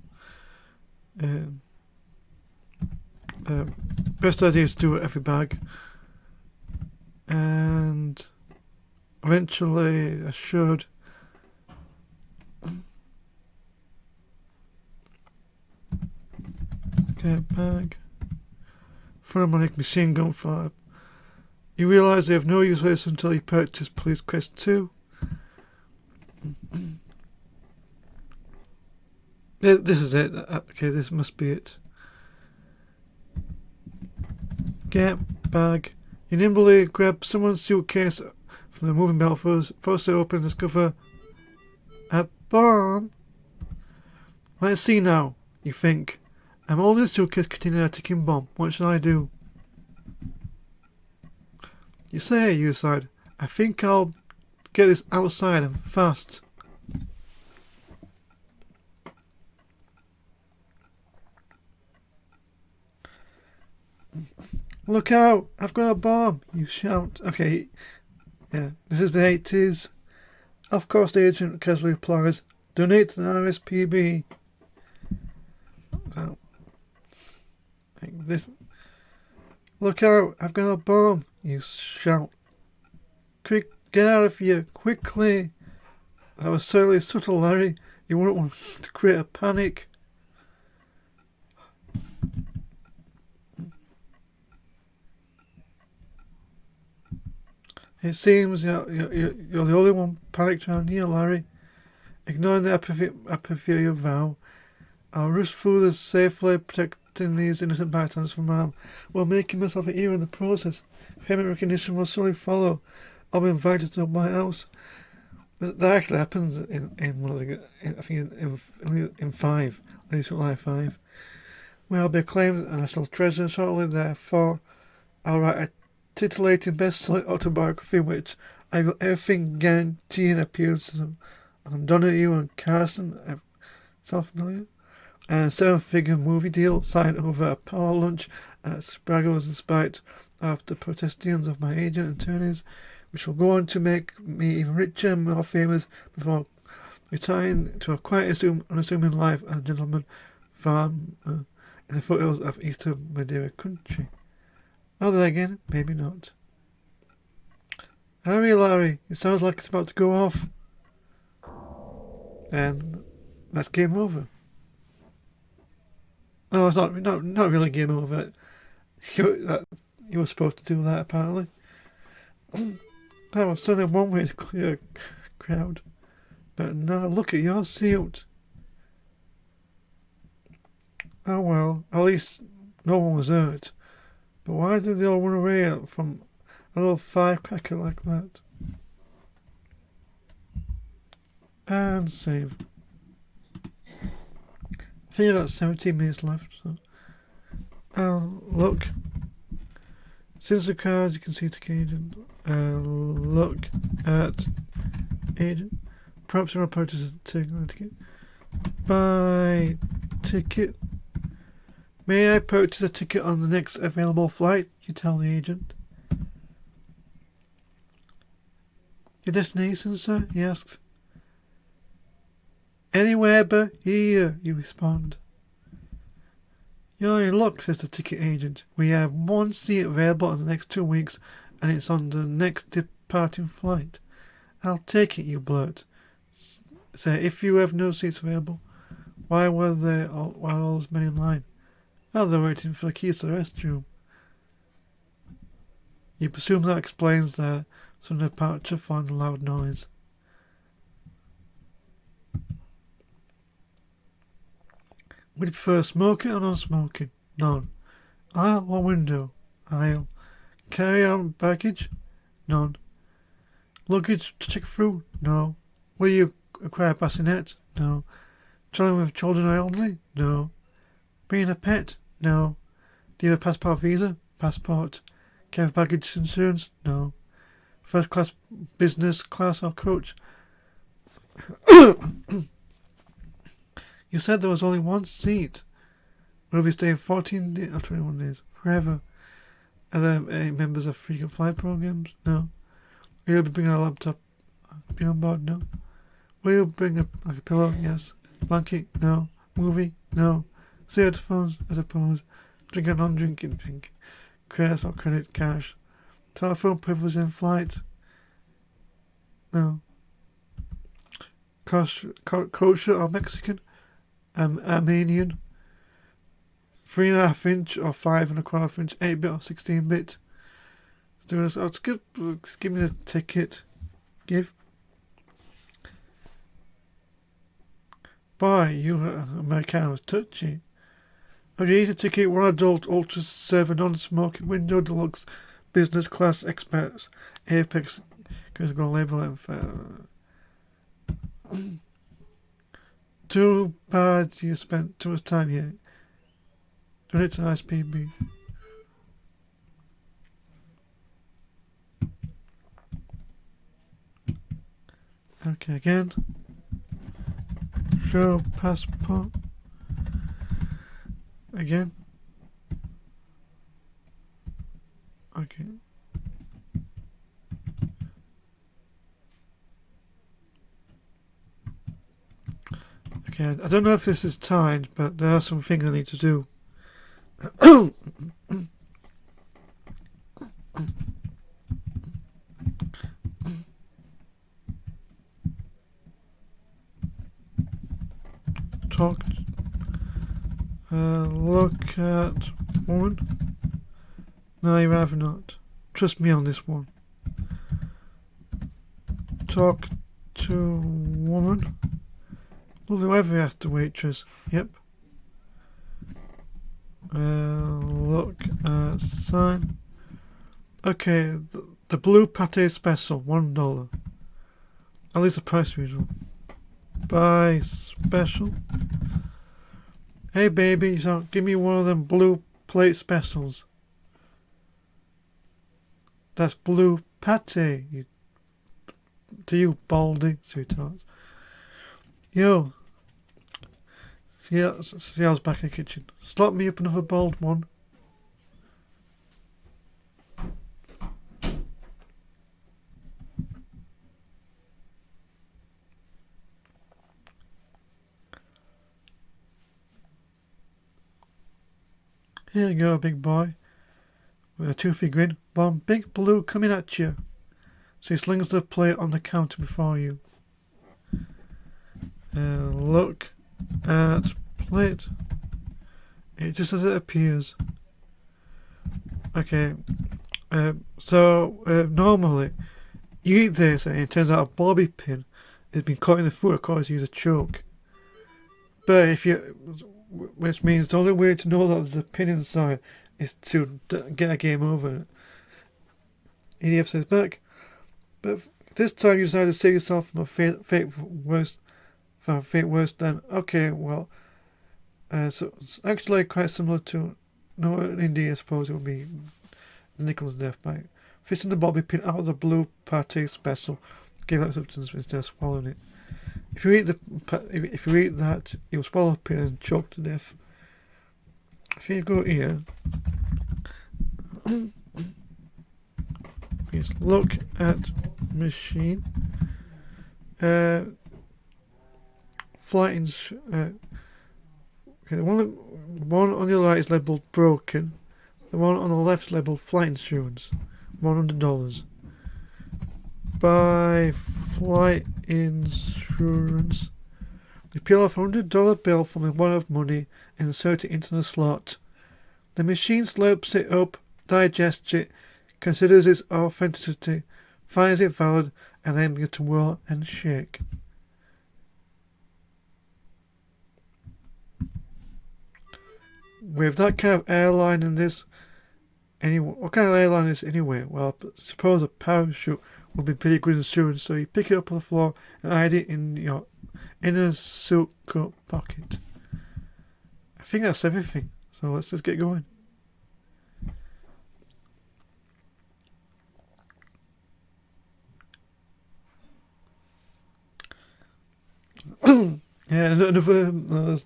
A: Best idea is to do it every bag. And eventually I should. Get bag. Phonetic machine gun fire. You realise they have no use for this until you purchase Police Quest 2. This is it. Okay, this must be it. Get bag. You nimbly grab someone's suitcase from the moving belt, force it open and discover a bomb. Let's see now, you think. I'm holding a suitcase containing a ticking bomb. What shall I do? You say, you decide. I think I'll get this outside and fast. Look out! I've got a bomb! You shout. Okay, yeah, this is the 80s. Of course, the agent casually replies, donate to the RSPB. So, like this. Look out! I've got a bomb! You shout. Quick, get out of here, quickly! That was certainly subtle, Larry. You wouldn't want to create a panic. It seems you're the only one panicked around here, Larry. Ignoring the apathy of vow, I'll rush through this safely, protecting these innocent bystanders from harm, while making myself a hero in the process. Payment recognition will surely follow. I'll be invited to my house. That actually happens in one of the, I think in 5, Leisure Life 5. will be acclaimed and I shall treasure shortly. Therefore, I'll write a titillating best-selling autobiography which I will everything guarantee and appeal to them. And Donahue and Carson, sound familiar? And 7-figure movie deal signed over a power lunch at Spraggles in spite of the protestations of my agent and attorneys, which will go on to make me even richer and more famous before retiring to a quite unassuming life as a gentleman farm in the foothills of eastern Madeira country. Oh, then again, maybe not. Hurry, Larry, it sounds like it's about to go off. And that's game over. No, it's not really game over. You were supposed to do that, apparently. That was certainly one way to clear a crowd. But now look at your suit. Oh well, at least no one was hurt. But why did they all run away from a little firecracker like that? And save. I think I've got 17 minutes left, so look. Since the cards you can see ticket agent. Look at agent. Perhaps you're purchase a ticket. Buy ticket. May I purchase a ticket on the next available flight? You tell the agent. Your destination, sir? He asks. Anywhere but here, you respond. You're in luck, says the ticket agent. We have one seat available in the next 2 weeks, and it's on the next departing flight. I'll take it, you blurt. Say, if you have no seats available, why were there all those men in line? Oh, they're waiting for the keys to the restroom. You presume that explains their sudden departure for the loud noise. Would you prefer smoking or non-smoking? None. Aisle or window? Aisle. Carry-on baggage? None. Luggage to check through? No. Will you acquire a bassinet? No. Traveling with children or elderly? No. Being a pet? No. Do you have a passport visa? Passport. Care baggage insurance? No. First class, business class or coach? You said there was only one seat. We'll be staying 14 days or 21 days. Forever. Are there any members of frequent flight programs? No. Will you be bringing a laptop? Be on board? No. Will you bring a pillow? Yes. Blanket? No. Movie? No. Zero phones? I suppose. Drink or non-drinking? Drink. Credit or credit cash? Telephone privilege in flight? No. Kosher or Mexican? Armenian? 3.5 inch or 5.25 inch? 8-bit or 16-bit? Do this. Give me the ticket. Give. Boy, you Americano was touchy. Okay, easy ticket, one adult, ultra 7, non-smoking, window, deluxe, business class, experts, apex, goes go label it. Too bad you spent too much time here. Donate to nice PB. Okay, again. Show passport. Again. Okay. Okay, I don't know if this is timed, but there are some things I need to do. Look at woman. No, you'd rather not. Trust me on this one. Talk to woman. Will do every after waitress. Yep. Look at sign. Okay, the blue pate special, $1. At least the price usual. Buy special. Hey baby, so give me one of them blue plate specials. That's blue pate, to you, Baldy, sweetheart. Yo, see, I was back in the kitchen. Slot me up another bald one. Here you go, big boy. With a toothy grin. One big blue coming at you. So he slings the plate on the counter before you. Look at plate. It just as it appears. Okay. Normally, you eat this and it turns out a bobby pin has been caught in the food, of course, you use a choke. But which means the only way to know that there's a pin inside is to get a game over. EDF says back. But this time you decided to save yourself from a fate worse than. Okay, well, so it's actually quite similar to. No, in India, I suppose it would be Nicholas' death by fishing the bobby pin out of the blue pate special. Give that substance instead of swallowing it. If you eat that, you'll swallow the pin and choke to death. If you go here, please look at machine. Okay, the one on your right is labelled broken. The one on the left is labelled flight insurance. $100. Buy flight insurance. You peel off a $100 bill from a wad of money and insert it into the slot. The machine slurps it up, digests it, considers its authenticity, finds it valid, and then begins to whirl and shake. With that kind of airline in this, what kind of airline is it anyway? Well, I suppose a parachute would be pretty good insurance, so you pick it up on the floor and hide it in your inner suit coat pocket. I think that's everything, so let's just get going. Yeah, another.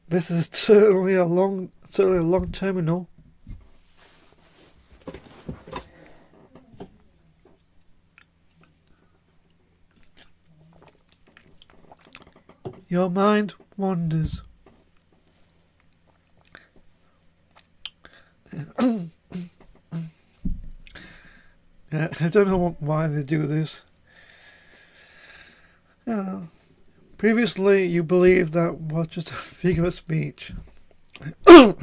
A: This is certainly a long terminal. Your mind wanders. Yeah, I don't know why they do this. Previously, you believed that was just a figure of speech. Yeah.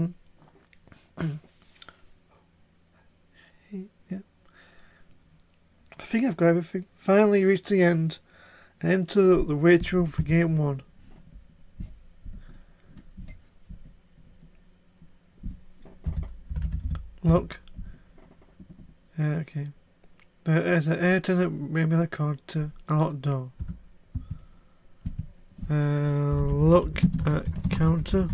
A: I think I've got everything. Finally, you reach the end and enter the waiting room for game 1. Look. Okay. There's an air tenant, maybe the code to a locked door. Look at counter.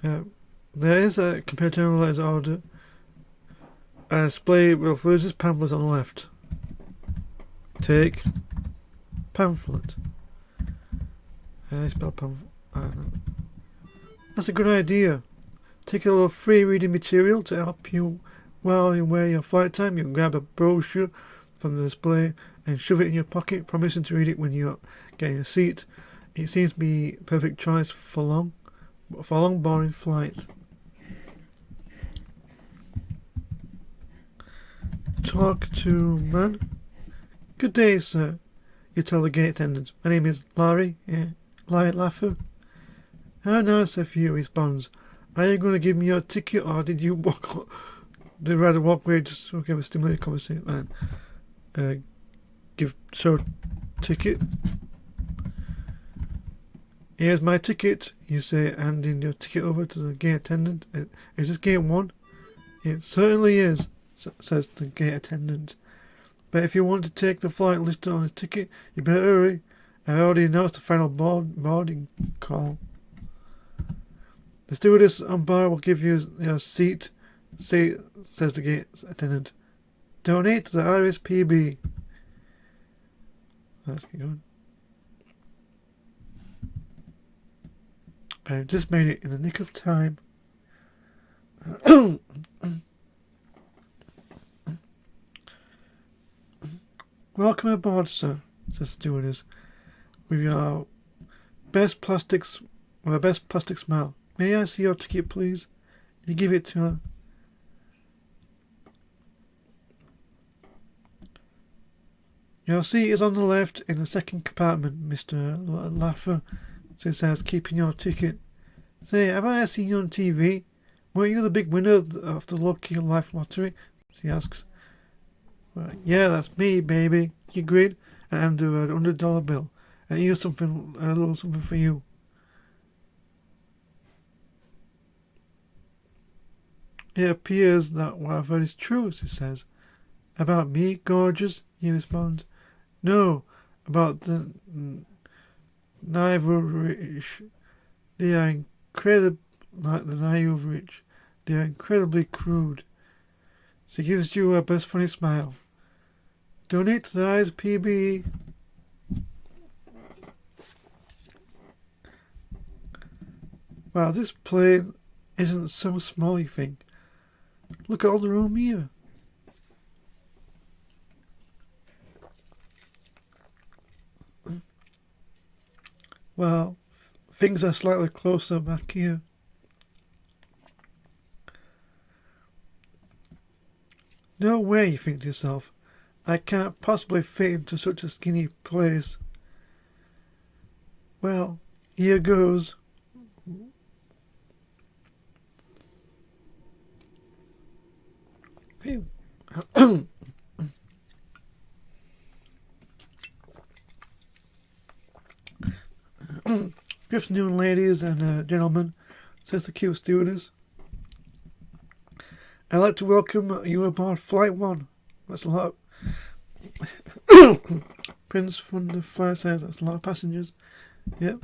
A: There is a computer analyze order. A display with religious pamphlets on the left. Take pamphlet. I spell pamphlet. I don't know. That's a good idea. Take a little free reading material to help you while you wear your flight time. You can grab a brochure from the display and shove it in your pocket, promising to read it when you're getting a seat. It seems to be a perfect choice for a long boring flight. Talk to man. Good day, sir. You tell the gate attendant. My name is Larry. Yeah, Larry Laffer. How nice of you, responds. Are you going to give me your ticket, or did you rather walk away just to give a stimulating conversation and show ticket? Here's my ticket, you say, handing your ticket over to the gate attendant. Is this gate 1? It certainly is, says the gate attendant. But if you want to take the flight listed on the ticket, you better hurry. I already announced the final boarding call. The stewardess on board will give you your seat, says the gate attendant. Donate to the RSPB. Let's keep going. I just made it in the nick of time. Welcome aboard, sir, says the stewardess, with your best plastic smile. May I see your ticket, please? You give it to her. Your seat is on the left in the second compartment, Mr. Laffer, says, keeping your ticket. Say, have I seen you on TV? Were you the big winner of the Lucky Life Lottery? She asks. Well, yeah, that's me, baby. He agreed and handed her $100 bill. And here's a little something for you. It appears that what I've heard is true, she says. About me, gorgeous? He responds. No, about the naive rich. They are incredible, like the naive rich. They are incredibly crude. She gives you her best funny smile. Donate to the ISPB. Wow, this plane isn't so small, you think. Look at all the room here. Well, things are slightly closer back here. No way, you think to yourself. I can't possibly fit into such a skinny place. Well, here goes. Phew. Good afternoon, ladies and gentlemen, says the cute stewardess. I'd like to welcome you aboard Flight 1. That's a lot. Prince from the flight says that's a lot of passengers. Yep.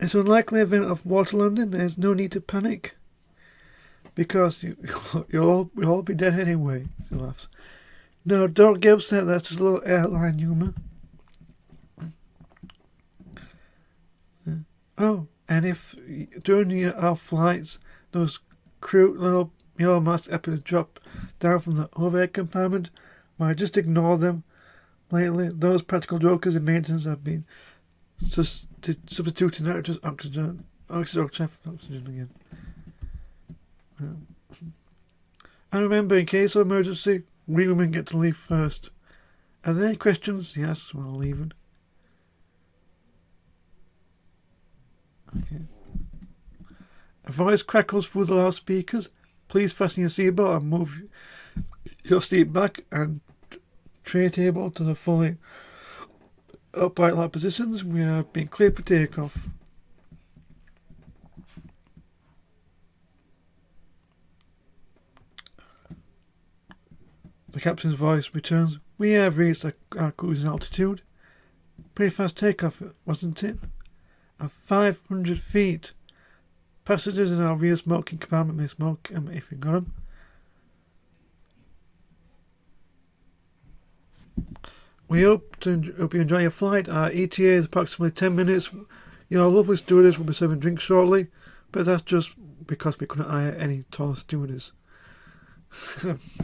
A: It's an unlikely event of water landing. There's no need to panic. Because you'll all be dead anyway, she laughs. No, don't get upset. That's just a little airline humour. Oh, and if during our flights those cute little yellow masks happen to drop down from the overhead compartment, why just ignore them. Lately, those practical jokers in maintenance have been substituting nitrous oxygen again. And remember, in case of emergency, we women get to leave first. Are there any questions? Yes, while leaving. Okay. A voice crackles through the loudspeakers. Please fasten your seatbelt and move your seat back and tray table to the fully upright like positions. We are being cleared for takeoff. The captain's voice returns. We have reached our cruising altitude. Pretty fast takeoff, wasn't it? At 500 feet. Passengers in our rear smoking compartment may smoke if you got them. We hope you enjoy your flight. Our ETA is approximately 10 minutes. Your lovely stewardess will be serving drinks shortly, but that's just because we couldn't hire any tall stewardess.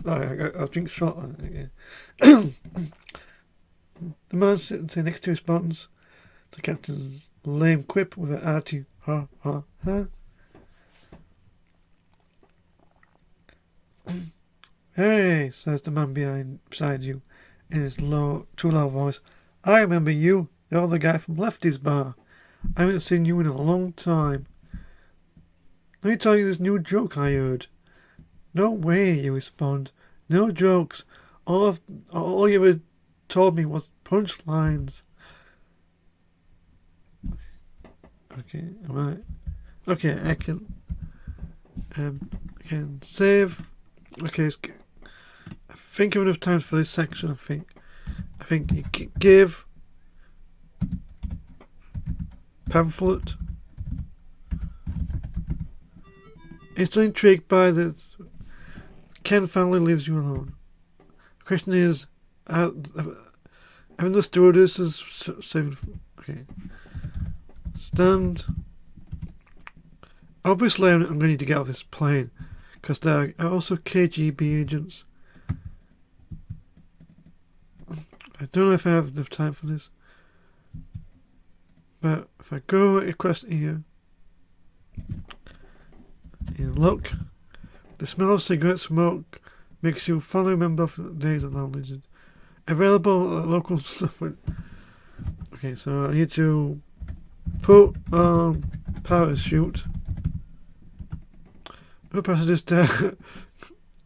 A: I'll drink shortly. The man sitting next to responds to the captain's lame quip with an attitude. Ha ha ha. Hey, says the man beside you in his too low voice. I remember you. You're the guy from Lefty's bar. I haven't seen you in a long time. Let me tell you this new joke I heard. No way, you respond. No jokes. All you ever told me was punchlines. Okay, alright. Okay, I can save. Okay, I think I have enough time for this section. I think think you give pamphlet. It's still intrigued by the Ken family leaves you alone. The question is, having the stewardesses saving. Okay. Stand. Obviously, I'm going to need to get off this plane because there are also KGB agents. I don't know if I have enough time for this, but if I go request here, you look, the smell of cigarette smoke makes you fondly remember of the days of knowledge. Available at local stuff. Okay, so I need to put on parachute. No passengers there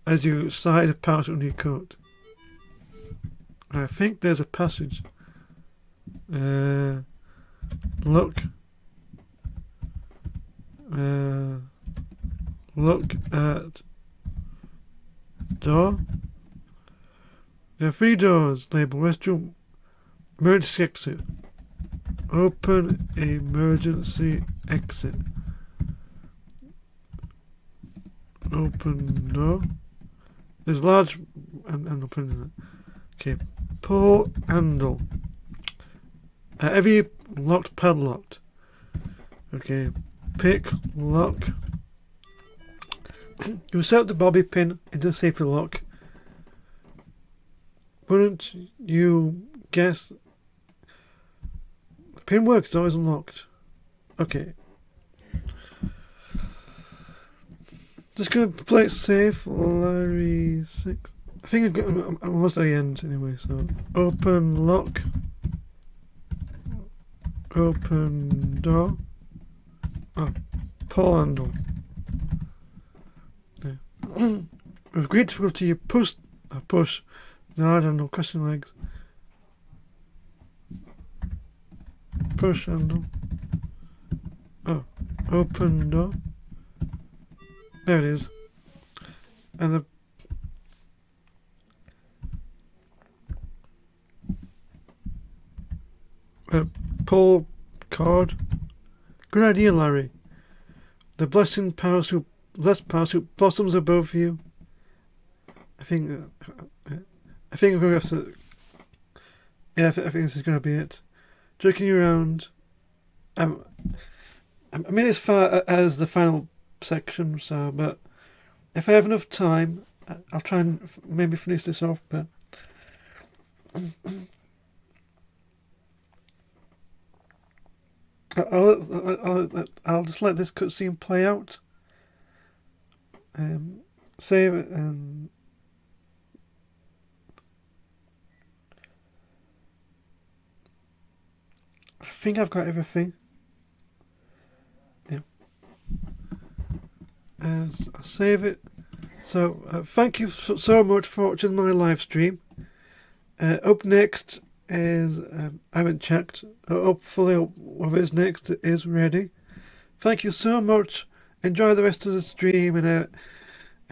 A: as you slide a parachute under your coat. I think there's a passage. Look. Look at door. There are 3 doors labeled restroom, emergency exit. Open emergency exit. Open door. There's large handle pin in it. Okay, pull handle. Every locked padlocked. Okay, pick lock. You insert the bobby pin into the safety lock. Wouldn't you guess? The pin works, it's always unlocked. Okay. Just gonna play it safe. Larry 6. I think I'm almost at the end anyway, so open lock. Open door. Oh, pull handle. Yeah. With great difficulty you push the hard handle, crossing legs. Push handle. Oh, open door. There it is. And the pull cord. Good idea, Larry. The blessed parachute blossoms above you. I think I'm going to have to. Yeah, I think this is going to be it. Joking you around. I mean, as far as the final section, so, but if I have enough time, I'll try and maybe finish this off, but I'll just let this cutscene play out. Save it, and I think I've got everything. Yeah. I'll save it. So thank you so much for watching my live stream. Up next is I haven't checked. Hopefully, what is next is ready. Thank you so much. Enjoy the rest of the stream, and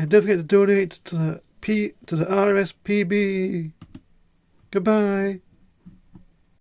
A: don't forget to donate to the RSPB. Goodbye.